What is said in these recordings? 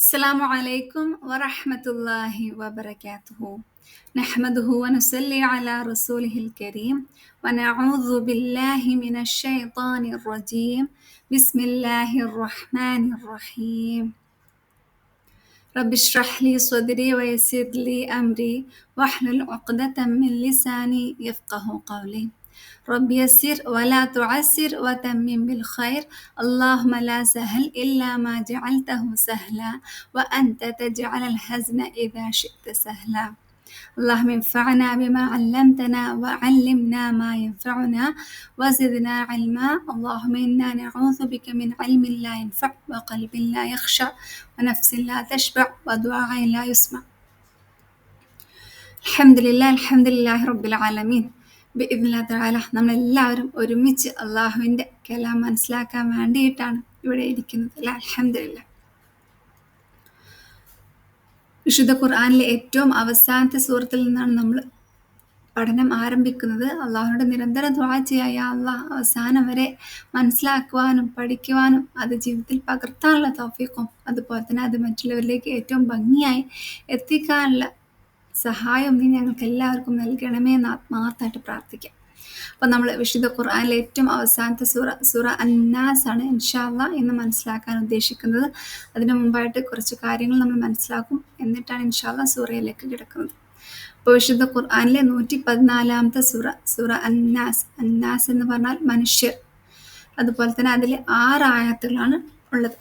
السلام عليكم ورحمة الله وبركاته. نحمده ونصلي على رسوله الكريم ونعوذ بالله من الشيطان الرجيم. بسم الله الرحمن الرحيم. رب اشرح لي صدري ويسر لي أمري واحلل عقدة من لساني يفقه قولي. رب يسر ولا تعسر وتمم بالخير. اللهم لا سهل إلا ما جعلته سهلا وأنت تجعل الحزن إذا شئت سهلا. اللهم انفعنا بما علمتنا وعلمنا ما ينفعنا وزدنا علما. اللهم إنا نعوذ بك من علم لا ينفع وقلب لا يخشع ونفس لا تشبع ودعاء لا يسمع. അൽഹംദുലില്ലാഹി റബ്ബിൽ ആലമീൻ. ബിഇദ്നില്ലാഹി തആല നമ്മളെല്ലാവരും ഒരുമിച്ച് അള്ളാഹുവിൻ്റെ കലാം മനസ്സിലാക്കാൻ വേണ്ടിയിട്ടാണ് ഇവിടെ ഇരിക്കുന്നത്. അൽഹംദുലില്ലാഹ്. വിശുദ്ധ ഖുർആനിലെ ഏറ്റവും അവസാനത്തെ സൂറത്തിൽ നിന്നാണ് നമ്മൾ പഠനം ആരംഭിക്കുന്നത്. അള്ളാഹുവിനോട് നിരന്തരം ദുആ ചെയ്യുക, യാ അല്ലാഹ് അവസാനം വരെ മനസ്സിലാക്കുവാനും പഠിക്കുവാനും അത് ജീവിതത്തിൽ പകർത്താനുള്ള തൗഫീഖും അതുപോലെ തന്നെ അത് മറ്റുള്ളവരിലേക്ക് ഏറ്റവും ഭംഗിയായി എത്തിക്കാനുള്ള സഹായം നീ ഞങ്ങൾക്ക് എല്ലാവർക്കും നൽകണമേ എന്ന് ആത്മാർത്ഥമായിട്ട് പ്രാർത്ഥിക്കാം. അപ്പോൾ നമ്മൾ വിശുദ്ധ ഖുർആനിലെ ഏറ്റവും അവസാനത്തെ സൂറ അന്നാസ് ആണ് ഇൻഷാ അല്ലാഹ് ഇന്ന് മനസ്സിലാക്കാൻ ഉദ്ദേശിക്കുന്നത്. അതിനു മുമ്പായിട്ട് കുറച്ച് കാര്യങ്ങൾ നമ്മൾ മനസ്സിലാക്കും, എന്നിട്ടാണ് ഇൻഷാ അല്ലാഹ് സൂറയിലേക്ക് കിടക്കുന്നത്. അപ്പോൾ വിശുദ്ധ ഖുർആനിലെ 114-ാമത്തെ സൂറ അന്നാസ്. അന്നാസ് എന്ന് പറഞ്ഞാൽ മനുഷ്യർ. അതുപോലെ തന്നെ അതിൽ 6 ആയത്തുകളാണ് ഉള്ളത്.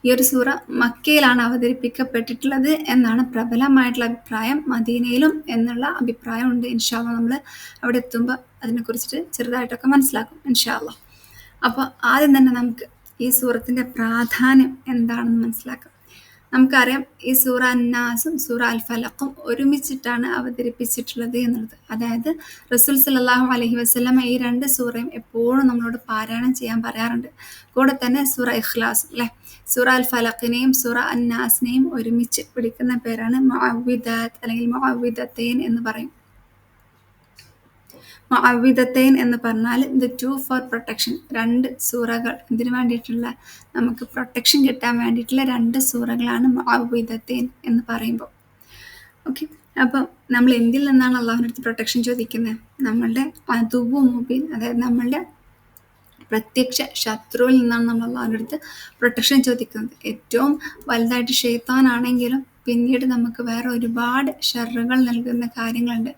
ഈ ഒരു സൂറ മക്കയിലാണ് അവതരിപ്പിക്കപ്പെട്ടിട്ടുള്ളത് എന്നാണ് പ്രബലമായിട്ടുള്ള അഭിപ്രായം. മദീനയിലും എന്നുള്ള അഭിപ്രായമുണ്ട്. ഇൻഷാ അല്ലാഹ് നമ്മൾ അവിടെ എത്തുമ്പോൾ അതിനെക്കുറിച്ചിട്ട് ചെറുതായിട്ടൊക്കെ മനസ്സിലാക്കും ഇൻഷാ അല്ലാഹ്. അപ്പോൾ ആദ്യം തന്നെ നമുക്ക് ഈ സൂറത്തിൻ്റെ പ്രാധാന്യം എന്താണെന്ന് മനസ്സിലാക്കാം. നമുക്കറിയാം, ഈ സൂറ അന്നാസും സൂറ അൽ ഫലഖും ഒരുമിച്ചിട്ടാണ് അവതരിപ്പിച്ചിട്ടുള്ളത് എന്നുള്ളത്. അതായത് റസൂൽ സല്ലല്ലാഹു അലൈഹി വസല്ലമ ഈ 2 സൂറയും എപ്പോഴും നമ്മളോട് പാരായണം ചെയ്യാൻ പറയാറുണ്ട്. കൂടെ തന്നെ സൂറ ഇഖ്ലാസും അല്ലേ. സൂറ അൽ ഫലഖിനെയും സൂറ അന്നാസിനെയും ഒരുമിച്ച് വിളിക്കുന്ന പേരാണ് മുഅവ്വിദാത്ത് അല്ലെങ്കിൽ മുഅവ്വിദത്തൈൻ എന്ന് പറയും. മുഅവ്വിദത്തൈൻ എന്ന് പറഞ്ഞാൽ ദ 2 ഫോർ പ്രൊട്ടക്ഷൻ, 2 സൂറകൾ എന്തിനു വേണ്ടിയിട്ടുള്ള, നമുക്ക് പ്രൊട്ടക്ഷൻ കിട്ടാൻ വേണ്ടിയിട്ടുള്ള 2 സൂറകളാണ് മുഅവ്വിദത്തൈൻ എന്ന് പറയുമ്പോൾ. ഓക്കെ, അപ്പം നമ്മൾ എന്തിൽ നിന്നാണ് അള്ളാഹുവിൻ്റെ അടുത്ത് പ്രൊട്ടക്ഷൻ ചോദിക്കുന്നത്? നമ്മളുടെ അദുവ്വു മുബീൻ, അതായത് നമ്മളുടെ പ്രത്യക്ഷ ശത്രുവിൽ നിന്നാണ് നമ്മൾ അള്ളാഹുവിൻ്റെ അടുത്ത് പ്രൊട്ടക്ഷൻ ചോദിക്കുന്നത്. ഏറ്റവും വലുതായിട്ട് ശൈത്താനാണെങ്കിലും പിന്നീട് നമുക്ക് വേറെ ഒരുപാട് ഷർറുകൾ നൽകുന്ന കാര്യങ്ങളുണ്ട്.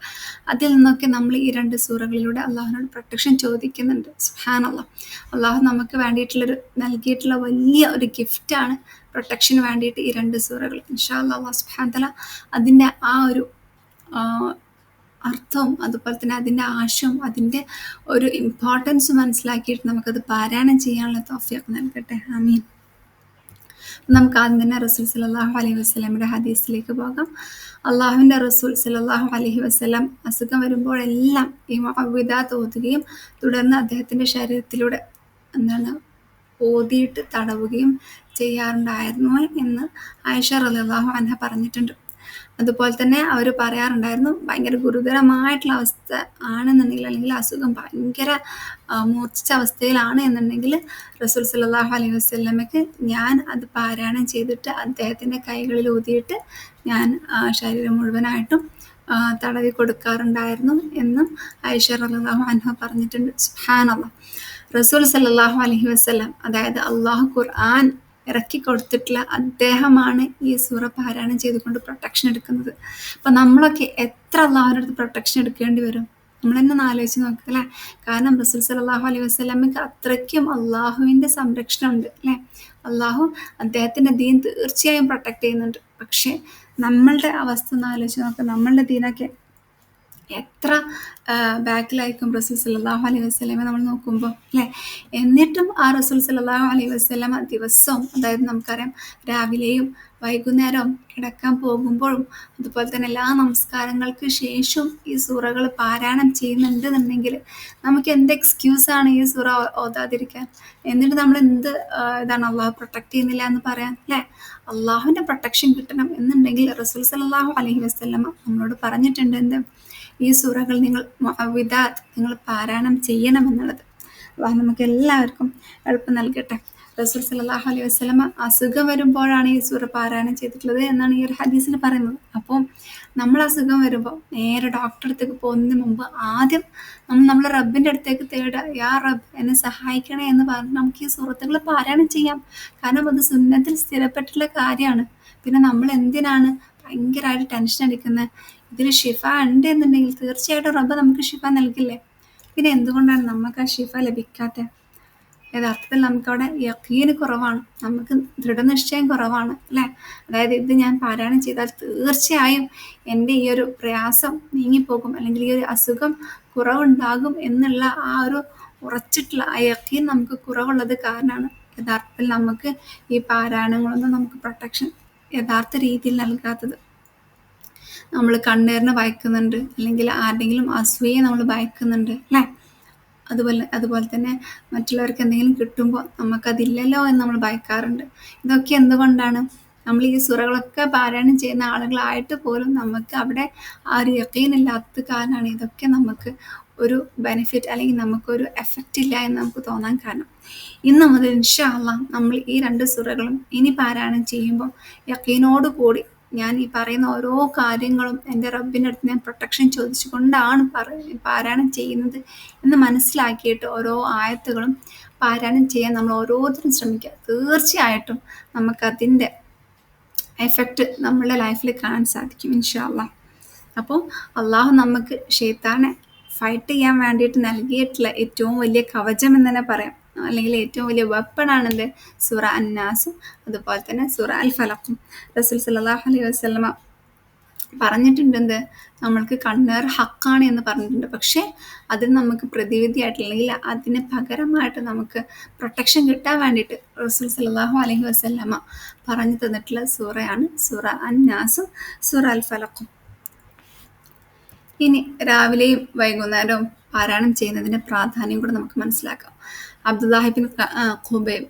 അതിൽ നിന്നൊക്കെ നമ്മൾ ഈ 2 സൂറകളിലൂടെ അള്ളാഹുവിനോട് പ്രൊട്ടക്ഷൻ ചോദിക്കുന്നുണ്ട്. സുബ്ഹാനല്ലാഹ്. അള്ളാഹു നമുക്ക് വേണ്ടിയിട്ടുള്ളൊരു നൽകിയിട്ടുള്ള വലിയ ഒരു ഗിഫ്റ്റാണ് പ്രൊട്ടക്ഷന് വേണ്ടിയിട്ട് ഈ 2 സൂറകൾ. ഇൻഷാ അല്ലാഹ് അല്ലാഹു സുബ്ഹാനഹു വ തആല അതിൻ്റെ ആ ഒരു അർത്ഥവും അതുപോലെ തന്നെ അതിൻ്റെ ആശയവും അതിൻ്റെ ഒരു ഇമ്പോർട്ടൻസ് മനസ്സിലാക്കിയിട്ട് നമുക്കത് പാരായണം ചെയ്യാനുള്ള തൗഫീഖ് നൽകട്ടെ. ആമീൻ. നമുക്ക് ആദ്യം തന്നെ റസൂൽ സല്ലല്ലാഹു അലൈഹി വസല്ലമയുടെ ഹദീസിലേക്ക് പോകാം. അള്ളാഹുവിൻ്റെ റസൂൽ സല്ലല്ലാഹു അലൈഹി വസല്ലം അസുഖം വരുമ്പോഴെല്ലാം ഈ മുഅവ്വിദാത്ത് ഓതുകയും തുടർന്ന് അദ്ദേഹത്തിൻ്റെ ശരീരത്തിലൂടെ ഓതിയിട്ട് തടവുകയും ചെയ്യാറുണ്ടായിരുന്നു എന്ന് ആയിഷ റളിയല്ലാഹു അൻഹ പറഞ്ഞിട്ടുണ്ട്. അതുപോലെ തന്നെ അവർ പറയാറുണ്ടായിരുന്നു, ഭയങ്കര ഗുരുതരമായിട്ടുള്ള അവസ്ഥ ആണെന്നുണ്ടെങ്കിൽ, അല്ലെങ്കിൽ അസുഖം ഭയങ്കര മൂർച്ഛിച്ച അവസ്ഥയിലാണ് എന്നുണ്ടെങ്കിൽ റസൂൽ സല്ലല്ലാഹു അലൈഹി വസല്ലമയ്ക്ക് ഞാൻ അത് പാരായണം ചെയ്തിട്ട് അദ്ദേഹത്തിൻ്റെ കൈകളിൽ ഊതിയിട്ട് ഞാൻ ശരീരം മുഴുവനായിട്ടും തടവി കൊടുക്കാറുണ്ടായിരുന്നു എന്നും ആയിഷ റളിയല്ലാഹു അൻഹ പറഞ്ഞിട്ടുണ്ട്. സുബ്ഹാനല്ലാഹ്. റസൂൽ സല്ലല്ലാഹു അലൈഹി വസല്ലം, അതായത് അള്ളാഹു ഖുർആൻ ഇറക്കി കൊടുത്തിട്ടുള്ള അദ്ദേഹമാണ് ഈ സൂറ പാരായണം ചെയ്തുകൊണ്ട് പ്രൊട്ടക്ഷൻ എടുക്കുന്നത്. അപ്പം നമ്മളൊക്കെ എത്ര അള്ളാഹുവിൻ്റെ അടുത്ത് പ്രൊട്ടക്ഷൻ എടുക്കേണ്ടി വരും? നമ്മൾ തന്നെ ഒന്ന് ആലോചിച്ച് നോക്കുക അല്ലേ. കാരണം റസൂൽ സല്ലല്ലാഹു അലൈഹി വസല്ലമയ്ക്ക് അത്രയ്ക്കും അള്ളാഹുവിൻ്റെ സംരക്ഷണം ഉണ്ട് അല്ലേ. അള്ളാഹു അദ്ദേഹത്തിൻ്റെ ദീൻ തീർച്ചയായും പ്രൊട്ടക്റ്റ് ചെയ്യുന്നുണ്ട്. പക്ഷേ നമ്മളുടെ അവസ്ഥ ഒന്ന് ആലോചിച്ച് നോക്കുക. നമ്മളുടെ ദീനൊക്കെ എത്ര ബാക്കിലായിരിക്കും റസൂൽ സല്ലല്ലാഹു അലൈഹി വസല്ലമ നമ്മൾ നോക്കുമ്പോൾ അല്ലേ. എന്നിട്ടും ആ റസൂൽ സല്ലല്ലാഹു അലൈഹി വസല്ലമ ദിവസവും, അതായത് നമുക്കറിയാം രാവിലെയും വൈകുന്നേരവും കിടക്കാൻ പോകുമ്പോഴും അതുപോലെ തന്നെ എല്ലാ നമസ്കാരങ്ങൾക്ക് ശേഷവും ഈ സൂറകൾ പാരായണം ചെയ്യുന്നുണ്ടെന്നുണ്ടെങ്കിൽ നമുക്ക് എന്ത് എക്സ്ക്യൂസാണ് ഈ സൂറ ഓതാതിരിക്കാൻ? എന്നിട്ട് നമ്മൾ എന്ത് ഇതാണ് അള്ളാഹു പ്രൊട്ടക്റ്റ് ചെയ്യുന്നില്ല എന്ന് പറയാൻ അല്ലേ. അള്ളാഹുവിൻ്റെ പ്രൊട്ടക്ഷൻ കിട്ടണം എന്നുണ്ടെങ്കിൽ റസൂൽ സല്ലല്ലാഹു അലൈഹി വസല്ലമ നമ്മളോട് പറഞ്ഞിട്ടുണ്ട് എന്ത്, ഈ സൂറകൾ നിങ്ങൾ മുഅവ്വിദാത്ത് നിങ്ങൾ പാരായണം ചെയ്യണമെന്നുള്ളത്. അള്ളാഹു നമുക്ക് എല്ലാവർക്കും എളുപ്പം നൽകട്ടെ. റസൂൽ സല്ലല്ലാഹു അലൈഹി വസല്ലമ അസുഖം വരുമ്പോഴാണ് ഈ സൂറ പാരായണം ചെയ്തിട്ടുള്ളത് എന്നാണ് ഈ ഒരു ഹദീസിൽ പറയുന്നത്. അപ്പോൾ നമ്മൾ അസുഖം വരുമ്പോൾ നേരെ ഡോക്ടറെ അടുത്തേക്ക് പോകുന്നതിന് മുമ്പ് ആദ്യം നമ്മൾ നമ്മുടെ റബ്ബിൻ്റെ അടുത്തേക്ക് തേടുക, യാ റബ്ബ് എന്നെ സഹായിക്കണേ എന്ന് പറഞ്ഞ് നമുക്ക് ഈ സൂറത്തുകൾ പാരായണം ചെയ്യാം. കാരണം അത് സുന്നത്തിൽ സ്ഥിരപ്പെട്ടിട്ടുള്ള കാര്യമാണ്. പിന്നെ നമ്മൾ എന്തിനാണ് ഭയങ്കരമായിട്ട് ടെൻഷൻ അടിക്കുന്നത്? ഇതിൽ ഷിഫ ഉണ്ട് എന്നുണ്ടെങ്കിൽ തീർച്ചയായിട്ടും റബ്ബ് നമുക്ക് ഷിഫ നൽകില്ലേ. പിന്നെ എന്തുകൊണ്ടാണ് നമുക്ക് ആ ഷിഫ ലഭിക്കാത്തത്? യഥാർത്ഥത്തിൽ നമുക്കവിടെ യഖീന് കുറവാണ്, നമുക്ക് ദൃഢനിശ്ചയം കുറവാണ് അല്ലേ. അതായത് ഇത് ഞാൻ പാരായണം ചെയ്താൽ തീർച്ചയായും എൻ്റെ ഈ ഒരു പ്രയാസം നീങ്ങിപ്പോകും, അല്ലെങ്കിൽ ഈ ഒരു അസുഖം കുറവുണ്ടാകും എന്നുള്ള ആ ഒരു ഉറച്ചിട്ടുള്ള ആ യഖീൻ നമുക്ക് കുറവുള്ളത് കാരണമാണ് യഥാർത്ഥത്തിൽ നമുക്ക് ഈ പാരായണങ്ങളൊന്നും നമുക്ക് പ്രൊട്ടക്ഷൻ യഥാർത്ഥ രീതിയിൽ നൽകാത്തത്. നമ്മൾ കണ്ണേറിന് ഭയക്കുന്നുണ്ട്, അല്ലെങ്കിൽ ആരുടെങ്കിലും അസൂയെ നമ്മൾ ഭയക്കുന്നുണ്ട് അല്ലേ. അതുപോലെ തന്നെ മറ്റുള്ളവർക്ക് എന്തെങ്കിലും കിട്ടുമ്പോൾ നമുക്കതില്ലല്ലോ എന്ന് നമ്മൾ ഭയക്കാറുണ്ട്. ഇതൊക്കെ എന്തുകൊണ്ടാണ്? നമ്മൾ ഈ സൂറകളൊക്കെ പാരായണം ചെയ്യുന്ന ആളുകളായിട്ട് പോലും നമുക്ക് അവിടെ ആ ഒരു യഖീനില്ലാത്തത് കാരണമാണ് ഇതൊക്കെ നമുക്ക് ഒരു ബെനിഫിറ്റ് അല്ലെങ്കിൽ നമുക്കൊരു എഫക്റ്റ് ഇല്ല എന്ന് നമുക്ക് തോന്നാൻ കാരണം. ഇന്ന് മുതൽ ഇൻഷാ അല്ലാഹ് നമ്മൾ ഈ 2 സൂറകളും ഇനി പാരായണം ചെയ്യുമ്പോൾ യഖീനോട് കൂടി ഞാൻ ഈ പറയുന്ന ഓരോ കാര്യങ്ങളും എൻ്റെ റബ്ബിൻ്റെ അടുത്ത് ഞാൻ പ്രൊട്ടക്ഷൻ ചോദിച്ചുകൊണ്ടാണ് പാരായണം ചെയ്യുന്നത് എന്ന് മനസ്സിലാക്കിയിട്ട് ഓരോ ആയത്തുകളും പാരായണം ചെയ്യാൻ നമ്മൾ ഓരോരുത്തരും ശ്രമിക്കുക. തീർച്ചയായിട്ടും നമുക്കതിൻ്റെ എഫക്റ്റ് നമ്മളുടെ ലൈഫിൽ കാണാൻ സാധിക്കും ഇൻഷാ അല്ലാഹ്. അപ്പോൾ അള്ളാഹു നമുക്ക് ഷെയ്ത്താനെ ഫൈറ്റ് ചെയ്യാൻ വേണ്ടിയിട്ട് നൽകിയിട്ടുള്ള ഏറ്റവും വലിയ കവചം എന്ന് തന്നെ പറയാം, അല്ലെങ്കിൽ ഏറ്റവും വലിയ വെപ്പണാണെന്ത്? സൂറ അന്നാസും അതുപോലെ തന്നെ സൂറ അൽ ഫലഖും. റസൂൽ സല്ലല്ലാഹു അലൈഹി വസല്ലമ പറഞ്ഞിട്ടുണ്ട് എന്ത്? നമ്മൾക്ക് കണ്ണേർ ഹക്കാണ് എന്ന് പറഞ്ഞിട്ടുണ്ട്. പക്ഷേ അതിന് നമുക്ക് പ്രതിവിധിയായിട്ട് അല്ലെങ്കിൽ അതിന് പകരമായിട്ട് നമുക്ക് പ്രൊട്ടക്ഷൻ കിട്ടാൻ വേണ്ടിയിട്ട് റസൂൽ സല്ലല്ലാഹു അലൈഹി വസല്ലമ പറഞ്ഞു തന്നിട്ടുള്ള സൂറയാണ് സൂറ അന്നാസും സൂറ അൽ ഫലഖും. ഇനി രാവിലെയും വൈകുന്നേരവും പാരായണം ചെയ്യുന്നതിൻ്റെ പ്രാധാന്യം കൂടെ നമുക്ക് മനസ്സിലാക്കാം. അബ്ദുല്ലാഹിബിൻ ഖുബൈബ്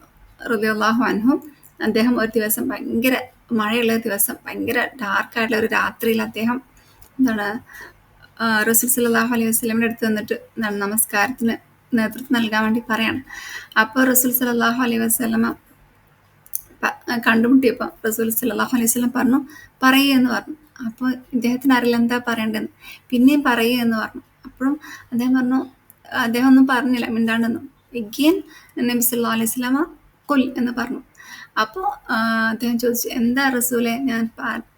റളിയല്ലാഹു അൻഹു, അദ്ദേഹം ഒരു ദിവസം ഭയങ്കര മഴയുള്ള ദിവസം, ഭയങ്കര ഡാർക്കായിട്ടുള്ള ഒരു രാത്രിയിൽ അദ്ദേഹം റസൂൽ സല്ലല്ലാഹു അലൈഹി വസല്ലമയുടെ അടുത്ത് നിന്നിട്ട് നമസ്കാരത്തിന് നേതൃത്വം നൽകാൻ വേണ്ടി പറയാണ്. അപ്പോൾ റസൂൽ സല്ലല്ലാഹു അലൈഹി വസല്ലമ കണ്ടുമുട്ടിയപ്പോൾ റസൂൽ സല്ലല്ലാഹു അലൈഹി വസല്ലം പറഞ്ഞു, പറയൂ എന്ന് പറഞ്ഞു. അപ്പോൾ ഇദ്ദേഹത്തിന് അറിയില്ല എന്താ പറയേണ്ടതെന്ന്. പിന്നെയും പറയൂ എന്ന് പറഞ്ഞു. അപ്പോഴും അദ്ദേഹം ഒന്നും പറഞ്ഞില്ല, മിണ്ടാണ്ടെന്നും. എഗെയിൻ നബി സല്ലല്ലാഹു അലൈഹി വസല്ലമ കുൽ എന്ന് പറഞ്ഞു. അപ്പോൾ അദ്ദേഹം ചോദിച്ചു, എന്താ റസൂലെ ഞാൻ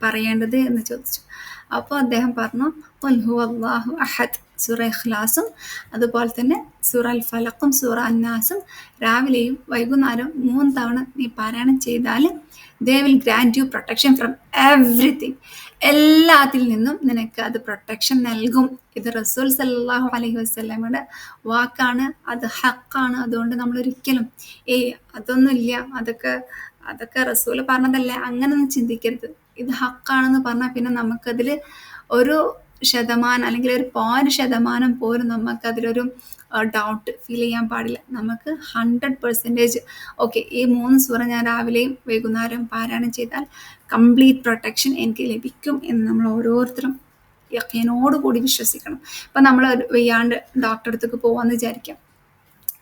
പറയേണ്ടത് എന്ന് ചോദിച്ചു. അപ്പോൾ അദ്ദേഹം പറഞ്ഞു, ഖുൽ ഹുവല്ലാഹു അഹദ്, സൂറ ഇഖ്ലാസും അതുപോലെ തന്നെ സൂറ അൽ ഫലഖും സൂറ അന്നാസും രാവിലെയും വൈകുന്നേരവും 3 തവണ നീ പാരായണം ചെയ്താൽ they will grant you protection from everything, എല്ലാത്തിൽ നിന്നും നിനക്ക് അത് പ്രൊട്ടക്ഷൻ നൽകും. ഇത് റസൂൽ സല്ലല്ലാഹു അലൈഹി വസല്ലമയുടെ വാക്കാണ്, അത് ഹക്കാണ്. അതുകൊണ്ട് നമ്മളൊരിക്കലും അതൊന്നുമില്ല, അതൊക്കെ റസൂൽ പറഞ്ഞതല്ലേ, അങ്ങനൊന്നും ചിന്തിക്കരുത്. ഇത് ഹക്കാണെന്ന് പറഞ്ഞാൽ പിന്നെ നമുക്കതിൽ ഒരു ശതമാനം അല്ലെങ്കിൽ ഒരു 0.1% പോലും നമുക്കതിലൊരു ഡൗട്ട് ഫീൽ ചെയ്യാൻ പാടില്ല. നമുക്ക് 100% ഓക്കെ, ഈ 3 സൂറ ഞാൻ രാവിലെയും വൈകുന്നേരവും പാരായണം ചെയ്താൽ കംപ്ലീറ്റ് പ്രൊട്ടക്ഷൻ എനിക്ക് ലഭിക്കും എന്ന് നമ്മൾ ഓരോരുത്തരും യഖീനോട് കൂടി വിശ്വസിക്കണം. ഇപ്പം നമ്മൾ വയ്യാണ്ട് ഡോക്ടറെ അടുത്തേക്ക് പോകാമെന്ന് വിചാരിക്കാം.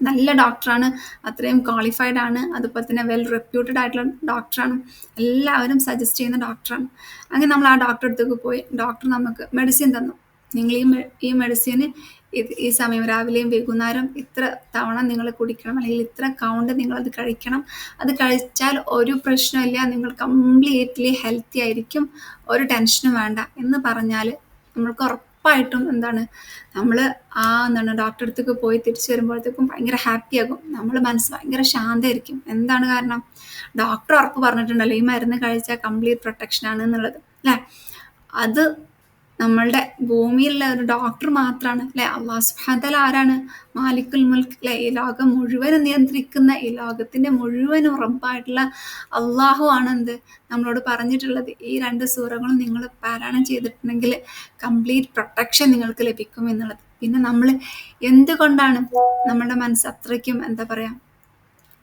നല്ല ഡോക്ടറാണ്, അത്രയും ക്വാളിഫൈഡ് ആണ്, അതുപോലെ തന്നെ വെൽ റെപ്യൂട്ടഡ് ആയിട്ടുള്ള ഡോക്ടറാണ്, എല്ലാവരും സജസ്റ്റ് ചെയ്യുന്ന ഡോക്ടറാണ്. അങ്ങനെ നമ്മൾ ആ ഡോക്ടറെ അടുത്തേക്ക് പോയി ഡോക്ടർ നമുക്ക് മെഡിസിൻ തന്നു. നിങ്ങൾ ഈ മെഡിസിന് ഈ സമയം രാവിലെയും വൈകുന്നേരം ഇത്ര തവണ നിങ്ങൾ കുടിക്കണം, അല്ലെങ്കിൽ ഇത്ര കൗണ്ട് നിങ്ങളത് കഴിക്കണം. അത് കഴിച്ചാൽ ഒരു പ്രശ്നമില്ല, നിങ്ങൾ കംപ്ലീറ്റ്ലി ഹെൽത്തി ആയിരിക്കും, ഒരു ടെൻഷനും വേണ്ട എന്ന് പറഞ്ഞാൽ നമ്മൾക്ക് ഉറപ്പായിട്ടും നമ്മൾ ഡോക്ടറെ അടുത്തേക്ക് പോയി തിരിച്ചു വരുമ്പോഴത്തേക്കും ഭയങ്കര ഹാപ്പിയാകും, നമ്മൾ മനസ്സ് ഭയങ്കര ശാന്തമായിരിക്കും. എന്താണ് കാരണം? ഡോക്ടർ ഉറപ്പ് പറഞ്ഞിട്ടുണ്ടല്ലോ ഈ മരുന്ന് കഴിച്ചാൽ കംപ്ലീറ്റ് പ്രൊട്ടക്ഷനാണ് എന്നുള്ളത് അല്ലേ. അത് നമ്മളുടെ ഭൂമിയിലുള്ള ഒരു ഡോക്ടർ മാത്രമാണ് അല്ലേ. അള്ളാഹു സുബ്ഹാനഹു വ തആല ആരാണ്? മാലിക്കുൽ മുൽക്ക് അല്ലേ. ഈ ലോകം മുഴുവനും നിയന്ത്രിക്കുന്ന, ഈ ലോകത്തിൻ്റെ മുഴുവനും റബ്ബായിട്ടുള്ള അള്ളാഹു ആണ് നമ്മളോട് പറഞ്ഞിട്ടുള്ളത്. ഈ 2 സൂറകളും നിങ്ങൾ പാരായണം ചെയ്തിട്ടുണ്ടെങ്കിൽ കംപ്ലീറ്റ് പ്രൊട്ടക്ഷൻ നിങ്ങൾക്ക് ലഭിക്കും എന്നുള്ളത്. പിന്നെ നമ്മൾ എന്തുകൊണ്ടാണ് നമ്മുടെ മനസ്സ് അത്രയ്ക്കും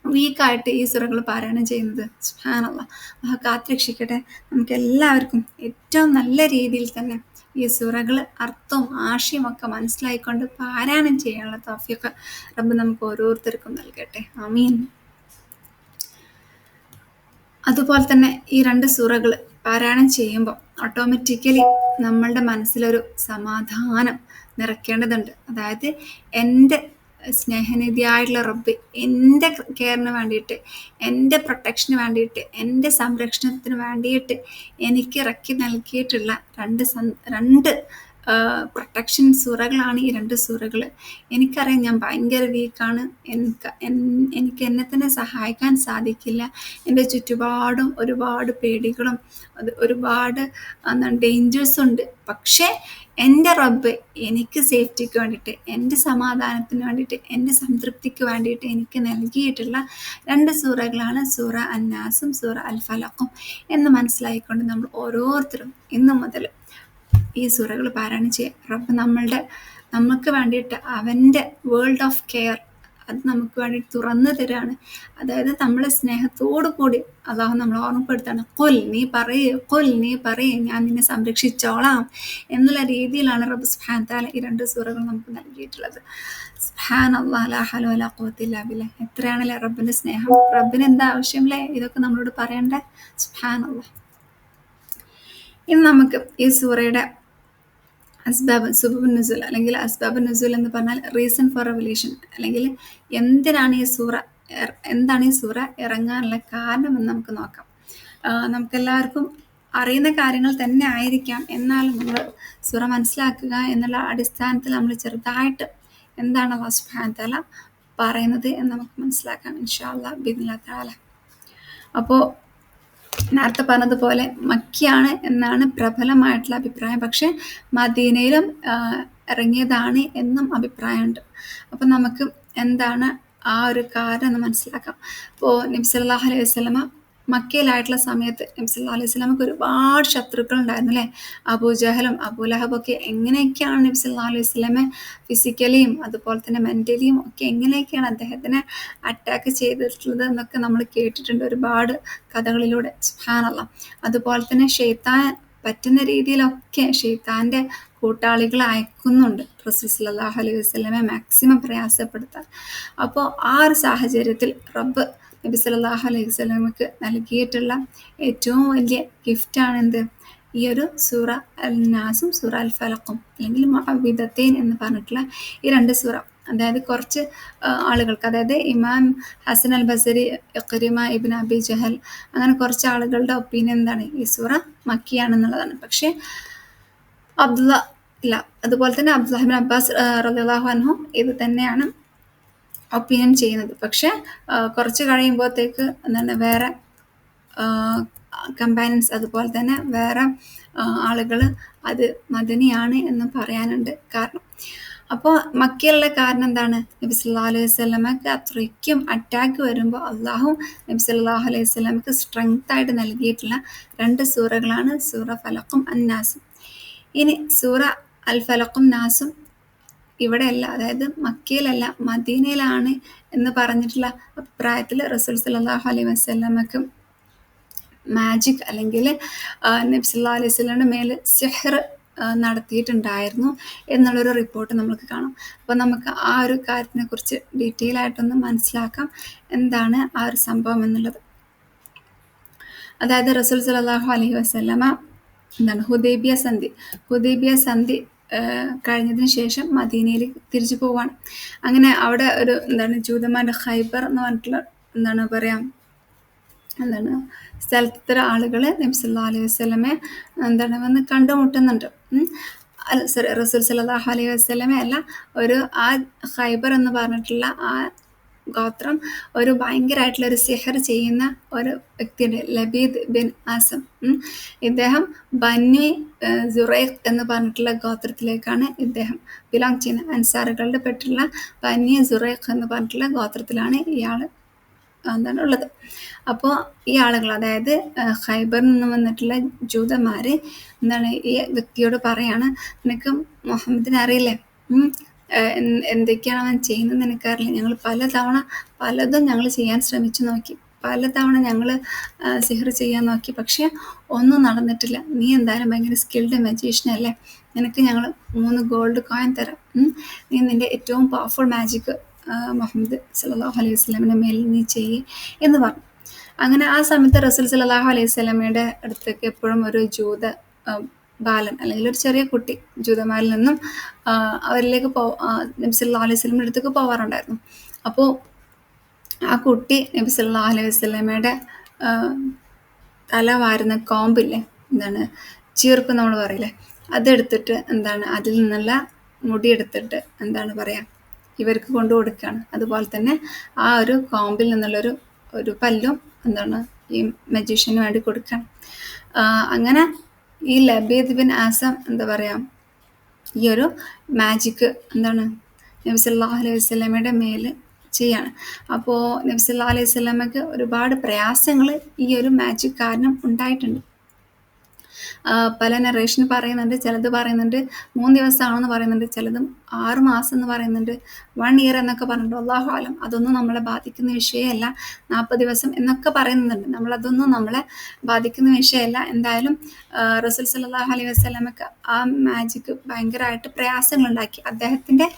വീക്കായിട്ട് ഈ സൂറകൾ പാരായണം ചെയ്യുന്നത്? സുബ്ഹാനല്ലാഹ്, കാത്തുരക്ഷിക്കട്ടെ. നമുക്ക് എല്ലാവർക്കും ഏറ്റവും നല്ല രീതിയിൽ തന്നെ ഈ സൂറകൾ അർത്ഥവും ആശയവും ഒക്കെ മനസ്സിലായിക്കൊണ്ട് പാരായണം ചെയ്യാനുള്ള തൗഫീഖ് റബ്ബ് നമുക്ക് ഓരോരുത്തർക്കും നൽകട്ടെ. ആമീൻ. അതുപോലെ തന്നെ ഈ 2 സൂറകൾ പാരായണം ചെയ്യുമ്പോൾ ഓട്ടോമാറ്റിക്കലി നമ്മളുടെ മനസ്സിലൊരു സമാധാനം നിറയ്ക്കേണ്ടതുണ്ട്. അതായത് എൻ്റെ സ്നേഹനിധിയായിട്ടുള്ള റബ്ബ് എൻ്റെ കെയറിന് വേണ്ടിയിട്ട്, എൻ്റെ പ്രൊട്ടക്ഷന് വേണ്ടിയിട്ട്, എൻ്റെ സംരക്ഷണത്തിന് വേണ്ടിയിട്ട് എനിക്ക് ഇറക്കി നൽകിയിട്ടുള്ള രണ്ട് പ്രൊട്ടക്ഷൻ സൂറകളാണ് ഈ 2 സൂറകൾ. എനിക്കറിയാം ഞാൻ ഭയങ്കര വീക്കാണ്. എനിക്ക് എന്നെ തന്നെ സഹായിക്കാൻ സാധിക്കില്ല. എൻ്റെ ചുറ്റുപാടും ഒരുപാട് പേടികളും ഒരുപാട് ഡേഞ്ചേഴ്സ് ഉണ്ട്. പക്ഷേ എൻ്റെ റബ്ബ് എനിക്ക് സേഫ്റ്റിക്ക് വേണ്ടിയിട്ട്, എൻ്റെ സമാധാനത്തിന് വേണ്ടിയിട്ട്, എൻ്റെ സംതൃപ്തിക്ക് വേണ്ടിയിട്ട് എനിക്ക് നൽകിയിട്ടുള്ള 2 സൂറകളാണ് സൂറ അന്നാസും സൂറ അൽ ഫലഖും എന്ന് മനസ്സിലാക്കിക്കൊണ്ട് നമ്മൾ ഓരോരുത്തരും ഇന്നു മുതൽ ഈ സൂറകൾ പാരായണം ചെയ്യുക. റബ്ബ് നമുക്ക് വേണ്ടിയിട്ട് അവൻ്റെ വേൾഡ് ഓഫ് കെയർ അത് നമുക്ക് വേണ്ടി തുറന്നു തരാണ്. അതായത് നമ്മളെ സ്നേഹത്തോടു കൂടി അള്ളാഹു നമ്മളെ ഓർമ്മപ്പെടുത്താണ്. കൊൽ നീ പറയ് ഞാൻ നിന്നെ സംരക്ഷിച്ചോളാം എന്നുള്ള രീതിയിലാണ് റബ്ബ് സുബ്ഹാനഹു തആല ഈ 2 സൂറകൾ നമുക്ക് നൽകിയിട്ടുള്ളത്. സുബ്ഹാനല്ലാഹ് ലാ ഹൗല വലാ ഖുവത ഇല്ലാ ബില്ലാഹ്. എത്രയാണല്ലേ റബ്ബിന്റെ സ്നേഹം. റബ്ബിന് എന്താ ആവശ്യമല്ലേ ഇതൊക്കെ നമ്മളോട് പറയണ്ടേ. സുബ്ഹാനല്ലാഹ്. ഇനി നമുക്ക് ഈ സൂറയുടെ സുബബുൻ നുസുൽ അല്ലെങ്കിൽ അസ്ബാബുൻ നുസുൽ എന്ന് പറഞ്ഞാൽ റീസൺ ഫോർ റെവലേഷൻ, അല്ലെങ്കിൽ എന്താണ് ഈ സൂറ ഇറങ്ങാനുള്ള കാരണം എന്ന് നമുക്ക് നോക്കാം. നമുക്കെല്ലാവർക്കും അറിയുന്ന കാര്യങ്ങൾ തന്നെ ആയിരിക്കാം, എന്നാലും നമ്മൾ സൂറ മനസ്സിലാക്കുക എന്നുള്ള അടിസ്ഥാനത്തിൽ നമ്മൾ ചെറുതായിട്ട് എന്താണ് അല്ലാഹു സുബ്ഹാനഹു തആല പറയുന്നത് എന്ന് നമുക്ക് മനസ്സിലാക്കാം ഇൻഷാ അല്ലാഹ് ബിഇദ്നില്ലാഹി തആല. അപ്പോൾ നേരത്തെ പറഞ്ഞതുപോലെ മക്കിയാണ് എന്നാണ് പ്രബലമായിട്ടുള്ള അഭിപ്രായം. പക്ഷെ മദീനയിലും ഇറങ്ങിയതാണ് എന്നും അഭിപ്രായമുണ്ട്. അപ്പം നമുക്ക് എന്താണ് ആ ഒരു കാരണം എന്ന് മനസ്സിലാക്കാം. ഇപ്പോൾ നബി സല്ലല്ലാഹു അലൈഹി വസല്ലമ മക്കയിലായിട്ടുള്ള സമയത്ത് നബി സല്ലല്ലാഹു അലൈഹി വസല്ലമക്ക് ഒരുപാട് ശത്രുക്കൾ ഉണ്ടായിരുന്നു അല്ലേ. അബൂജഹലും അബൂലഹബൊക്കെ എങ്ങനെയൊക്കെയാണ് നബി സല്ലല്ലാഹു അലൈഹി വസല്ലമെ ഫിസിക്കലിയും അതുപോലെ തന്നെ മെൻ്റലിയും ഒക്കെ എങ്ങനെയൊക്കെയാണ് അദ്ദേഹത്തിനെ അറ്റാക്ക് ചെയ്തിട്ടുള്ളത് എന്നൊക്കെ നമ്മൾ കേട്ടിട്ടുണ്ട് ഒരുപാട് കഥകളിലൂടെ. സുബ്ഹാനല്ലാഹ്. അതുപോലെ തന്നെ ഷെയ്ത്താൻ പറ്റുന്ന രീതിയിലൊക്കെ ഷെയ്ത്താൻ്റെ കൂട്ടാളികളെ അയക്കുന്നുണ്ട് റസൂൽ സല്ലല്ലാഹു അലൈഹി വസല്ലമെ മാക്സിമം പ്രയാസപ്പെടുത്താൻ. അപ്പോൾ ആ ഒരു സാഹചര്യത്തിൽ റബ്ബ് നബി സല്ലല്ലാഹു അലൈഹി വസല്ലമക്ക് നൽകിയിട്ടുള്ള ഏറ്റവും വലിയ ഗിഫ്റ്റാണ് എന്ത്, ഈ ഒരു സൂറ അൽ നാസും സൂറ അൽ ഫലഖും അല്ലെങ്കിൽ മുഅവ്വിദത്തൈൻ എന്ന് പറഞ്ഞിട്ടുള്ള ഈ 2 സൂറ. അതായത് കുറച്ച് ആളുകൾക്ക്, അതായത് ഇമാം ഹസൻ അൽ ബസരി, ഇക്രിമ ഇബ്ൻ അബി ജഹൽ, അങ്ങനെ കുറച്ച് ആളുകളുടെ ഒപ്പീനിയൻ എന്താണ്, ഈ സൂറ മക്കിയാണെന്നുള്ളതാണ്. പക്ഷേ അതുപോലെ തന്നെ അബ്ദുല്ലാഹ് ഇബ്ൻ അബ്ബാസ് റളിയല്ലാഹു അൻഹു ഇത് തന്നെയാണ് ഒപ്പീനിയൻ ചെയ്യുന്നത്. പക്ഷെ കുറച്ച് കഴിയുമ്പോഴത്തേക്ക് വേറെ കമ്പാനിയൻസ് അതുപോലെ തന്നെ വേറെ ആളുകൾ അത് മദനിയാണ് എന്ന് പറയാനുണ്ട് കാരണം. അപ്പോൾ മക്കയിലുള്ള കാരണം എന്താണ്, നബി സല്ലല്ലാഹു അലൈഹി വസല്ലമക്ക് അത്രയ്ക്കും അറ്റാക്ക് വരുമ്പോൾ അള്ളാഹു നബി സല്ലല്ലാഹു അലൈഹി വസല്ലമക്ക് സ്ട്രെങ്ത് ആയിട്ട് നൽകിയിട്ടുള്ള 2 സൂറകളാണ് സൂറ ഫലഖും അന്നാസും. ഇനി സൂറ അൽ ഫലഖും നാസും ഇവിടെയല്ല, അതായത് മക്കയിലല്ല മദീനയിലാണ് എന്ന് പറഞ്ഞിട്ടുള്ള അഭിപ്രായത്തിൽ റസൂൽ സല്ലല്ലാഹു അലൈഹി വസല്ലമക്ക് മാജിക് അല്ലെങ്കിൽ നബി സല്ലല്ലാഹു അലൈഹി വസല്ലമയുടെ മേൽ സിഹ്ർ നടത്തിയിട്ടുണ്ടായിരുന്നു എന്നുള്ളൊരു റിപ്പോർട്ട് നമുക്ക് കാണാം. അപ്പോൾ നമുക്ക് ആ ഒരു കാര്യത്തിനെക്കുറിച്ച് ഡീറ്റെയിൽ ആയിട്ടൊന്ന് മനസ്സിലാക്കാം എന്താണ് ആ ഒരു സംഭവം എന്നുള്ളത്. അതായത് റസൂൽ സല്ലല്ലാഹു അലൈഹി വസല്ലമ ഹുദൈബിയ സന്ധി കഴിഞ്ഞതിന് ശേഷം മദീനയിൽ തിരിച്ചു പോവാണ്. അങ്ങനെ അവിടെ ഒരു ജൂതന്മാരുടെ ഖൈബർ എന്ന് പറഞ്ഞിട്ടുള്ള സ്ഥലത്തെ ആളുകൾ നബി സല്ലല്ലാഹു അലൈഹി വസല്ലമെ വന്ന് കണ്ടുമുട്ടുന്നുണ്ട്. റസൂൽ സല്ലല്ലാഹു അലൈഹി വസല്ലമെ അല്ല, ആ ഖൈബർ എന്ന് പറഞ്ഞിട്ടുള്ള ആ ഗോത്രം ഒരു ഭയങ്കരമായിട്ടുള്ള ഒരു സിഹർ ചെയ്യുന്ന ഒരു വ്യക്തിയുണ്ട്, ലബീദ് ബിൻ ആസം. ഇദ്ദേഹം ബനി സുറൈഖ് എന്ന് പറഞ്ഞിട്ടുള്ള ഗോത്രത്തിലേക്കാണ് ഇദ്ദേഹം ബിലോങ് ചെയ്യുന്നത്. അൻസാറുകളുടെ പെട്ടുള്ള ബനി സുറൈഖ് എന്ന് പറഞ്ഞിട്ടുള്ള ഗോത്രത്തിലാണ് ഇയാൾ ഉള്ളത്. അപ്പോൾ ഈ ആളുകൾ, അതായത് ഖൈബറിൽ നിന്ന് വന്നിട്ടുള്ള ജൂതന്മാർ ഈ വ്യക്തിയോട് പറയാണ്, നിനക്ക് മുഹമ്മദിനെ അറിയില്ലേ, എന്തൊക്കെയാണ് അവൻ ചെയ്യുന്നത് നിനക്കറിയില്ല. ഞങ്ങൾ പലതും ഞങ്ങൾ ചെയ്യാൻ ശ്രമിച്ചു നോക്കി, പലതവണ ഞങ്ങൾ സിഹർ ചെയ്യാൻ നോക്കി, പക്ഷെ ഒന്നും നടന്നിട്ടില്ല. നീ എന്തായാലും ഭയങ്കര സ്കിൽഡ് മജീഷ്യനല്ലേ, നിനക്ക് ഞങ്ങൾ 3 ഗോൾഡ് കോയിൻ തരാം, നീ നിൻ്റെ ഏറ്റവും പവർഫുൾ മാജിക് മുഹമ്മദ് സല്ലല്ലാഹു അലൈഹി വസല്ലമിൻ്റെ മേലിൽ നീ ചെയ്യ് എന്ന് പറഞ്ഞു. അങ്ങനെ ആ സമയത്ത് റസൂൽ സല്ലല്ലാഹു അലൈഹി വസല്ലമയുടെ അടുത്തേക്ക് എപ്പോഴും ഒരു ജൂത ബാലൻ അല്ലെങ്കിൽ ഒരു ചെറിയ കുട്ടി ജൂതന്മാരിൽ നിന്നും അവരിലേക്ക് നബി സല്ലല്ലാഹു അലൈഹി വസല്ലമയുടെ അടുത്തേക്ക് പോവാറുണ്ടായിരുന്നു. അപ്പോൾ ആ കുട്ടി നബി സല്ലല്ലാഹു അലൈഹി വസല്ലമയുടെ തല വാരുന്ന കോമ്പില്ലേ, എന്താണ് ചീർപ്പ് നമ്മൾ പറയില്ലേ, അതെടുത്തിട്ട് എന്താണ് അതിൽ നിന്നുള്ള മുടിയെടുത്തിട്ട് എന്താണ് പറയുക ഇവർക്ക് കൊണ്ടു കൊടുക്കുകയാണ്. അതുപോലെ തന്നെ ആ ഒരു കോമ്പിൽ നിന്നുള്ളൊരു ഒരു പല്ലും എന്താണ് ഈ മജീഷ്യന് വേണ്ടി കൊടുക്കുകയാണ്. അങ്ങനെ ഈ ലബീദ് ബിൻ ആസം എന്താ പറയുക ഈ ഒരു മാജിക്ക് എന്താണ് നബി സല്ലല്ലാഹു അലൈഹി വസല്ലമയുടെ മേൽ ചെയ്യാണ്. അപ്പോൾ നബി സല്ലല്ലാഹു അലൈഹി വസല്ലമക്ക് ഒരുപാട് പ്രയാസങ്ങൾ ഈ ഒരു മാജിക് കാരണം ഉണ്ടായിട്ടുണ്ട്. പല നറേഷൻ പറയുന്നുണ്ട്, ചിലത് പറയുന്നുണ്ട് 3 ദിവസമാണെന്ന് പറയുന്നുണ്ട്, ചിലതും 6 മാസം എന്ന് പറയുന്നുണ്ട്, 1 ഇയർ എന്നൊക്കെ പറഞ്ഞിട്ട് അല്ലാഹു ആലം. അതൊന്നും നമ്മളെ ബാധിക്കുന്ന വിഷയമല്ല. 40 ദിവസം എന്നൊക്കെ പറയുന്നുണ്ട്, നമ്മളതൊന്നും നമ്മളെ ബാധിക്കുന്ന വിഷയമല്ല. എന്തായാലും റസൂൽ സല്ലല്ലാഹു അലൈഹി വസല്ലമക്ക് ആ മാജിക് ഭയങ്കരമായിട്ട് പ്രയാസങ്ങളുണ്ടാക്കി. അദ്ദേഹത്തിൻ്റെ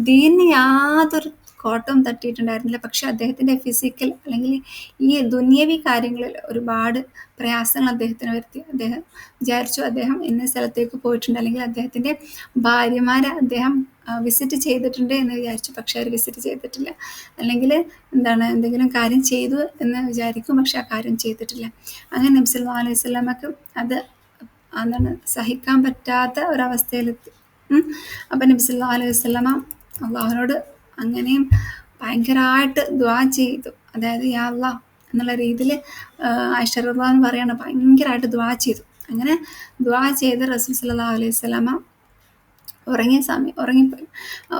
ദീനിന് യാതൊരു കോട്ടവും തട്ടിയിട്ടുണ്ടായിരുന്നില്ല. പക്ഷെ അദ്ദേഹത്തിൻ്റെ ഫിസിക്കൽ അല്ലെങ്കിൽ ഈ ദുന്യവി കാര്യങ്ങളിൽ ഒരുപാട് പ്രയാസങ്ങൾ അദ്ദേഹത്തിന് വരുത്തി. അദ്ദേഹം വിചാരിച്ചു അദ്ദേഹം ഇന്ന സ്ഥലത്തേക്ക് പോയിട്ടുണ്ട്, അല്ലെങ്കിൽ അദ്ദേഹത്തിൻ്റെ ഭാര്യമാരെ അദ്ദേഹം വിസിറ്റ് ചെയ്തിട്ടുണ്ട് എന്ന് വിചാരിച്ചു. പക്ഷെ അവർ വിസിറ്റ് ചെയ്തിട്ടില്ല. അല്ലെങ്കിൽ എന്താണ് എന്തെങ്കിലും കാര്യം ചെയ്തു എന്ന് വിചാരിക്കും, പക്ഷെ ആ കാര്യം ചെയ്തിട്ടില്ല. അങ്ങനെ നബി സല്ലല്ലാഹു അലൈഹി വസല്ലമക്ക് അത് എന്താണ് സഹിക്കാൻ പറ്റാത്ത ഒരവസ്ഥയിലെത്തി. അപ്പം നബി സല്ലല്ലാഹു അലൈഹി വസല്ലമ അള്ളാഹുവിനോട് അങ്ങനെയും ഭയങ്കരമായിട്ട് ദുആ ചെയ്തു. അതായത് യാ അല്ലാഹ് എന്നുള്ള രീതിയിൽ ആയിഷ റളിയല്ലാഹു അൻഹ പറയാണ്, ഭയങ്കരമായിട്ട് ദുആ ചെയ്തു. അങ്ങനെ ദുആ ചെയ്ത് റസൂൽ സല്ലല്ലാഹു അലൈഹി വസല്ലമ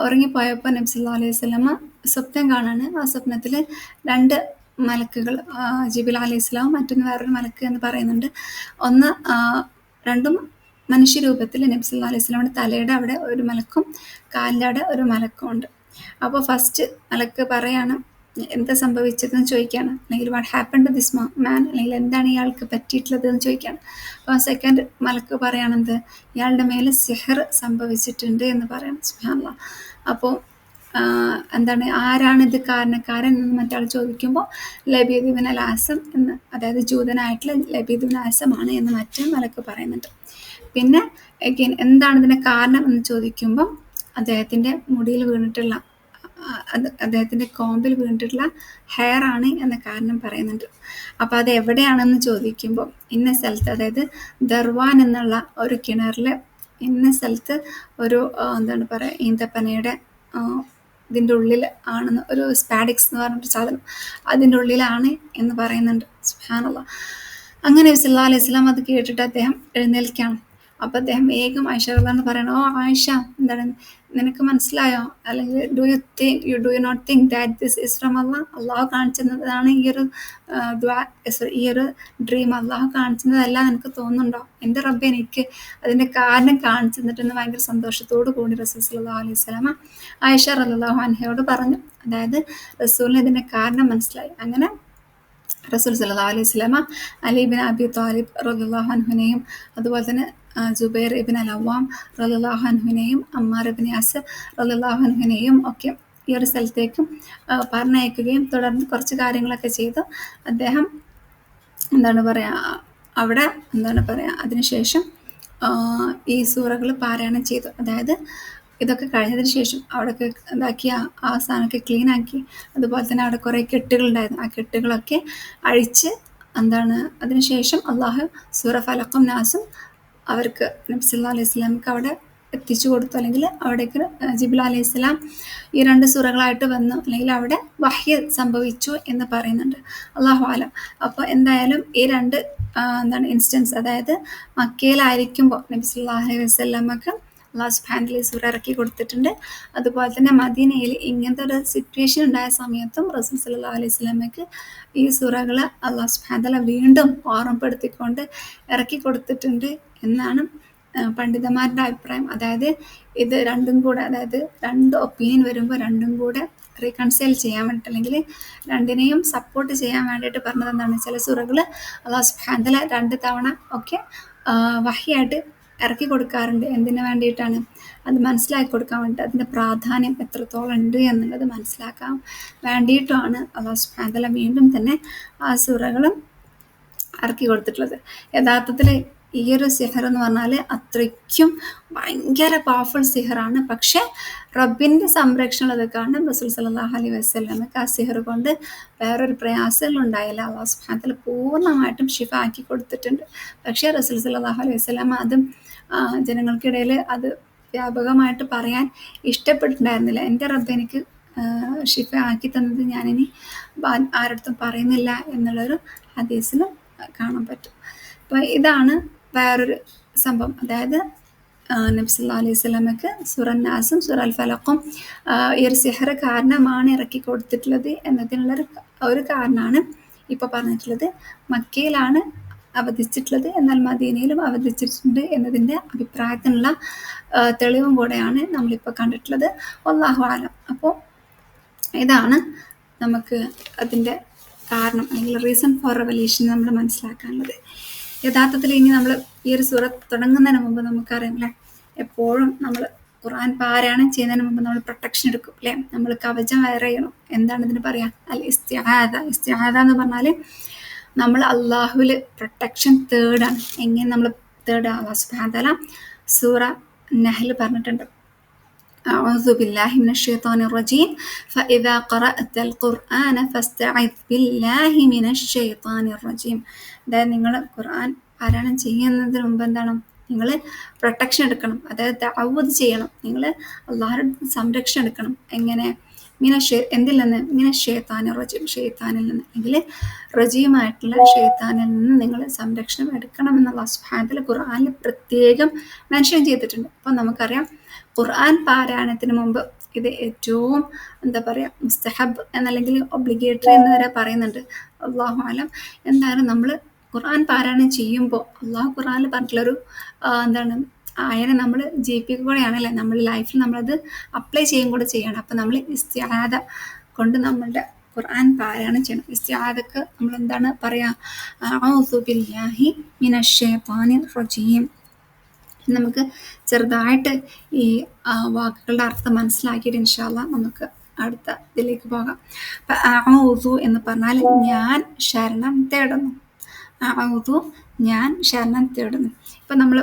ഉറങ്ങിപ്പോയപ്പോൾ നബി സല്ലല്ലാഹു അലൈഹി വസല്ലമ സ്വപ്നം കാണാണ്. ആ സ്വപ്നത്തിൽ 2 മലക്കുകൾ, ജിബ്രീൽ അലൈഹിസ്സലാം, മറ്റൊന്ന് വേറൊരു മലക്ക് എന്ന് പറയുന്നുണ്ട്. ഒന്ന് രണ്ടും മനുഷ്യരൂപത്തിൽ നബി സല്ലല്ലാഹു അലൈഹി വസല്ലമയുടെ തലയുടെ അവിടെ ഒരു മലക്കും കാലിൻ്റെ അവിടെ ഒരു മലക്കും ഉണ്ട്. അപ്പോൾ ഫസ്റ്റ് മലക്ക് പറയാണ് എന്താ സംഭവിച്ചതെന്ന് ചോദിക്കുകയാണ്, അല്ലെങ്കിൽ what happen to this man, അല്ലെങ്കിൽ എന്താണ് ഇയാൾക്ക് പറ്റിയിട്ടുള്ളത് എന്ന് ചോദിക്കുകയാണ്. അപ്പോൾ സെക്കൻഡ് മലക്ക് പറയുകയാണെന്ത്, ഇയാളുടെ മേലെ സിഹർ സംഭവിച്ചിട്ടുണ്ട് എന്ന് പറയണം. സുബ്ഹാനല്ലാഹ്. അപ്പോൾ എന്താണ് ആരാണിത് കാരണക്കാരൻ എന്ന് മറ്റാൾ ചോദിക്കുമ്പോൾ ലബീദ് ബിൻ അൽ ആസം എന്ന്, അതായത് ജൂതനായിട്ടുള്ള ലബീദ് ബിൻ ആസമാണ് എന്ന് മറ്റേ മലക്ക് പറയുന്നുണ്ട്. പിന്നെ അഗെയിൻ എന്താണ് ഇതിൻ്റെ കാരണം എന്ന് ചോദിക്കുമ്പം അദ്ദേഹത്തിൻ്റെ മുടിയിൽ വീണിട്ടുള്ള അദ്ദേഹത്തിൻ്റെ കോമ്പിൽ വീണിട്ടുള്ള ഹെയർ ആണ് എന്ന കാരണം പറയുന്നുണ്ട്. അപ്പോൾ അത് എവിടെയാണെന്ന് ചോദിക്കുമ്പോൾ ഇന്ന സ്ഥലത്ത്, അതായത് ദർവാൻ എന്നുള്ള ഒരു കിണറിൽ ഇന്ന സ്ഥലത്ത് ഒരു എന്താണ് പറയുക ഈന്തപ്പനയുടെ ഇതിൻ്റെ ഉള്ളിൽ ആണെന്ന്, ഒരു സ്പാഡിക്സ് എന്ന് പറഞ്ഞിട്ട് സാധനം അതിൻ്റെ ഉള്ളിലാണ് എന്ന് പറയുന്നുണ്ട്. സുബ്ഹാനല്ലാഹ്. അങ്ങനെ നബി സല്ലല്ലാഹു അലൈഹി വസല്ലം അത് കേട്ടിട്ട് അദ്ദേഹം എഴുന്നേൽക്കുകയാണ്. അപ്പോൾ അദ്ദേഹം വേഗം ആയിഷ റളിയല്ലാഹു അൻഹ പറയണം, ഓ ആയിഷ, എന്താണ് നിനക്ക് മനസ്സിലായോ, അല്ലെങ്കിൽ do you not think that this is from Allah, അള്ളാഹു കാണിച്ചതാണ് ഈ ഒരു ഈ ഒരു ഡ്രീം അള്ളാഹു കാണിച്ചതല്ല നിനക്ക് തോന്നുന്നുണ്ടോ? എൻ്റെ റബ്ബ് എനിക്ക് അതിൻ്റെ കാരണം കാണിച്ചു തന്നിട്ടെന്ന് ഭയങ്കര സന്തോഷത്തോടു കൂടി റസൂൽ സല്ലല്ലാഹു അലൈഹി വസല്ലമ ആയിഷ റളിയല്ലാഹു അൻഹയോട് പറഞ്ഞു. അതായത് റസൂലിന് ഇതിൻ്റെ കാരണം മനസ്സിലായി. അങ്ങനെ റസൂൽ സല്ലല്ലാഹു അലൈഹി വസല്ലമ അലി ഇബ്നു അബി ത്വാലിബ് റളിയല്ലാഹു അൻഹുവിനെയും അതുപോലെ തന്നെ ജുബൈർ ഇബ്ൻ അൽ അവ്വാം റളിയല്ലാഹു അൻഹുവിനെയും അമ്മാർ ഇബ്ൻ യാസിർ റളിയല്ലാഹു അൻഹുവിനെയും ഒക്കെ ഈ ഒരു സ്ഥലത്തേക്കും പറഞ്ഞയക്കുകയും തുടർന്ന് കുറച്ച് കാര്യങ്ങളൊക്കെ ചെയ്തു. അദ്ദേഹം എന്താണ് പറയുക അവിടെ എന്താണ് പറയുക അതിനുശേഷം ഈ സൂറകൾ പാരായണം ചെയ്തു. അതായത് ഇതൊക്കെ കഴിഞ്ഞതിന് ശേഷം അവിടെയൊക്കെ ഇതാക്കി ആ സാധനമൊക്കെ ക്ലീനാക്കി, അതുപോലെ തന്നെ അവിടെ കുറേ കെട്ടുകളുണ്ടായിരുന്നു, ആ കെട്ടുകളൊക്കെ അഴിച്ച് എന്താണ് അതിനുശേഷം അള്ളാഹു സൂറ ഫലഖും നാസും അവർക്ക് നബി സല്ലല്ലാഹു അലൈഹി വസല്ലമക്ക് അവിടെ എത്തിച്ചു കൊടുത്തു. അല്ലെങ്കിൽ അവിടേക്ക് ജിബ്രീൽ അലൈഹിസ്സലാം ഈ 2 സൂറകളായിട്ട് വന്നു, അല്ലെങ്കിൽ അവിടെ വഹ്യ് സംഭവിച്ചു എന്ന് പറയുന്നുണ്ട്. അല്ലാഹു ആലം. അപ്പോൾ എന്തായാലും ഈ 2 എന്താണ് ഇൻസ്റ്റൻസ്, അതായത് മക്കയിലായിരിക്കുമ്പോൾ നബി സല്ലല്ലാഹു അലൈഹി വസല്ലമക്ക് അല്ലാഹു സുബ്ഹാനഹു വ തആല സൂറ ഇറക്കി കൊടുത്തിട്ടുണ്ട്. അതുപോലെ തന്നെ മദീനയിൽ ഇങ്ങനത്തെ ഒരു സിറ്റുവേഷൻ ഉണ്ടായ സമയത്തും റസൂൽ സല്ലല്ലാഹു അലൈഹി വസല്ലമക്ക് ഈ സൂറകൾ അല്ലാഹു സുബ്ഹാനഹു വ തആല വീണ്ടും ഓർമ്മപ്പെടുത്തിക്കൊണ്ട് ഇറക്കി കൊടുത്തിട്ടുണ്ട് എന്നാണ് പണ്ഡിതന്മാരുടെ അഭിപ്രായം. അതായത് ഇത് രണ്ടും കൂടെ, അതായത് 2 ഒപ്പീനിയൻ വരുമ്പോൾ രണ്ടും കൂടെ റീകൺസൈൽ ചെയ്യാൻ വേണ്ടിയിട്ട്, അല്ലെങ്കിൽ രണ്ടിനെയും സപ്പോർട്ട് ചെയ്യാൻ വേണ്ടിയിട്ട് പറഞ്ഞത് എന്താണ്, ചില സൂറകൾ അല്ലാഹു സുബ്ഹാനഹു വ തആല 2 തവണ ഒക്കെ വഹ്യായിട്ട് ഇറക്കി കൊടുക്കാറുണ്ട്. എന്തിനു വേണ്ടിയിട്ടാണ്? അത് മനസ്സിലാക്കി കൊടുക്കാൻ വേണ്ടിയിട്ട്, അതിൻ്റെ പ്രാധാന്യം എത്രത്തോളം ഉണ്ട് എന്നുള്ളത് മനസ്സിലാക്കാൻ വേണ്ടിയിട്ടുമാണ് അള്ളാഹു സുബ്ഹാനഹു വ തആല വീണ്ടും തന്നെ ആ സൂറകളും ഇറക്കി കൊടുത്തിട്ടുള്ളത്. യഥാർത്ഥത്തിൽ ഈ ഒരു സിഹർ എന്ന് പറഞ്ഞാൽ അത്രയ്ക്കും ഭയങ്കര പവർഫുൾ സിഹറാണ്. പക്ഷെ റബ്ബിൻ്റെ സംരക്ഷണം അത് കാരണം റസൂൽ സല്ലല്ലാഹു അലൈഹി വസല്ലമക്ക് ആ സിഹർ കൊണ്ട് വേറൊരു പ്രയാസങ്ങളും ഉണ്ടായില്ല. അള്ളാഹു സുബ്ഹാനഹു വ തആല പൂർണ്ണമായിട്ടും ഷിഫ ആക്കി കൊടുത്തിട്ടുണ്ട്. പക്ഷേ റസൂൽ സല്ലല്ലാഹു അലൈഹി വസല്ലമ അതും ജനങ്ങൾക്കിടയിൽ അത് വ്യാപകമായിട്ട് പറയാൻ ഇഷ്ടപ്പെട്ടിട്ടുണ്ടായിരുന്നില്ല. എൻ്റെ റബ്ബ് എനിക്ക് ഷിഫ ആക്കി തന്നത് ഞാനിനി ആരടുത്തും പറയുന്നില്ല എന്നുള്ളൊരു ഹദീസിലും കാണാൻ പറ്റും. അപ്പോൾ ഇതാണ് വേറൊരു സംഭവം. അതായത് നബി സല്ലല്ലാഹു അലൈഹി വസല്ലമക്ക് സൂറ നാസും സൂറ അൽ ഫലഖും ഈ ഒരു സിഹർ കാരണമാണ് ഇറക്കി കൊടുത്തിട്ടുള്ളത് എന്നതിനുള്ളൊരു ഒരു കാരണമാണ് ഇപ്പോൾ പറഞ്ഞിട്ടുള്ളത്. മക്കയിലാണ് അവതരിച്ചിട്ടുള്ളത്, എന്നാൽ മദീനയിലും അവതരിച്ചിട്ടുണ്ട് എന്നതിൻ്റെ അഭിപ്രായത്തിനുള്ള തെളിവും കൂടെയാണ് നമ്മളിപ്പോൾ കണ്ടിട്ടുള്ളത്. വല്ലാഹു അലം. അപ്പോൾ ഇതാണ് നമുക്ക് അതിൻ്റെ കാരണം അല്ലെങ്കിൽ റീസൺ ഫോർ റെവല്യൂഷൻ നമ്മൾ മനസ്സിലാക്കാനുള്ളത്. യഥാർത്ഥത്തിൽ ഇനി നമ്മൾ ഈ ഒരു സൂറത്ത് തുടങ്ങുന്നതിന് മുമ്പ് നമുക്കറിയാം അല്ലേ, എപ്പോഴും നമ്മൾ ഖുർആൻ പാരായണം ചെയ്യുന്നതിന് മുമ്പ് നമ്മൾ പ്രൊട്ടക്ഷൻ എടുക്കും അല്ലേ, നമ്മൾ കവചം വേറെ ചെയ്യണം. എന്താണ് ഇതിന് പറയാ? അൽ ഇസ്തിആദ. ഇസ്തിആദ എന്ന് പറഞ്ഞാൽ നമ്മൾ അള്ളാഹുവിൽ പ്രൊട്ടക്ഷൻ തേടാണ്. എങ്ങനെ നമ്മൾ തേടുക? അല്ലാഹു സുബ്ഹാനഹു വ തആല സൂറ നഹ്ൽ പറഞ്ഞിട്ടുണ്ട്, أعوذ بالله من الشيطان الرجيم فإذا قرأت القرآن فاستعذ بالله من الشيطان الرجيم. അതായത് നിങ്ങൾ ഖുർആൻ പാരായണം ചെയ്യുന്നതിന് മുമ്പ് എന്താണ്? നിങ്ങൾ പ്രൊട്ടക്ഷൻ എടുക്കണം, അതായത് തഅവ്വുദ് ചെയ്യണം. നിങ്ങൾ അള്ളാഹുവിൻ്റെ സംരക്ഷണം എടുക്കണം. എങ്ങനെ? എന്തിൽ നിന്ന്? ശൈത്താനിർ റജീം, ഷെയ്ത്താനിൽ നിന്ന്, അല്ലെങ്കിൽ റജീമായിട്ടുള്ള ഷെയ്ത്താനിൽ നിന്ന് നിങ്ങൾ സംരക്ഷണം എടുക്കണമെന്ന് അല്ലാഹു സുബ്ഹാനഹു വ തആല ഖുർആനിൽ പ്രത്യേകം മെൻഷൻ ചെയ്തിട്ടുണ്ട്. അപ്പോൾ നമുക്കറിയാം ഖുർആൻ പാരായണത്തിന് മുമ്പ് ഇത് ഏറ്റവും എന്താ പറയുക, മുസ്തഹബ് എന്നല്ലെങ്കിൽ ഒബ്ലിഗേറ്ററി എന്ന് വരെ പറയുന്നുണ്ട്. അല്ലാഹു അലം. എന്തായാലും നമ്മൾ ഖുർആൻ പാരായണം ചെയ്യുമ്പോൾ അള്ളാഹു ഖുർആനിൽ പറഞ്ഞിട്ടുള്ളൊരു എന്താണ് ആയനെ നമ്മൾ ജീവിപ്പിക്കുകയാണല്ലേ, നമ്മൾ ലൈഫിൽ നമ്മളത് അപ്ലൈ ചെയ്യും കൂടെ ചെയ്യണം. അപ്പം നമ്മൾ ഇസ്തിആദ കൊണ്ട് നമ്മളുടെ ഖുർആൻ പാരായണം ചെയ്യണം. ഇസ്തിആദക്ക് നമ്മൾ എന്താണ് പറയുക? അഊദു ബില്ലാഹി മിനശ് ശൈത്താനിർ റജീം. നമുക്ക് ചെറുതായിട്ട് ഈ വാക്കുകളുടെ അർത്ഥം മനസ്സിലാക്കിയിട്ട് ഇൻഷാ അല്ലാഹ് നമുക്ക് അടുത്ത ഇതിലേക്ക് പോകാം. അപ്പം അഊദു എന്ന് പറഞ്ഞാൽ ഞാൻ ശരണം തേടുന്നു. അഊദു, ഞാൻ ശരണം തേടുന്നു. ഇപ്പം നമ്മൾ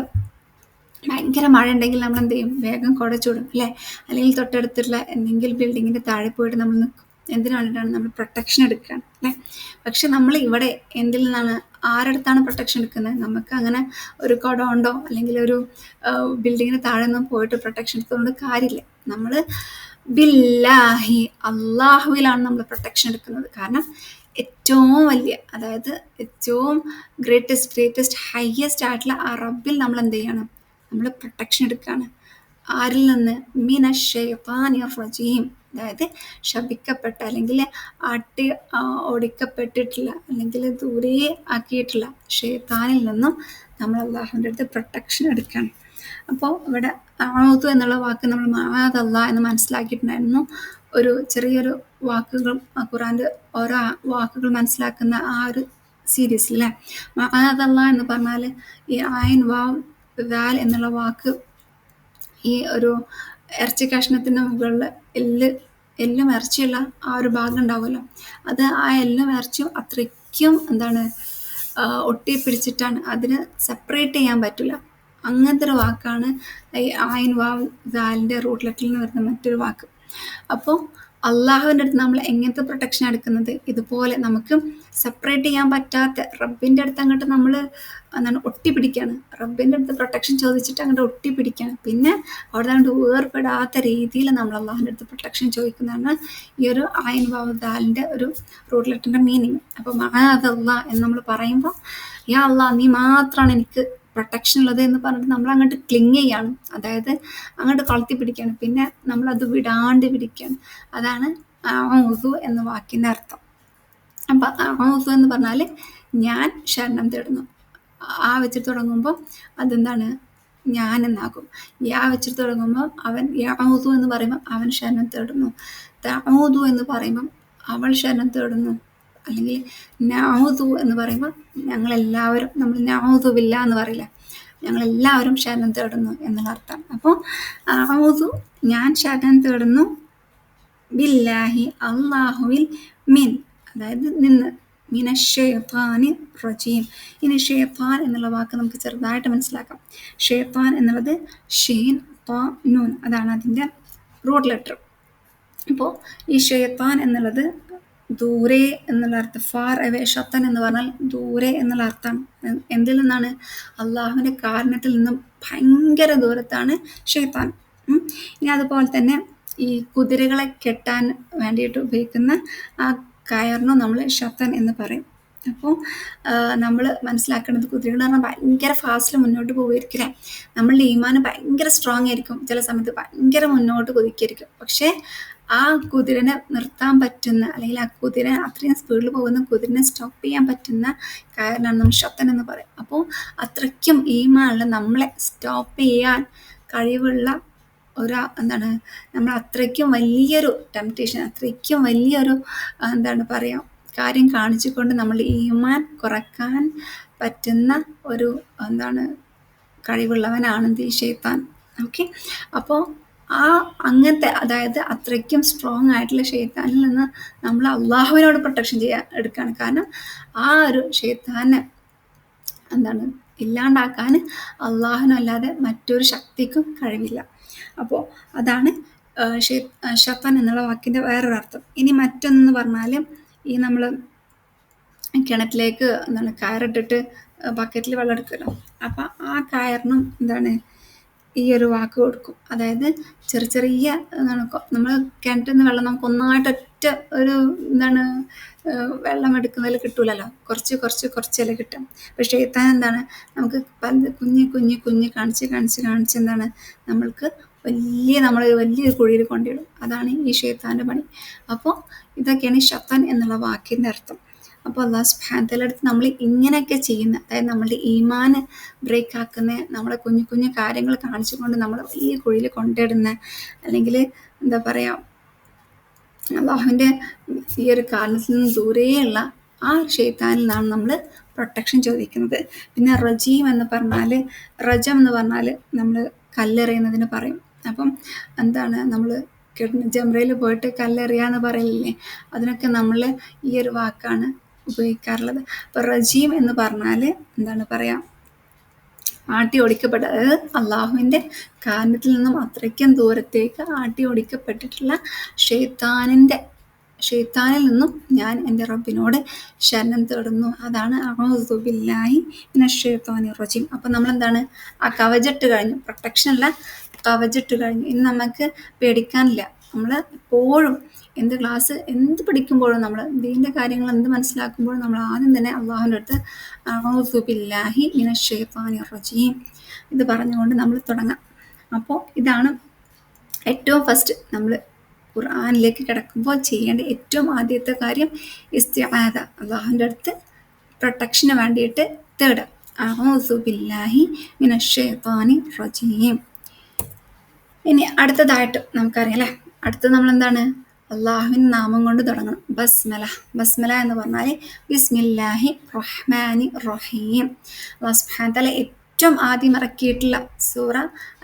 ഭയങ്കര മഴ ഉണ്ടെങ്കിൽ നമ്മൾ എന്ത് ചെയ്യും? വേഗം കുട ചൂടും അല്ലേ, അല്ലെങ്കിൽ തൊട്ടടുത്തുള്ള എന്തെങ്കിലും ബിൽഡിങ്ങിൻ്റെ താഴെ പോയിട്ട് നമ്മൾ നിൽക്കും. എന്തിനു വേണ്ടിയിട്ടാണ്? നമ്മൾ പ്രൊട്ടക്ഷൻ എടുക്കുകയാണ് അല്ലേ. പക്ഷെ നമ്മൾ ഇവിടെ എന്തിൽ നിന്നാണ്, ആരടുത്താണ് പ്രൊട്ടക്ഷൻ എടുക്കുന്നത്? നമുക്ക് അങ്ങനെ ഒരു കുട ഉണ്ടോ അല്ലെങ്കിൽ ഒരു ബിൽഡിങ്ങിന് താഴെ നിന്നും പോയിട്ട് പ്രൊട്ടക്ഷൻ എടുത്തുകൊണ്ട് കാര്യമില്ല. നമ്മൾ ബില്ലാഹി, അള്ളാഹുവിലാണ് നമ്മൾ പ്രൊട്ടക്ഷൻ എടുക്കുന്നത്. കാരണം ഏറ്റവും വലിയ, അതായത് ഏറ്റവും ഗ്രേറ്റസ്റ്റ് ഹയസ്റ്റ് ആയിട്ടുള്ള ആ റബ്ബിൽ നമ്മൾ എന്ത് ചെയ്യണം? നമ്മൾ പ്രൊട്ടക്ഷൻ എടുക്കുകയാണ്. ആരിൽ നിന്ന്? മിനശ് ശൈത്താനിർ റജീം. അതായത് ശപിക്കപ്പെട്ട അല്ലെങ്കിൽ ഓടിക്കപ്പെട്ടിട്ടുള്ള അല്ലെങ്കിൽ ദൂരെ ആക്കിയിട്ടുള്ള ഷെയ്ത്താനിൽ നിന്നും നമ്മൾ അള്ളാഹുവിൻ്റെ അടുത്ത് പ്രൊട്ടക്ഷൻ എടുക്കുകയാണ്. അപ്പോൾ ഇവിടെ അഊദു എന്നുള്ള വാക്ക് നമ്മൾ മഅദല്ലാഹ് എന്ന് മനസ്സിലാക്കിയിട്ടുണ്ടായിരുന്നു. ഒരു ചെറിയൊരു വാക്കുകൾ ഖുർആൻ്റെ ഓരോ വാക്കുകൾ മനസ്സിലാക്കുന്ന ആ ഒരു സീരീസിൽ അല്ലേ. മഅദല്ലാഹ് എന്ന് പറഞ്ഞാൽ ഈ ആയിൻ വാവ് ദാൽ എന്നുള്ള വാക്ക് ഈ ഒരു ഇറച്ചി കഷ്ണത്തിൻ്റെ മുകളിൽ എല്ലും ഇറച്ചിയുള്ള ആ ഒരു ഭാഗം ഉണ്ടാവുമല്ലോ, അത് ആ എല്ലും ഇറച്ചിയും അത്രയ്ക്കും എന്താണ് ഒട്ടി പിടിച്ചിട്ടാണ്, അതിന് സെപ്പറേറ്റ് ചെയ്യാൻ പറ്റില്ല. അങ്ങനത്തെ ഒരു വാക്കാണ് ഈ ആയിൻ വാവ് ദാലിൻ്റെ റൂട്ട് ലെറ്ററിൽ നിന്ന് വരുന്ന മറ്റൊരു വാക്ക്. അപ്പോൾ അള്ളാഹുവിൻ്റെ അടുത്ത് നമ്മൾ എങ്ങനത്തെ പ്രൊട്ടക്ഷൻ എടുക്കുന്നത്? ഇതുപോലെ നമുക്ക് സെപ്പറേറ്റ് ചെയ്യാൻ പറ്റാത്ത റബ്ബിൻ്റെ അടുത്ത് അങ്ങോട്ട് നമ്മൾ എന്താണ് ഒട്ടിപ്പിടിക്കുകയാണ്. റബ്ബിൻ്റെ അടുത്ത് പ്രൊട്ടക്ഷൻ ചോദിച്ചിട്ട് അങ്ങോട്ട് ഒട്ടിപ്പിടിക്കുകയാണ്. പിന്നെ അവിടെ അങ്ങോട്ട് വേർപ്പെടാത്ത രീതിയിൽ നമ്മൾ അള്ളാഹുവിൻ്റെ അടുത്ത് പ്രൊട്ടക്ഷൻ ചോദിക്കുന്നതാണ് ഈ ഒരു ആയിൻ വാവ് ദാലിൻ്റെ ഒരു റൂട്ട് ലെറ്ററിൻ്റെ മീനിങ്. അപ്പോൾ മഅദല്ലാഹ് എന്ന് നമ്മൾ പറയുമ്പോൾ യാ അള്ളാഹ് നീ മാത്രമാണ് എനിക്ക് പ്രൊട്ടക്ഷൻ ഉള്ളത് എന്ന് പറഞ്ഞിട്ട് നമ്മൾ അങ്ങോട്ട് ക്ലിങ് ചെയ്യാണ്, അതായത് അങ്ങോട്ട് കൊളുത്തി പിടിക്കുകയാണ്. പിന്നെ നമ്മളത് വിടാണ്ട് പിടിക്കുകയാണ്. അതാണ് അഊദു എന്ന വാക്കിൻ്റെ അർത്ഥം. അപ്പം അഊദു എന്ന് പറഞ്ഞാൽ ഞാൻ ശരണം തേടുന്നു. ആ വെച്ചിട്ട് തുടങ്ങുമ്പോൾ അതെന്താണ്? ഞാൻ എന്നാകും. യാ വെച്ചിട്ട് തുടങ്ങുമ്പോൾ അവൻ യഊദു എന്ന് പറയുമ്പോൾ അവൻ ശരണം തേടുന്നു. തഊദു എന്ന് പറയുമ്പം അവൾ ശരണം തേടുന്നു. അല്ലെങ്കിൽ നഊദു എന്ന് പറയുമ്പോൾ ഞങ്ങളെല്ലാവരും, നമ്മൾ നഊദു ബില്ലാ എന്ന് പറയില്ല, ഞങ്ങളെല്ലാവരും ശരണം തേടുന്നു എന്നുള്ള അർത്ഥം. അപ്പോൾ ഔദു ഞാൻ ശരണം തേടുന്നു, ബില്ലാഹി അള്ളാഹുവിൽ, മിൻ അതായത് നിന്ന്, മിനശ്ശൈത്വാനി റജീം. ഇനി ഷെയ്ത്താൻ എന്നുള്ള വാക്ക് നമുക്ക് ചെറുതായിട്ട് മനസ്സിലാക്കാം. ഷെയ്ത്താൻ എന്നുള്ളത് ഷീൻ ത്വാ നൂൻ, അതാണ് അതിൻ്റെ റൂട്ട് ലെറ്റർ. അപ്പോൾ ഈ ഷെയ്ത്താൻ എന്നുള്ളത് ദൂരെ എന്നുള്ള അർത്ഥം, ഫാർ അവേ. ഷത്തൻ എന്ന് പറഞ്ഞാൽ ദൂരെ എന്നുള്ള അർത്ഥമാണ്. എന്തിൽ നിന്നാണ്? അള്ളാഹുവിൻ്റെ കാരണത്തിൽ നിന്നും ഭയങ്കര ദൂരത്താണ് ഷെയ്ത്താൻ. ഇനി അതുപോലെ തന്നെ ഈ കുതിരകളെ കെട്ടാൻ വേണ്ടിയിട്ട് ഉപയോഗിക്കുന്ന ആ കയറിനും നമ്മൾ ഷത്തൻ എന്ന് പറയും. അപ്പോൾ നമ്മൾ മനസ്സിലാക്കേണ്ടത്, കുതിരകൾ എന്ന് പറഞ്ഞാൽ ഭയങ്കര ഫാസ്റ്റിൽ മുന്നോട്ട് പോകുമായിരിക്കില്ലേ. നമ്മളുടെ ഈമാൻ ഭയങ്കര സ്ട്രോങ് ആയിരിക്കും, ചില സമയത്ത് ഭയങ്കര മുന്നോട്ട് കുതിക്കായിരിക്കും. പക്ഷേ ആ കുതിരനെ നിർത്താൻ പറ്റുന്ന, അല്ലെങ്കിൽ ആ കുതിര അത്രയും സ്പീഡിൽ പോകുന്ന കുതിരനെ സ്റ്റോപ്പ് ചെയ്യാൻ പറ്റുന്ന കയറിനാണ് നമ്മൾ ഷത്തൻ എന്ന് പറയും. അപ്പോൾ അത്രയ്ക്കും ഈമാനുള്ള നമ്മളെ സ്റ്റോപ്പ് ചെയ്യാൻ കഴിവുള്ള എന്താണ്, നമ്മൾ അത്രയ്ക്കും വലിയൊരു ടെംപ്റ്റേഷൻ, അത്രയ്ക്കും വലിയൊരു എന്താണ് പറയുക, കാര്യം കാണിച്ചുകൊണ്ട് നമ്മളുടെ ഈമാൻ കുറക്കാൻ പറ്റുന്ന ഒരു എന്താണ് കഴിവുള്ളവനാണ് ഈ ഷെയ്ത്താൻ. ഓക്കെ. അപ്പോൾ അങ്ങനത്തെ, അതായത് അത്രയ്ക്കും സ്ട്രോങ് ആയിട്ടുള്ള ഷെയ്ത്താനിൽ നിന്ന് നമ്മൾ അള്ളാഹുവിനോട് പ്രൊട്ടക്ഷൻ എടുക്കുകയാണ്. കാരണം ആ ഒരു ഷെയ്ത്താനെ എന്താണ് ഇല്ലാണ്ടാക്കാൻ അല്ലാതെ മറ്റൊരു ശക്തിക്കും കഴിവില്ല. അപ്പോൾ അതാണ് ഷത്താൻ എന്നുള്ള വാക്കിൻ്റെ വേറൊരർത്ഥം. ഇനി മറ്റൊന്നെന്ന് പറഞ്ഞാൽ, ഈ നമ്മൾ കിണറ്റിലേക്ക് എന്താണ് കയറിട്ടിട്ട് ബക്കറ്റിൽ വെള്ളം എടുക്കുമല്ലോ, അപ്പം ആ കയറിനും എന്താണ് ഈ ഒരു വാക്ക് കൊടുക്കും. അതായത് ചെറിയ എന്താണ്, നമ്മൾ കിണറ്റിൽ നിന്ന് വെള്ളം നമുക്ക് ഒന്നായിട്ടൊറ്റ ഒരു എന്താണ് വെള്ളം എടുക്കുന്നതിൽ കിട്ടൂലല്ലോ, കുറച്ചല്ലേ കിട്ടും. പക്ഷേ ഷെയ്ത്താൻ എന്താണ്, നമുക്ക് കുഞ്ഞ് കാണിച്ച് എന്താണ് നമ്മൾക്ക് വലിയൊരു കുഴിയിൽ കൊണ്ടിടും. അതാണ് ഈ ഷെയ്ത്താൻ്റെ പണി. അപ്പോൾ ഇതൊക്കെയാണ് ഷത്താൻ എന്നുള്ള വാക്കിൻ്റെ അർത്ഥം. അപ്പോൾ അല്ലാഹു സുബ്ഹാനഹു വ തആല അടുത്ത് നമ്മൾ ഇങ്ങനെയൊക്കെ ചെയ്യുന്ന, അതായത് നമ്മളുടെ ഈമാൻ ബ്രേക്ക് ആക്കുന്ന, നമ്മളെ കുഞ്ഞു കാര്യങ്ങൾ കാണിച്ചുകൊണ്ട് നമ്മളെ വലിയ കുഴിയിൽ കൊണ്ടിടുന്ന, അല്ലെങ്കിൽ എന്താ പറയുക, അള്ളാഹുവിൻ്റെ ഈ ഒരു കാരണത്തിൽ നിന്ന് ദൂരെയുള്ള ആ ഷെയ്ത്താനിൽ നിന്നാണ് നമ്മൾ പ്രൊട്ടക്ഷൻ ചോദിക്കുന്നത്. പിന്നെ റജീം എന്ന് പറഞ്ഞാൽ, റജം എന്ന് പറഞ്ഞാൽ നമ്മൾ കല്ലെറിയുന്നതിന് പറയും. അപ്പം എന്താണ്, നമ്മൾ ജംറയിൽ പോയിട്ട് കല്ലെറിയാന്ന് പറയില്ലേ, അതിനൊക്കെ നമ്മൾ ഈ ഒരു വാക്കാണ് ഉപയോഗിക്കാറുള്ളത്. അപ്പോൾ റജീം എന്ന് പറഞ്ഞാൽ എന്താണ് പറയുക, ആട്ടി ഓടിക്കപ്പെട്ട, അതായത് അള്ളാഹുവിൻ്റെ കാരണത്തിൽ നിന്നും അത്രയ്ക്കും ദൂരത്തേക്ക് ആട്ടി ഓടിക്കപ്പെട്ടിട്ടുള്ള ഷെയ്ത്താനിൽ നിന്നും ഞാൻ എൻ്റെ റബ്ബിനോട് ശരണം തേടുന്നു. അതാണ് അഊദു ബില്ലാഹി മിനശ്ശൈത്വാനിർ റജീം. അപ്പം നമ്മളെന്താണ്, ആ കവചിട്ട് കഴിഞ്ഞു, പ്രൊട്ടക്ഷനല്ല കവചിട്ട് കഴിഞ്ഞു. ഇനി നമുക്ക് പേടിക്കാനില്ല. നമ്മൾ എപ്പോഴും എന്ത് ക്ലാസ് എന്ത് പഠിക്കുമ്പോഴും, നമ്മൾ ദീൻ്റെ കാര്യങ്ങൾ എന്ത് മനസ്സിലാക്കുമ്പോഴും നമ്മൾ ആദ്യം തന്നെ അള്ളാഹുവിൻ്റെ അടുത്ത് അഊദു ബില്ലാഹി മിനശ്ശൈത്വാനിർ റജീം ഇത് പറഞ്ഞുകൊണ്ട് നമ്മൾ തുടങ്ങാം. അപ്പോൾ ഇതാണ് ഏറ്റവും ഫസ്റ്റ് നമ്മൾ ഖുർആനിലേക്ക് കിടക്കുമ്പോൾ ചെയ്യേണ്ട ഏറ്റവും ആദ്യത്തെ കാര്യം, ഇസ്തിആദ, അള്ളാഹുവിൻ്റെ അടുത്ത് പ്രൊട്ടക്ഷന് വേണ്ടിയിട്ട് തേടുക. അഊദു ബില്ലാഹി മിനശ്ശൈത്വാനിർ റജീം. ഇനി അടുത്തതായിട്ട് നമുക്കറിയാം അല്ലേ, അടുത്തത് നമ്മളെന്താണ്, അള്ളാഹുവിൻ നാമം കൊണ്ട് തുടങ്ങണം. ബസ്മല എന്ന് പറഞ്ഞാൽ ബിസ്മില്ലാഹി റഹ്മാനി റഹീം. അല്ലാഹു സുബ്ഹാനഹു വ തആല ഏറ്റവും ആദ്യം ഇറക്കിയിട്ടുള്ള സൂറ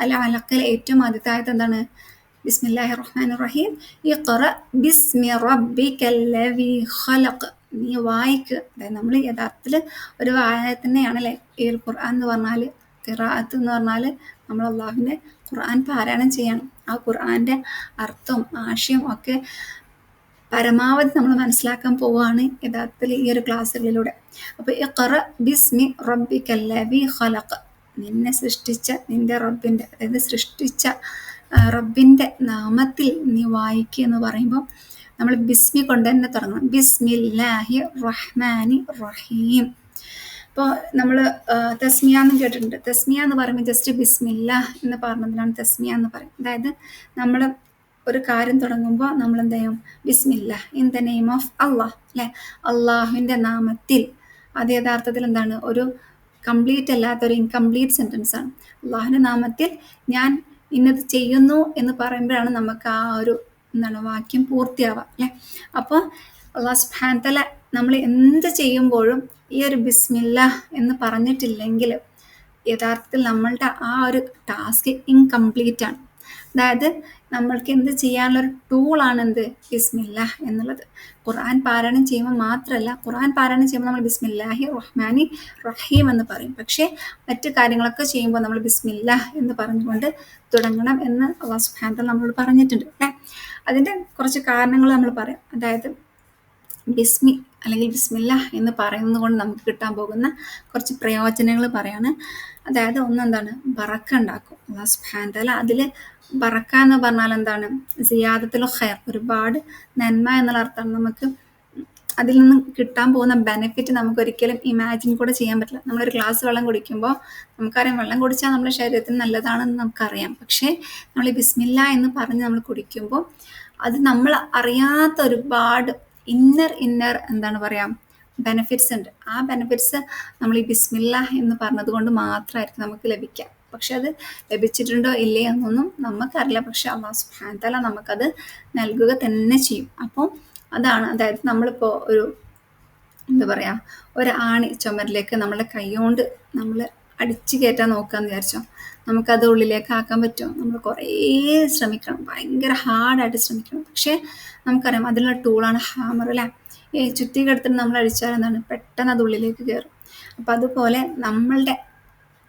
അൽ അലഖിലെ ഏറ്റവും ആദ്യത്തെ ആയത്ത് എന്താണ്, ബിസ്മില്ലാഹി റഹ്മാനി റഹീം, ഇഖ്റ ബിസ്മി റബ്ബിക്കല്ലദീ ഖലഖ്. നീ വായിക്ക്. അതായത് നമ്മൾ യഥാർത്ഥത്തിൽ ഒരു വായന തന്നെയാണല്ലേ ഈ ഒരു ഖുർആൻ എന്ന് പറഞ്ഞാൽ. ഖിറാഅത്ത് എന്ന് പറഞ്ഞാൽ നമ്മൾ അള്ളാഹുവിൻ്റെ ഖുർആൻ പാരായണം ചെയ്യണം. ആ ഖുർആൻ്റെ അർത്ഥവും ആശയവും ഒക്കെ പരമാവധി നമ്മൾ മനസ്സിലാക്കാൻ പോവുകയാണ് യഥാർത്ഥത്തിൽ ഈ ഒരു ക്ലാസ്സുകളിലൂടെ. അപ്പോൾ ഇഖ്റ ബിസ്മി റബ്ബിക്കല്ലദീ ഖലഖ്, നിന്നെ സൃഷ്ടിച്ച നിൻ്റെ റബ്ബിൻ്റെ, അതായത് സൃഷ്ടിച്ച റബ്ബിൻ്റെ നാമത്തിൽ നീ വായിക്കുക എന്ന് പറയുമ്പോൾ നമ്മൾ ബിസ്മി കൊണ്ട് തന്നെ തുടങ്ങണം. ബിസ്മില്ലാഹി റഹ്മാനി റഹീം. ഇപ്പോൾ നമ്മൾ തസ്മിയ എന്ന് കേട്ടിട്ടുണ്ട്. തസ്മിയ എന്ന് പറയുമ്പോൾ ജസ്റ്റ് ബിസ്മില്ല എന്ന് പറഞ്ഞതിനാണ് തസ്മിയ എന്ന് പറയും. അതായത് നമ്മൾ ഒരു കാര്യം തുടങ്ങുമ്പോൾ നമ്മൾ എന്ത് ചെയ്യും, ബിസ്മില്ല, ഇൻ ദ നെയിം ഓഫ് അള്ളാഹ് അല്ലേ, അള്ളാഹുവിൻ്റെ നാമത്തിൽ. അത് യഥാർത്ഥത്തിൽ എന്താണ്, ഒരു കംപ്ലീറ്റ് അല്ലാത്തൊരു ഇൻകംപ്ലീറ്റ് സെൻറ്റൻസ് ആണ്. അള്ളാഹുവിൻ്റെ നാമത്തിൽ ഞാൻ ഇന്നത് ചെയ്യുന്നു എന്ന് പറയുമ്പോഴാണ് നമുക്ക് ആ ഒരു എന്താണ് വാക്യം പൂർത്തിയാവുക അല്ലേ. അപ്പോൾ അല്ലാഹു സുബ്ഹാനഹു വ തആല നമ്മൾ എന്ത് ചെയ്യുമ്പോഴും ഈ ഒരു ബിസ്മില്ല എന്ന് പറഞ്ഞിട്ടില്ലെങ്കിൽ യഥാർത്ഥത്തിൽ നമ്മളുടെ ആ ഒരു ടാസ്ക് ഇൻകംപ്ലീറ്റ് ആണ്. അതായത് നമ്മൾക്ക് എന്ത് ചെയ്യാനുള്ളൊരു ടൂളാണ് എന്ത് ബിസ്മില്ല എന്നുള്ളത്. ഖുർആൻ പാരായണം ചെയ്യുമ്പോൾ മാത്രമല്ല, ഖുർആൻ പാരായണം ചെയ്യുമ്പോൾ നമ്മൾ ബിസ്മില്ലാഹി റഹ്മാനി റഹീം എന്ന് പറയും. പക്ഷേ മറ്റു കാര്യങ്ങളൊക്കെ ചെയ്യുമ്പോൾ നമ്മൾ ബിസ്മില്ല എന്ന് പറഞ്ഞുകൊണ്ട് തുടങ്ങണം എന്ന് അല്ലാഹു സുബ്ഹാനഹു വ തആല നമ്മളോട് പറഞ്ഞിട്ടുണ്ട് അല്ലേ. അതിൻ്റെ കുറച്ച് കാരണങ്ങൾ നമ്മൾ പറയാം. അതായത് ബിസ്മി അല്ലെങ്കിൽ ബിസ്മില്ല എന്ന് പറയുന്നത് കൊണ്ട് നമുക്ക് കിട്ടാൻ പോകുന്ന കുറച്ച് പ്രയോജനങ്ങൾ പറയാണ്. അതായത് ഒന്നെന്താണ്, ബറക്ക ഉണ്ടാക്കും അല്ലാഹു സുബ്ഹാനഹു വ തആല. അതിൽ ബറക്ക എന്ന് പറഞ്ഞാൽ എന്താണ്, സിയാദത്തുൽ ഖൈർ, ഒരുപാട് നന്മ എന്നുള്ള അർത്ഥമാണ്. നമുക്ക് അതിൽ നിന്ന് കിട്ടാൻ പോകുന്ന ബെനിഫിറ്റ് നമുക്ക് ഒരിക്കലും ഇമാജിൻ കൂടെ ചെയ്യാൻ പറ്റില്ല. നമ്മളൊരു ഗ്ലാസ് വെള്ളം കുടിക്കുമ്പോൾ നമുക്കറിയാം വെള്ളം കുടിച്ചാൽ നമ്മുടെ ശരീരത്തിന് നല്ലതാണെന്ന് നമുക്കറിയാം. പക്ഷേ നമ്മൾ ഈ ബിസ്മില്ല എന്ന് പറഞ്ഞ് നമ്മൾ കുടിക്കുമ്പോൾ അത് നമ്മൾ അറിയാത്ത ഒരുപാട് ഇന്നർ എന്താണ് പറയുക ബെനിഫിറ്റ്സ് ഉണ്ട്. ആ ബെനിഫിറ്റ്സ് നമ്മൾ ഈ ബിസ്മില്ല എന്ന് പറഞ്ഞത് കൊണ്ട് മാത്രമായിരിക്കും നമുക്ക് ലഭിക്കുക. പക്ഷെ അത് ലഭിച്ചിട്ടുണ്ടോ ഇല്ലേ എന്നൊന്നും നമുക്കറിയില്ല. പക്ഷെ അല്ലാഹു സുബ്ഹാനഹു വ തആല നമുക്കത് നൽകുക തന്നെ ചെയ്യും. അപ്പോൾ അതാണ്, അതായത് നമ്മളിപ്പോൾ ഒരു എന്താ പറയുക, ഒരു ആണി ചുമരിലേക്ക് നമ്മുടെ കൈ കൊണ്ട് നമ്മൾ അടിച്ചു കയറ്റാൻ നോക്കുകയെന്ന് വിചാരിച്ചോ, നമുക്കത് ഉള്ളിലേക്ക് ആക്കാൻ പറ്റുമോ? നമ്മൾ കുറേ ശ്രമിക്കണം, ഭയങ്കര ഹാർഡായിട്ട് ശ്രമിക്കണം. പക്ഷേ നമുക്കറിയാം അതിനുള്ള ടൂളാണ് ഹാമർ അല്ലേ. ഈ ചുറ്റിക എടുത്തിട്ട് നമ്മൾ അടിച്ചാൽ എന്താണ്, പെട്ടെന്ന് അത് ഉള്ളിലേക്ക് കയറും. അപ്പം അതുപോലെ നമ്മളുടെ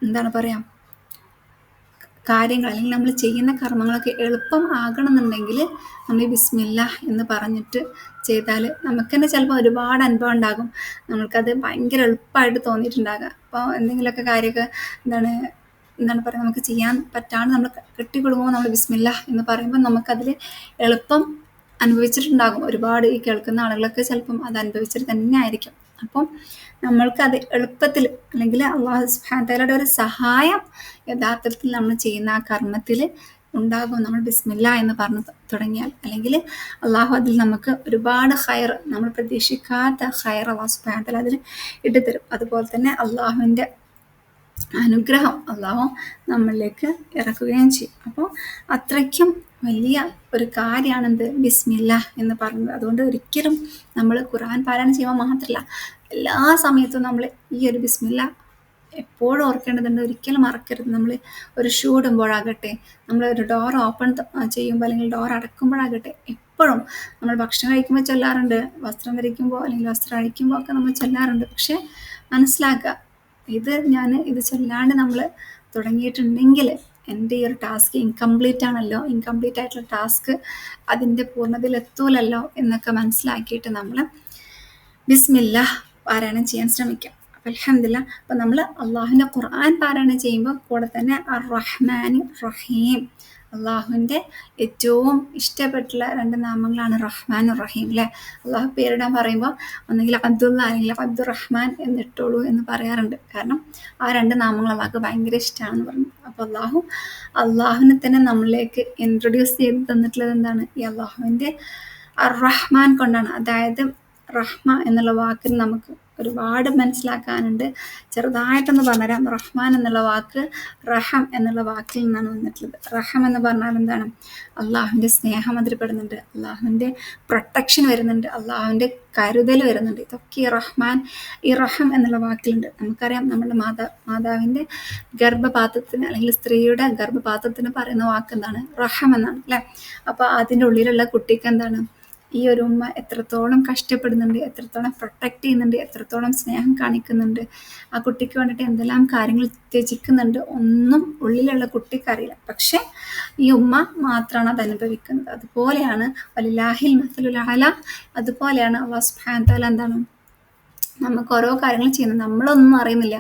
എന്താണ് പറയുക കാര്യങ്ങൾ അല്ലെങ്കിൽ നമ്മൾ ചെയ്യുന്ന കർമ്മങ്ങളൊക്കെ എളുപ്പം ആകണമെന്നുണ്ടെങ്കിൽ നമ്മൾ ഈ ബിസ്മില്ല എന്ന് പറഞ്ഞിട്ട് ചെയ്താൽ നമുക്ക് തന്നെ ചിലപ്പോൾ ഒരുപാട് അനുഭവം ഉണ്ടാകും. നമ്മൾക്കത് ഭയങ്കര എളുപ്പമായിട്ട് തോന്നിയിട്ടുണ്ടാകുക. അപ്പോൾ എന്തെങ്കിലുമൊക്കെ കാര്യമൊക്കെ എന്താണ് പറയുക നമുക്ക് ചെയ്യാൻ പറ്റാണ്ട് നമ്മൾ കെട്ടിക്കൊടുക്കുമ്പോൾ നമ്മൾ ബിസ്മില്ല എന്ന് പറയുമ്പോൾ നമുക്കതിൽ എളുപ്പം അനുഭവിച്ചിട്ടുണ്ടാകും. ഒരുപാട് ഈ കേൾക്കുന്ന ആളുകളൊക്കെ ചിലപ്പം അത് അനുഭവിച്ചിട്ട് തന്നെ ആയിരിക്കും. അപ്പം നമ്മൾക്കത് എളുപ്പത്തിൽ അല്ലെങ്കിൽ അല്ലാഹു സുബ്ഹാനഹു വ തആലയുടെ ഒരു സഹായം യഥാർത്ഥത്തിൽ നമ്മൾ ചെയ്യുന്ന ആ കർമ്മത്തിൽ ഉണ്ടാകും. നമ്മൾ ബിസ്മില്ല എന്ന് പറഞ്ഞു തുടങ്ങിയാൽ, അല്ലെങ്കിൽ അള്ളാഹു അതിൽ നമുക്ക് ഒരുപാട് ഖൈർ, നമ്മൾ പ്രതീക്ഷിക്കാത്ത ഖൈർ അല്ലാഹു സുബ്ഹാനഹു വ തആല അതിൽ ഇട്ടുതരും. അതുപോലെ തന്നെ അള്ളാഹുവിൻ്റെ അനുഗ്രഹം അള്ളാഹു നമ്മളിലേക്ക് ഇറക്കുകയും ചെയ്യും. അപ്പോൾ അത്രയ്ക്കും വലിയ ഒരു കാര്യമാണെന്ത് ബിസ്മില്ല എന്ന് പറയുന്നത്. അതുകൊണ്ട് ഒരിക്കലും നമ്മൾ ഖുർആൻ പാരായണം ചെയ്യുമ്പോൾ മാത്രമല്ല, എല്ലാ സമയത്തും നമ്മൾ ഈ ഒരു ബിസ്മില്ല എപ്പോഴും ഓർക്കേണ്ടതുണ്ട്. ഒരിക്കലും മറക്കരുത്. നമ്മൾ ഒരു ഷൂ ഇടുമ്പോഴാകട്ടെ, നമ്മൾ ഒരു ഡോർ ഓപ്പൺ ചെയ്യുമ്പോൾ അല്ലെങ്കിൽ ഡോർ അടക്കുമ്പോഴാകട്ടെ, എപ്പോഴും നമ്മൾ ഭക്ഷണം കഴിക്കുമ്പോൾ ചൊല്ലാറുണ്ട്, വസ്ത്രം ധരിക്കുമ്പോൾ അല്ലെങ്കിൽ വസ്ത്രം അഴിക്കുമ്പോൾ ഒക്കെ നമ്മൾ ചൊല്ലാറുണ്ട്. പക്ഷേ മനസ്സിലാക്കുക, ഇത് ചൊല്ലാണ്ട് നമ്മൾ തുടങ്ങിയിട്ടുണ്ടെങ്കിൽ എൻ്റെ ഈ ഒരു ടാസ്ക് ഇൻകംപ്ലീറ്റ് ആണല്ലോ, ഇൻകംപ്ലീറ്റ് ആയിട്ടുള്ള ടാസ്ക് അതിൻ്റെ പൂർണ്ണതയിൽ എത്തൂലല്ലോ എന്നൊക്കെ മനസ്സിലാക്കിയിട്ട് നമ്മൾ ബിസ്മില്ല പാരായണം ചെയ്യാൻ ശ്രമിക്കാം. അപ്പം അൽഹംദുലില്ലാ. അപ്പം നമ്മൾ അള്ളാഹുവിൻ്റെ ഖുർആൻ പാരായണം ചെയ്യുമ്പോൾ കൂടെ തന്നെ അർ റഹ്മാൻ റഹീം, അള്ളാഹുവിൻ്റെ ഏറ്റവും ഇഷ്ടപ്പെട്ടുള്ള 2 നാമങ്ങളാണ് റഹ്മാൻ റഹീം അല്ലേ. അള്ളാഹു പേരിടാൻ പറയുമ്പോൾ ഒന്നെങ്കിൽ അബ്ദുള്ള അല്ലെങ്കിൽ അബ്ദുറഹ്മാൻ എന്നിട്ടോളൂ എന്ന് പറയാറുണ്ട്. കാരണം ആ 2 നാമങ്ങൾ അള്ളാഹ്ക്ക് ഭയങ്കര ഇഷ്ടമാണെന്ന് പറഞ്ഞു. അപ്പോൾ അള്ളാഹുവിനെ തന്നെ നമ്മളിലേക്ക് ഇൻട്രൊഡ്യൂസ് ചെയ്ത് തന്നിട്ടുള്ളത് എന്താണ്, ഈ അള്ളാഹുവിൻ്റെ അർ റഹ്മാൻ കൊണ്ടാണ്. അതായത് റഹ്മ എന്നുള്ള വാക്കിന് നമുക്ക് ഒരുപാട് മനസ്സിലാക്കാനുണ്ട്. ചെറുതായിട്ടൊന്ന് പറഞ്ഞുതരാം. റഹ്മാൻ എന്നുള്ള വാക്ക് റഹം എന്നുള്ള വാക്കിൽ നിന്നാണ് വന്നിട്ടുള്ളത്. റഹം എന്ന് പറഞ്ഞാൽ എന്താണ്, അള്ളാഹുവിൻ്റെ സ്നേഹം അതിൽ പെടുന്നുണ്ട്, അള്ളാഹുവിൻ്റെ പ്രൊട്ടക്ഷൻ വരുന്നുണ്ട്, അള്ളാഹുവിൻ്റെ കരുതൽ വരുന്നുണ്ട്. ഇതൊക്കെ ഈ റഹം എന്നുള്ള വാക്കിലുണ്ട്. നമുക്കറിയാം നമ്മുടെ മാതാവിൻ്റെ ഗർഭപാത്രത്തിന് അല്ലെങ്കിൽ സ്ത്രീയുടെ ഗർഭപാത്രത്തിന് പറയുന്ന വാക്ക് എന്താണ്, റഹം എന്നാണ് അല്ലേ. അപ്പോൾ അതിൻ്റെ ഉള്ളിലുള്ള കുട്ടിക്ക് എന്താണ്, ഈ ഒരു ഉമ്മ എത്രത്തോളം കഷ്ടപ്പെടുന്നുണ്ട്, എത്രത്തോളം പ്രൊട്ടക്റ്റ് ചെയ്യുന്നുണ്ട്, എത്രത്തോളം സ്നേഹം കാണിക്കുന്നുണ്ട്, ആ കുട്ടിക്ക് വേണ്ടിയിട്ട് എന്തെല്ലാം കാര്യങ്ങൾ ത്യജിക്കുന്നുണ്ട്, ഒന്നും ഉള്ളിലുള്ള കുട്ടിക്കറിയില്ല. പക്ഷെ ഈ ഉമ്മ മാത്രമാണ് അത് അനുഭവിക്കുന്നത്. അതുപോലെയാണ് വലില്ലാഹിൽ മസലുൽ അഅല, അതുപോലെയാണ് അല്ലാഹു സുബ്ഹാനഹു വ തആല എന്താണ് നമുക്ക് ഓരോ കാര്യങ്ങൾ ചെയ്യുന്നത്. നമ്മളൊന്നും അറിയുന്നില്ല.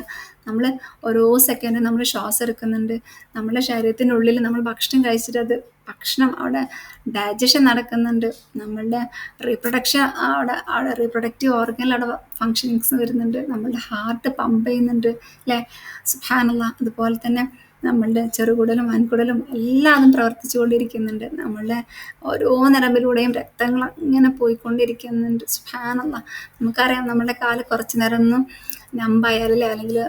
നമ്മൾ ഓരോ സെക്കൻഡും നമ്മൾ ശ്വാസം എടുക്കുന്നുണ്ട്. നമ്മുടെ ശരീരത്തിൻ്റെ ഉള്ളിൽ നമ്മൾ ഭക്ഷണം കഴിച്ചിട്ട് അത് ഭക്ഷണം അവിടെ ഡൈജഷൻ നടക്കുന്നുണ്ട്. നമ്മളുടെ റീപ്രൊഡക്ഷൻ അവിടെ റീപ്രൊഡക്റ്റീവ് ഓർഗനിൽ അവിടെ ഫങ്ഷനിങ്സ് വരുന്നുണ്ട്. നമ്മളുടെ ഹാർട്ട് പമ്പ് ചെയ്യുന്നുണ്ട് അല്ലേ. സുബ്ഹാനല്ലാഹ്. അതുപോലെ തന്നെ നമ്മളുടെ ചെറുകുടലും വൻകുടലും എല്ലാതും പ്രവർത്തിച്ചു കൊണ്ടിരിക്കുന്നുണ്ട്. നമ്മളുടെ ഓരോ നരമ്പിലൂടെയും രക്തങ്ങൾ ഇങ്ങനെ പോയിക്കൊണ്ടിരിക്കുന്നുണ്ട്. സുബ്ഹാനല്ലാഹ്. നമുക്കറിയാം നമ്മുടെ കാല് കുറച്ച് നേരം ഒന്നും നമ്പായാലല്ലേ, അല്ലെങ്കിൽ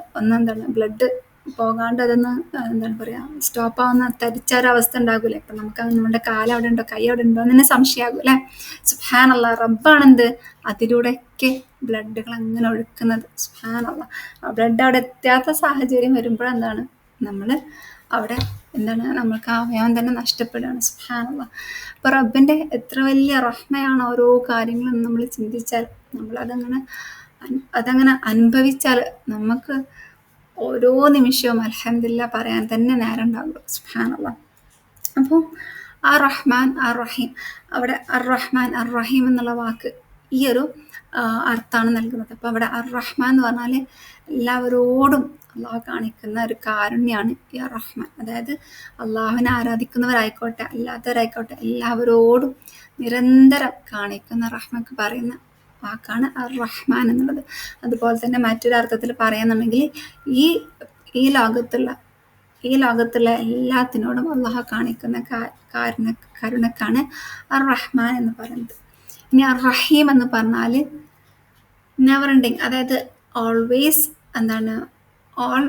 ബ്ലഡ് പോകാണ്ട് അതൊന്ന് എന്താണ് പറയുക സ്റ്റോപ്പാവുന്ന തരിച്ചൊരവസ്ഥ ഉണ്ടാകൂലേ. അപ്പം നമുക്ക് നമ്മുടെ കാല് അവിടെ ഉണ്ടോ കൈ അവിടെ ഉണ്ടോ എന്ന് തന്നെ സംശയമാകും അല്ലേ. സുബ്ഹാനല്ലാഹ്, റബ്ബാണെന്ത് അതിലൂടെയൊക്കെ ബ്ലഡുകൾ അങ്ങനെ ഒഴുക്കുന്നത്. സുബ്ഹാനല്ലാഹ്, ആ ബ്ലഡ് അവിടെ എത്താത്ത സാഹചര്യം വരുമ്പോഴെന്താണ് നമ്മൾ അവിടെ എന്താണ് നമ്മൾക്ക് ആ അവയവം തന്നെ നഷ്ടപ്പെടുകയാണ്. സുബ്ഹാനല്ലാഹ്, അപ്പോൾ റബ്ബിൻ്റെ എത്ര വലിയ റഹ്മയാണ് ഓരോ കാര്യങ്ങളും നമ്മൾ ചിന്തിച്ചാൽ, നമ്മളതങ്ങനെ അതങ്ങനെ അനുഭവിച്ചാൽ നമുക്ക് ഓരോ നിമിഷവും അൽഹംദുലില്ലാഹ് പറയാൻ തന്നെ നേരം ഉണ്ടാവുള്ളൂ. സുബ്ഹാനല്ലാഹ്. അപ്പോൾ ആ റഹ്മാൻ ആ റഹീം, അവിടെ അർ റഹ്മാൻ അർ റഹീം എന്നുള്ള വാക്ക് ഈ ഒരു അർത്ഥമാണ് നൽകുന്നത്. അപ്പോൾ അവിടെ അർ റഹ്മാൻ എന്ന് പറഞ്ഞാൽ എല്ലാവരോടും അള്ളാഹു കാണിക്കുന്ന ഒരു കാരുണ്യമാണ് ഈ അർ റഹ്മാൻ. അതായത് അള്ളാഹുവിനെ ആരാധിക്കുന്നവരായിക്കോട്ടെ അല്ലാത്തവരായിക്കോട്ടെ എല്ലാവരോടും നിരന്തരം കാണിക്കുന്ന റഹ്മക്ക് പറയുന്ന വാക്കാണ് അർ റഹ്മാൻ എന്നുള്ളത്. അതുപോലെ തന്നെ മറ്റൊരു അർത്ഥത്തിൽ പറയാന്നുണ്ടെങ്കിൽ ഈ ഈ ലോകത്തുള്ള ഈ ലോകത്തുള്ള എല്ലാത്തിനോടും അള്ളാഹു കാണിക്കുന്ന കരുണക്കാണ് അർ റഹ്മാൻ എന്ന് പറയുന്നത്. ഇനി അർ റഹീം എന്ന് പറഞ്ഞാൽ നെവർ എൻഡിങ്, അതായത് ഓൾവേസ് എന്താണ് ഓൾ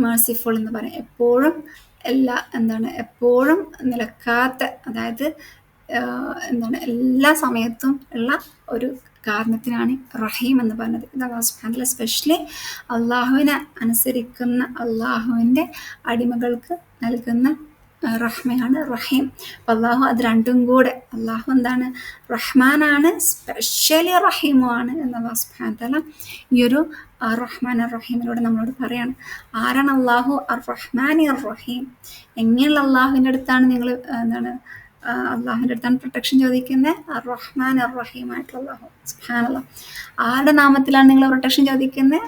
മേഴ്സിഫുൾ എന്ന് പറയും. എപ്പോഴും എപ്പോഴും നിലക്കാത്ത, അതായത് എന്താണ് എല്ലാ സമയത്തും ഉള്ള ഒരു കാരണത്തിനാണ് റഹീം എന്ന് പറഞ്ഞത്. ഇത് അല്ലാഹു സുബ്ഹാനഹു വ തആല സ്പെഷ്യലി അള്ളാഹുവിനെ അനുസരിക്കുന്ന അള്ളാഹുവിൻ്റെ അടിമകൾക്ക് നൽകുന്ന റഹ്മയാണ് റഹീം. അപ്പം അള്ളാഹു അത് രണ്ടും കൂടെ, അള്ളാഹു എന്താണ് റഹ്മാനാണ്, സ്പെഷ്യലി റഹീമുമാണ് എന്ന് അല്ലാഹു സുബ്ഹാനഹു വ തആല ഈ ഒരു റഹ്മാൻ അർ റഹീമിലൂടെ നമ്മളോട് പറയാണ്. ആരാണ് അള്ളാഹു അർ റഹ്മാൻ അർ റഹീം? എങ്ങനെയുള്ള അള്ളാഹുവിൻ്റെ അടുത്താണ് നിങ്ങൾ എന്താണ് അള്ളാഹുവിൻ്റെ അടുത്താണ് പ്രൊട്ടക്ഷൻ ചോദിക്കുന്നത്? അർ റഹ്മാൻ അർ റഹീം ആയിട്ടുള്ള അള്ളാഹു. സുബ്ഹാനല്ലാഹ്, ആരുടെ നാമത്തിലാണ് നിങ്ങൾ പ്രൊട്ടക്ഷൻ ചോദിക്കുന്നത്?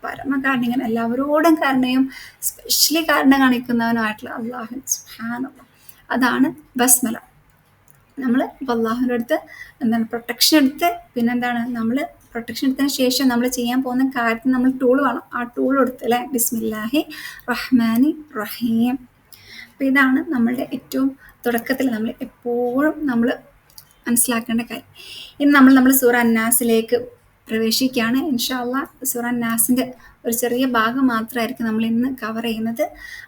പരമകാരുണികൻ, എല്ലാവരോടും കരുണയും സ്പെഷ്യലി കരുണ കാണിക്കുന്നവനുമായിട്ടുള്ള അള്ളാഹു. സുബ്ഹാനല്ലാഹ്, അതാണ് ബസ്മല. നമ്മൾ ഇപ്പോൾ അള്ളാഹുവിൻ്റെ അടുത്ത് എന്താണ് പ്രൊട്ടക്ഷൻ എടുത്ത്, പിന്നെന്താണ് നമ്മൾ പ്രൊട്ടക്ഷൻ എടുത്തതിന് ശേഷം നമ്മൾ ചെയ്യാൻ പോകുന്ന കാര്യത്തിന് നമ്മൾ ടൂൾ വേണം. ആ ടൂൾ എടുത്ത് അല്ലേ, ബിസ്മില്ലാഹി റഹ്മാനി റഹീം. അപ്പോൾ ഇതാണ് നമ്മളുടെ ഏറ്റവും തുടക്കത്തിൽ നമ്മൾ എപ്പോഴും നമ്മൾ മനസ്സിലാക്കേണ്ട കാര്യം. ഇന്ന് നമ്മൾ സൂറ അന്നാസിലേക്ക് പ്രവേശിക്കുകയാണ്. ഇൻഷാ അല്ലാഹ് സൂറ അന്നാസിൻ്റെ ഒരു ചെറിയ ഭാഗം മാത്രമായിരിക്കും നമ്മൾ ഇന്ന് കവർ ചെയ്യുന്നത്.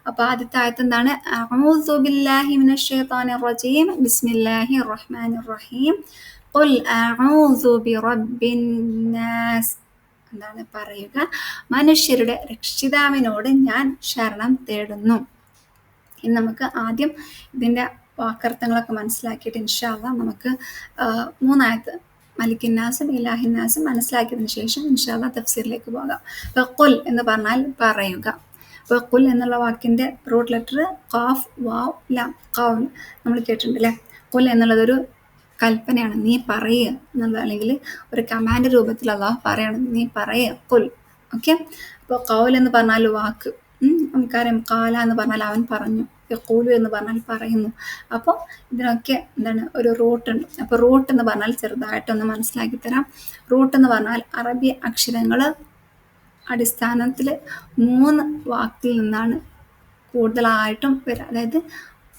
അപ്പോൾ ആദ്യത്തെ ആയത്ത് എന്താണ്? അഊദു ബില്ലാഹി മിനശ് ശൈത്വാനിർ റജീം ബിസ്മില്ലാഹിർ റഹ്മാനിർ റഹീം ഖുൽ അഊദു ബിറബ്ബിൻ നാസ്. എന്താണ് പറയുക? മനുഷ്യരുടെ രക്ഷിതാവിനോട് ഞാൻ ശരണം തേടുന്നു. ഇനി നമുക്ക് ആദ്യം ഇതിൻ്റെ വാക്കർത്ഥങ്ങളൊക്കെ മനസ്സിലാക്കിയിട്ട് ഇൻഷാ അല്ലാഹ് നമുക്ക് മൂന്നായത്ത് മലിക്കിന്നാസും ഇലാഹിന്നാസും മനസ്സിലാക്കിയതിന് ശേഷം ഇൻഷാ അല്ലാഹ് തഫ്സീറിലേക്ക് പോകാം. അപ്പോൾ ഖുൽ എന്ന് പറഞ്ഞാൽ പറയുക. അപ്പോൾ ഖുൽ എന്നുള്ള വാക്കിൻ്റെ റൂട്ട് ലെറ്റർ ഖാഫ് വാവ് ലാം, ഖൗൽ നമ്മൾ കേട്ടിട്ടുണ്ട് അല്ലേ. ഖുൽ എന്നുള്ളതൊരു കൽപ്പനയാണ്, നീ പറയുക എന്നുള്ളത്, അല്ലെങ്കിൽ ഒരു കമാൻഡ് രൂപത്തിൽ അല്ലാഹു പറയണം, നീ പറയുക ഖുൽ. ഓക്കെ, അപ്പോൾ ഖൗൽ എന്ന് പറഞ്ഞാൽ വാക്ക്, നമുക്കറിയാം ഖാല എന്ന് പറഞ്ഞാൽ അവൻ പറഞ്ഞു, യഖൂലു എന്ന് പറഞ്ഞാൽ പറയുന്നു. അപ്പോൾ ഇതിനൊക്കെ എന്താണ് ഒരു റൂട്ടുണ്ട്. അപ്പോൾ റൂട്ട് എന്ന് പറഞ്ഞാൽ ചെറുതായിട്ടൊന്ന് മനസ്സിലാക്കി തരാം. റൂട്ട് എന്ന് പറഞ്ഞാൽ അറബി അക്ഷരങ്ങൾ അടിസ്ഥാനത്തിൽ 3 വാക്കിൽ നിന്നാണ് കൂടുതലായിട്ടും വരിക. അതായത്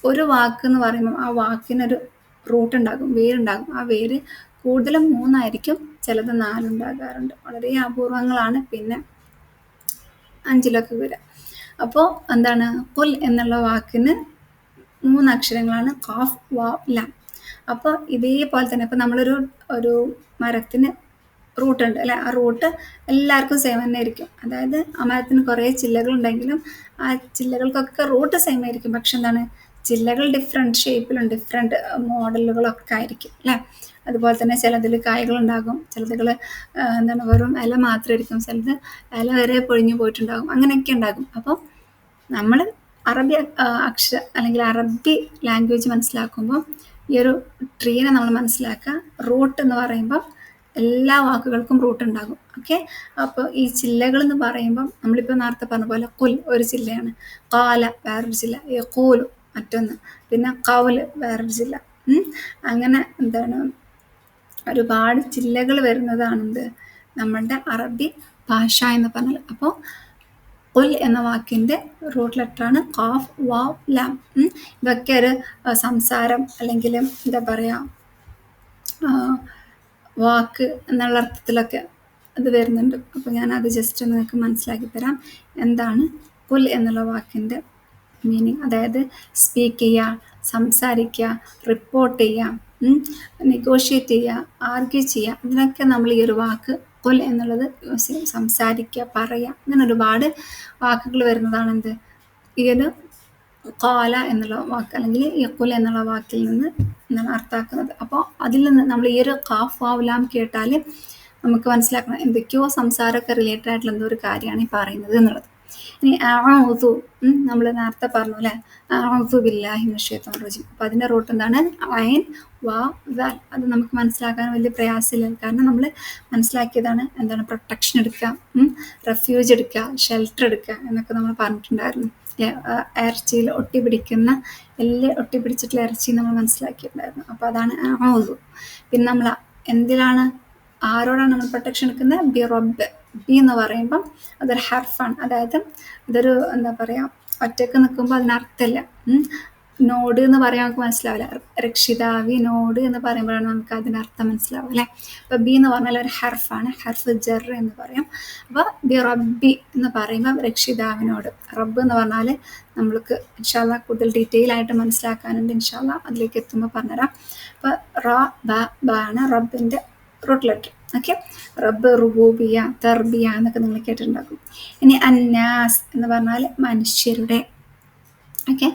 ഒരു വാക്ക് എന്ന് പറയുമ്പോൾ ആ വാക്കിനൊരു റൂട്ട് ഉണ്ടാകും, വേരുണ്ടാകും. ആ വേര് കൂടുതലും 3 ആയിരിക്കും, ചിലത് 4 ഉണ്ടാകാറുണ്ട്. വളരെ അപൂർവങ്ങളാണ് പിന്നെ 5 വരിക. അപ്പോൾ എന്താണ് ഖുൽ എന്നുള്ള വാക്കിന് 3 അക്ഷരങ്ങളാണ് ഖാഫ് വാവ് ലാം. അപ്പോൾ ഇതേപോലെ തന്നെ ഇപ്പോൾ ഒരു മരത്തിന് റൂട്ടുണ്ട് അല്ലേ, ആ റൂട്ട് എല്ലാവർക്കും സെയിം തന്നെ ആയിരിക്കും. അതായത് ആ മരത്തിന് കുറേ ചില്ലകളുണ്ടെങ്കിലും ആ ചില്ലകൾക്കൊക്കെ റൂട്ട് സെയിം ആയിരിക്കും. പക്ഷെ എന്താണ് ചില്ലകൾ ഡിഫറെൻറ്റ് ഷേപ്പിലും ഡിഫറെൻറ്റ് മോഡലുകളൊക്കെ ആയിരിക്കും അല്ലേ. അതുപോലെ തന്നെ ചിലതിൽ കായ്കളുണ്ടാകും, ചിലതുകൾ എന്താണ് വെറും ഇല മാത്രമായിരിക്കും, ചിലത് ഇല വരെ പൊഴിഞ്ഞു പോയിട്ടുണ്ടാകും, അങ്ങനെയൊക്കെ ഉണ്ടാകും. അപ്പോൾ നമ്മൾ അറബി അല്ലെങ്കിൽ അറബി ലാംഗ്വേജ് മനസ്സിലാക്കുമ്പോൾ ഈ ഒരു ട്രീനെ നമ്മൾ മനസ്സിലാക്കുക. റൂട്ട് എന്ന് പറയുമ്പം എല്ലാ വാക്കുകൾക്കും റൂട്ട് ഉണ്ടാകും. ഓക്കെ, അപ്പോൾ ഈ ചില്ലകൾ എന്ന് പറയുമ്പം നമ്മളിപ്പോൾ നേരത്തെ പറഞ്ഞ പോലെ കുൽ ഒരു ചില്ലയാണ്, കാല വേറൊരു ചില്ല, യഖൂലു മറ്റൊന്ന്, പിന്നെ ഖൗൽ വേറൊരു ചില്ല. അങ്ങനെ എന്താണ് ഒരുപാട് ചില്ലകൾ വരുന്നതാണെന്ത് നമ്മളുടെ അറബി ഭാഷ എന്ന് പറഞ്ഞാൽ. അപ്പോൾ ഖുൽ എന്ന വാക്കിൻ്റെ റൂട്ട് ലെറ്ററാണ് ഖാഫ് വാവ് ലാം. ഇതൊക്കെ ഒരു സംസാരം അല്ലെങ്കിൽ എന്താ പറയുക വാക്ക് എന്നുള്ള അർത്ഥത്തിലൊക്കെ അത് വരുന്നുണ്ട്. അപ്പോൾ ഞാനത് ജസ്റ്റ് നിങ്ങൾക്ക് മനസ്സിലാക്കി തരാം. എന്താണ് കുൽ എന്നുള്ള വാക്കിൻ്റെ മീനിങ്, അതായത് സ്പീക്ക് ചെയ്യുക, സംസാരിക്കുക, റിപ്പോർട്ട് ചെയ്യുക, നെഗോഷിയേറ്റ് ചെയ്യുക, ആർഗ്യൂ ചെയ്യുക, ഇതിനൊക്കെ നമ്മൾ ഈ ഒരു വാക്ക് കുൽ എന്നുള്ളത് യൂസ് ചെയ്യും. സംസാരിക്കുക, പറയുക, അങ്ങനെ ഒരുപാട് വാക്കുകൾ വരുന്നതാണ് എന്ത് ഈ ഒരു കാല എന്നുള്ള വാക്ക് അല്ലെങ്കിൽ യക്കുൽ എന്നുള്ള വാക്കിൽ നിന്ന് എന്നാണ് അർത്ഥാക്കുന്നത്. അപ്പോൾ അതിൽ നിന്ന് നമ്മൾ ഈ ഒരു കാഫ് വാവ് ലാം കേട്ടാൽ നമുക്ക് മനസ്സിലാക്കണം എന്തൊക്കെയോ സംസാരമൊക്കെ റിലേറ്റഡ് ആയിട്ടുള്ള എന്തോ ഒരു കാര്യമാണ് ഈ പറയുന്നത് എന്നുള്ളത്. ഇനി അഊദു, നമ്മൾ നേരത്തെ പറഞ്ഞു അല്ലേ, അഊദു ബില്ലാഹി മിനശ് ശൈത്വാനിർ റജീം. അപ്പോൾ അതിൻ്റെ റൂട്ട് എന്താണ്? ഐൻ വാ ദാൽ. അത് നമുക്ക് മനസ്സിലാക്കാൻ വലിയ പ്രയാസമില്ല, കാരണം നമ്മൾ മനസ്സിലാക്കിയതാണ് എന്താണ് പ്രൊട്ടക്ഷൻ എടുക്കുക, റെഫ്യൂജ് എടുക്കുക, ഷെൽട്ടർ എടുക്കുക എന്നൊക്കെ നമ്മൾ പറഞ്ഞിട്ടുണ്ടായിരുന്നു. ഇറച്ചിയിൽ ഒട്ടിപ്പിടിക്കുന്ന എല്ല് ഒട്ടിപ്പിടിച്ചിട്ടുള്ള ഇറച്ചി നമ്മൾ മനസ്സിലാക്കിയിട്ടുണ്ടായിരുന്നു. അപ്പോൾ അതാണ് ഔദു. പിന്നെ നമ്മൾ എന്തിലാണ് ആരോടാണ് നമ്മൾ പ്രൊട്ടക്ഷൻ എടുക്കുന്നത്? ബി റബ്ബ്. ബി എന്ന് പറയുമ്പം അതൊരു ഹർഫാണ്, അതായത് ഇതൊരു എന്താ പറയുക, ഒറ്റക്ക് നിൽക്കുമ്പോൾ അതിനർത്ഥമില്ല. നോട് എന്ന് പറയാൻ നമുക്ക് മനസ്സിലാവില്ല. രക്ഷിതാവി നോട് എന്ന് പറയുമ്പോഴാണ് നമുക്ക് അതിനർത്ഥം മനസ്സിലാവും അല്ലേ. അപ്പോൾ ബി എന്ന് പറഞ്ഞാൽ ഒരു ഹർഫാണ്, ഹർഫ് ജർ എന്ന് പറയാം. അപ്പോൾ ബി റബ്ബി എന്ന് പറയുമ്പോൾ രക്ഷിതാവിനോട്. റബ്ബ് എന്ന് പറഞ്ഞാൽ നമ്മൾക്ക് ഇൻഷാ അല്ലാഹ് കൂടുതൽ ഡീറ്റെയിൽ ആയിട്ട് മനസ്സിലാക്കാനുണ്ട്, ഇൻഷാ അല്ലാഹ് അതിലേക്ക് എത്തുമ്പോൾ പറഞ്ഞുതരാം. അപ്പോൾ റ ബ ആണ് റബ്ബിൻ്റെ റൂട്ട് ലെറ്റർ. ഓക്കെ, റബ്ബ്, റുബൂബിയ, തർബിയ എന്നൊക്കെ നിങ്ങൾ കേട്ടിട്ടുണ്ടാക്കും. ഇനി അന്നാസ് എന്ന് പറഞ്ഞാൽ മനുഷ്യരുടെ. ഓക്കെ,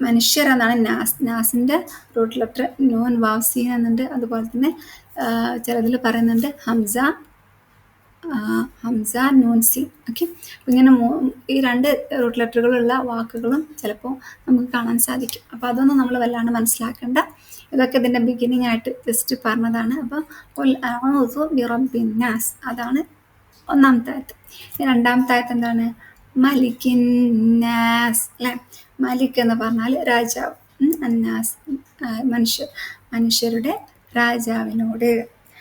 മനുഷ്യർ എന്നാണ് നാസ്. നാസിൻ്റെ റൂട്ട് ലെറ്റർ നൂൻ വാവ് സീൻ എന്നുണ്ട്. അതുപോലെ തന്നെ ചിലതിൽ പറയുന്നുണ്ട് ഹംസ നൂൻ സി. ഓക്കെ, ഇങ്ങനെ ഈ രണ്ട് റൂട്ട് ലെറ്ററുകളുള്ള വാക്കുകളും ചിലപ്പോൾ നമുക്ക് കാണാൻ സാധിക്കും. അപ്പോൾ അതൊന്നും നമ്മൾ വല്ലാണ്ട് മനസ്സിലാക്കേണ്ട. ഇതൊക്കെ ഇതിൻ്റെ ബിഗിനിങ് ആയിട്ട് ജസ്റ്റ് പറഞ്ഞതാണ്. അപ്പോൾ ഖുൽ അഊദു ബിറബ്ബിൻ നാസ്, അതാണ് ഒന്നാമത്തെ ആയത്ത്. രണ്ടാമത്തെ ആയത്ത് എന്താണ്? മലിക്കിൻ നാസ് അല്ലേ. മലിക് എന്ന് പറഞ്ഞാൽ രാജാവ്, അന്നാസ് മനുഷ്യരുടെ രാജാവിനോട്.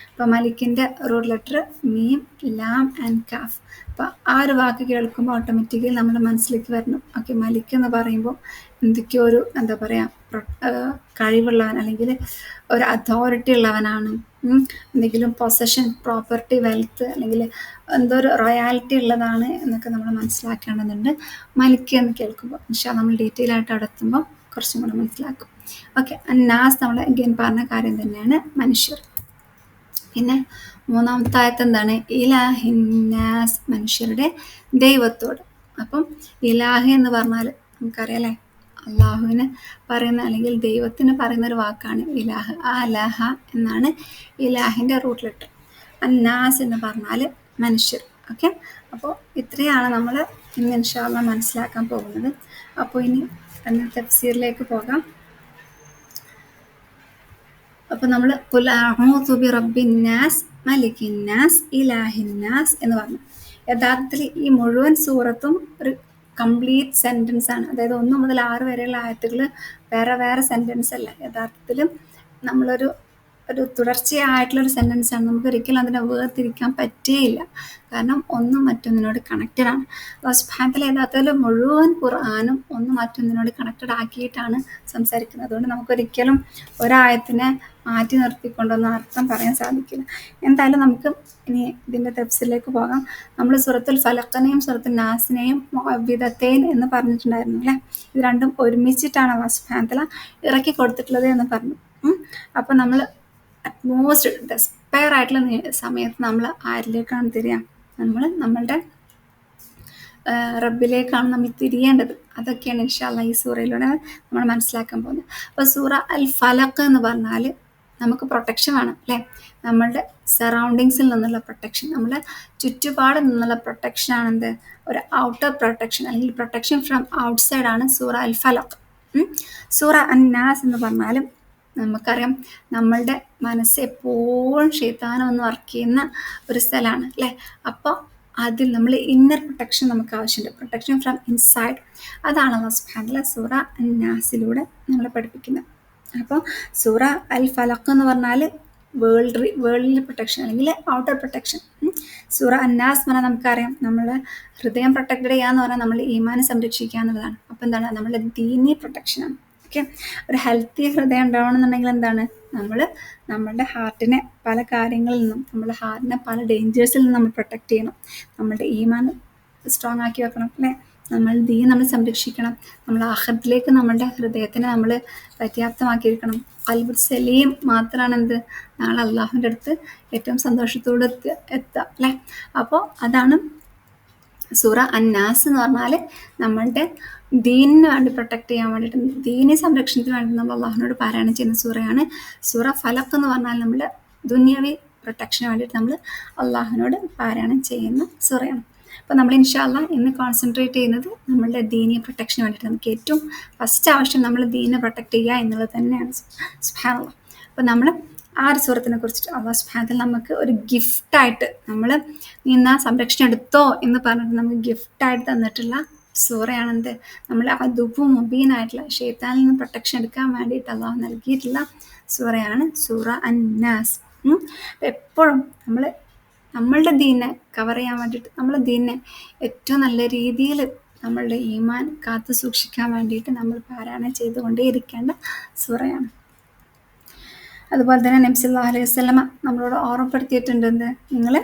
അപ്പോൾ മലിക്കിൻ്റെ റൂട്ട് ലെറ്റർ മീം, ലാം ആൻഡ് കാഫ്. അപ്പോൾ ആ ഒരു വാക്ക് കേൾക്കുമ്പോൾ ഓട്ടോമാറ്റിക്കലി നമ്മുടെ മനസ്സിലേക്ക് വരണം. ഓക്കെ, മലിക് എന്ന് പറയുമ്പോൾ എന്തൊക്കെയോ ഒരു എന്താ പറയുക, കഴിവുള്ളവൻ അല്ലെങ്കിൽ ഒരു അതോറിറ്റി ഉള്ളവനാണ്, എന്തെങ്കിലും പൊസഷൻ, പ്രോപ്പർട്ടി, വെൽത്ത് അല്ലെങ്കിൽ എന്തോ ഒരു റോയാലിറ്റി ഉള്ളതാണ് എന്നൊക്കെ നമ്മൾ മനസ്സിലാക്കേണ്ടതുണ്ട് മലിക് എന്ന് കേൾക്കുമ്പോൾ. പക്ഷേ നമ്മൾ ഡീറ്റെയിൽ ആയിട്ട് അവിടെ എത്തുമ്പോൾ കുറച്ചും കൂടെ മനസ്സിലാക്കും. ഓക്കെ, നാസ് നമ്മൾ അഗൈൻ പറഞ്ഞ കാര്യം തന്നെയാണ്, മനുഷ്യർ. പിന്നെ മൂന്നാമത്തെ ആയത്ത് എന്താണ്? ഇലാഹിന്നാസ്, മനുഷ്യരുടെ ദൈവത്തോട്. അപ്പം ഇലാഹി എന്ന് പറഞ്ഞാൽ നമുക്കറിയാം അല്ലേ, അള്ളാഹുവിന് പറയുന്ന അല്ലെങ്കിൽ ദൈവത്തിന് പറയുന്ന ഒരു വാക്കാണ് ഇലാഹ്. അലഹ എന്നാണ് ഇലാഹിൻ്റെ റൂട്ട് ലെറ്റർ. അന്നാസ് എന്ന് പറഞ്ഞാൽ മനുഷ്യർ. ഓക്കെ, അപ്പോൾ ഇത്രയാണ് നമ്മൾ ഇന്ന് ഇൻഷാ അല്ലാഹ് മനസ്സിലാക്കാൻ പോകുന്നത്. അപ്പോൾ ഇനി തഫ്സീറിലേക്ക് പോകാം. അപ്പോൾ നമ്മൾ ഖുൽ അഊദു ബിറബ്ബിന്നാസ്, മലിക്കിന്നാസ്, ഇലാഹിന്നാസ് എന്ന് പറഞ്ഞു. യഥാർത്ഥത്തിൽ ഈ മുഴുവൻ സൂറത്തും ഒരു കംപ്ലീറ്റ് സെൻറ്റൻസ് ആണ്. അതായത് 1 മുതൽ 6 വരെയുള്ള ആയത്തുകൾ വേറെ വേറെ സെൻറ്റൻസ് അല്ല. യഥാർത്ഥത്തിൽ നമ്മളൊരു തുടർച്ചയായിട്ടുള്ളൊരു സെൻറ്റൻസ് ആണ്. നമുക്ക് ഒരിക്കലും അതിനെ വേർതിരിക്കാൻ പറ്റുകയില്ല, കാരണം ഒന്നും മറ്റൊന്നിനോട് കണക്റ്റഡ് ആണ്. അല്ലാഹു സുബ്ഹാനഹു വ തആല യഥാർത്ഥത്തിൽ മുഴുവൻ ഖുർആനും ഒന്ന് മറ്റൊന്നിനോട് കണക്റ്റഡ് ആക്കിയിട്ടാണ് സംസാരിക്കുന്നത്. അതുകൊണ്ട് നമുക്കൊരിക്കലും ഒരായത്തിനെ മാറ്റി നിർത്തിക്കൊണ്ടൊന്നും അർത്ഥം പറയാൻ സാധിക്കില്ല. എന്തായാലും നമുക്ക് ഇനി ഇതിൻ്റെ തഫ്സീറിലേക്ക് പോകാം. നമ്മൾ സൂറത്തുൽ ഫലഖിനെയും സൂറത്തുൽ നാസിനെയും മുഅവ്വിദത്തൈൻ എന്ന് പറഞ്ഞിട്ടുണ്ടായിരുന്നു അല്ലേ. ഇത് രണ്ടും ഒരുമിച്ചിട്ടാണ് അല്ലാഹു സുബ്ഹാനഹു വ തആല ഇറക്കി കൊടുത്തിട്ടുള്ളത് എന്ന് പറഞ്ഞു. അപ്പോൾ നമ്മൾ അറ്റ്മോസ്റ്റ് ഡെസ്പയർ ആയിട്ടുള്ള സമയത്ത് നമ്മൾ ആരിലേക്കാണ് തിരിയുക? നമ്മളുടെ റബ്ബിലേക്കാണ് നമ്മൾ തിരിയേണ്ടത്. അതൊക്കെയാണ് ഇൻഷാ അല്ലാഹ് ഈ സൂറയിലൂടെ നമ്മൾ മനസ്സിലാക്കാൻ പോകുന്നത്. അപ്പോൾ സൂറ അൽ ഫലഖ് എന്ന് പറഞ്ഞാൽ നമുക്ക് പ്രൊട്ടക്ഷൻ വേണം അല്ലേ. നമ്മളുടെ സറൗണ്ടിങ്സിൽ നിന്നുള്ള പ്രൊട്ടക്ഷൻ, നമ്മുടെ ചുറ്റുപാട് നിന്നുള്ള പ്രൊട്ടക്ഷനാണ് എന്ത്? ഒരു ഔട്ടർ പ്രൊട്ടക്ഷൻ അല്ലെങ്കിൽ പ്രൊട്ടക്ഷൻ ഫ്രം ഔട്ട്സൈഡ് ആണ് സൂറ അൽ ഫലഖ്. സൂറ അന്നാസ് എന്ന് പറഞ്ഞാലും നമുക്കറിയാം നമ്മളുടെ മനസ്സ് എപ്പോഴും ശൈത്താനം ഒന്ന് വർക്ക് ചെയ്യുന്ന ഒരു സ്ഥലമാണ് അല്ലേ. അപ്പോൾ അതിൽ നമ്മൾ ഇന്നർ പ്രൊട്ടക്ഷൻ നമുക്ക് ആവശ്യമുണ്ട്, പ്രൊട്ടക്ഷൻ ഫ്രം ഇൻസൈഡ്. അതാണ് അല്ലാഹു സുബ്ഹാനഹു വ തആല സൂറ അന്നാസിലൂടെ നമ്മളെ പഠിപ്പിക്കുന്നത്. അപ്പോൾ സൂറ അൽ ഫലഖ് എന്ന് പറഞ്ഞാൽ വേൾഡിൽ പ്രൊട്ടക്ഷൻ അല്ലെങ്കിൽ ഔട്ടർ പ്രൊട്ടക്ഷൻ. സൂറ അന്നാസ് എന്ന് പറഞ്ഞാൽ നമുക്കറിയാം നമ്മുടെ ഹൃദയം പ്രൊട്ടക്റ്റഡ് ചെയ്യുക എന്ന് പറഞ്ഞാൽ നമ്മൾ ഈമാനെ സംരക്ഷിക്കുക എന്നുള്ളതാണ്. അപ്പോൾ എന്താണ്? നമ്മുടെ ദീനി പ്രൊട്ടക്ഷനാണ്. ഓക്കെ, ഒരു ഹെൽത്തി ഹൃദയം ഉണ്ടാവണമെന്നുണ്ടെങ്കിൽ എന്താണ്? നമ്മളുടെ ഹാർട്ടിനെ പല കാര്യങ്ങളിൽ നിന്നും, നമ്മുടെ ഹാർട്ടിനെ പല ഡേഞ്ചേഴ്സിൽ നിന്നും നമ്മൾ പ്രൊട്ടക്റ്റ് ചെയ്യണം. നമ്മളുടെ ഈമാൻ സ്ട്രോങ് ആക്കി വെക്കണം അല്ലേ. നമ്മൾ ദീൻ നമ്മൾ സംരക്ഷിക്കണം. നമ്മൾ ആഖിറത്തിലേക്ക് നമ്മളുടെ ഹൃദയത്തിനെ നമ്മൾ പര്യാപ്തമാക്കിയിരിക്കണം. ഖൽബ് സലീം മാത്രമാണ് എന്ത് നാളെ അള്ളാഹുവിൻ്റെ അടുത്ത് ഏറ്റവും സന്തോഷത്തോടെ എത്തുക അല്ലേ. അപ്പോൾ അതാണ് സൂറ അന്നാസ് എന്ന് പറഞ്ഞാൽ നമ്മളുടെ ദീനിന് വേണ്ടി പ്രൊട്ടക്ട് ചെയ്യാൻ വേണ്ടിയിട്ട്, ദീനി സംരക്ഷണത്തിന് വേണ്ടി നമ്മൾ അള്ളാഹുവിനോട് പാരായണം ചെയ്യുന്ന സൂറയാണ്. സൂറ ഫലക്ക് എന്ന് പറഞ്ഞാൽ നമ്മുടെ ദുനിയാവി പ്രൊട്ടക്ഷന് വേണ്ടിയിട്ട് നമ്മൾ അള്ളാഹുവിനോട് പാരായണം ചെയ്യുന്ന സൂറയാണ്. അപ്പോൾ നമ്മൾ ഇൻഷാ അല്ലാഹ് ഇന്ന് കോൺസെൻട്രേറ്റ് ചെയ്യുന്നത് നമ്മളുടെ ദീനിയെ പ്രൊട്ടക്ഷന് വേണ്ടിയിട്ട്. നമുക്ക് ഏറ്റവും ഫസ്റ്റ് ആവശ്യം നമ്മൾ ദീനെ പ്രൊട്ടക്ട് ചെയ്യുക എന്നുള്ളത് തന്നെയാണ്. സുബ്ഹാനല്ലാഹ്. അപ്പോൾ നമ്മൾ ആ ഒരു സൂറത്തിനെ കുറിച്ചിട്ട് അള്ളാഹു സുബ്ഹാനഹു വ തആല നമുക്ക് ഒരു ഗിഫ്റ്റായിട്ട്, നമ്മൾ നീ സംരക്ഷണം എടുത്തോ എന്ന് പറഞ്ഞിട്ട് നമുക്ക് ഗിഫ്റ്റായിട്ട് തന്നിട്ടുള്ള സൂറയാണെന്ത്, നമ്മൾ അതുവും മുബീനായിട്ടുള്ള ഷെയ്ത്താനിൽ നിന്ന് പ്രൊട്ടക്ഷൻ എടുക്കാൻ വേണ്ടിയിട്ട് അള്ളാഹു നൽകിയിട്ടുള്ള സൂറയാണ് സൂറ അന്നാസ്. എപ്പോഴും നമ്മളുടെ ദീനെ കവർ ചെയ്യാൻ വേണ്ടിയിട്ട്, നമ്മളെ ദീനെ ഏറ്റവും നല്ല രീതിയിൽ നമ്മളുടെ ഈമാൻ കാത്തു സൂക്ഷിക്കാൻ വേണ്ടിയിട്ട് നമ്മൾ പാരായണം ചെയ്തുകൊണ്ടേയിരിക്കേണ്ട സൂറയാണ്. അതുപോലെ തന്നെ നബി സല്ലല്ലാഹു അലൈഹി വസല്ലമ നമ്മളോട് ഓർമ്മപ്പെടുത്തിയിട്ടുണ്ട്, എന്ത് നിങ്ങൾ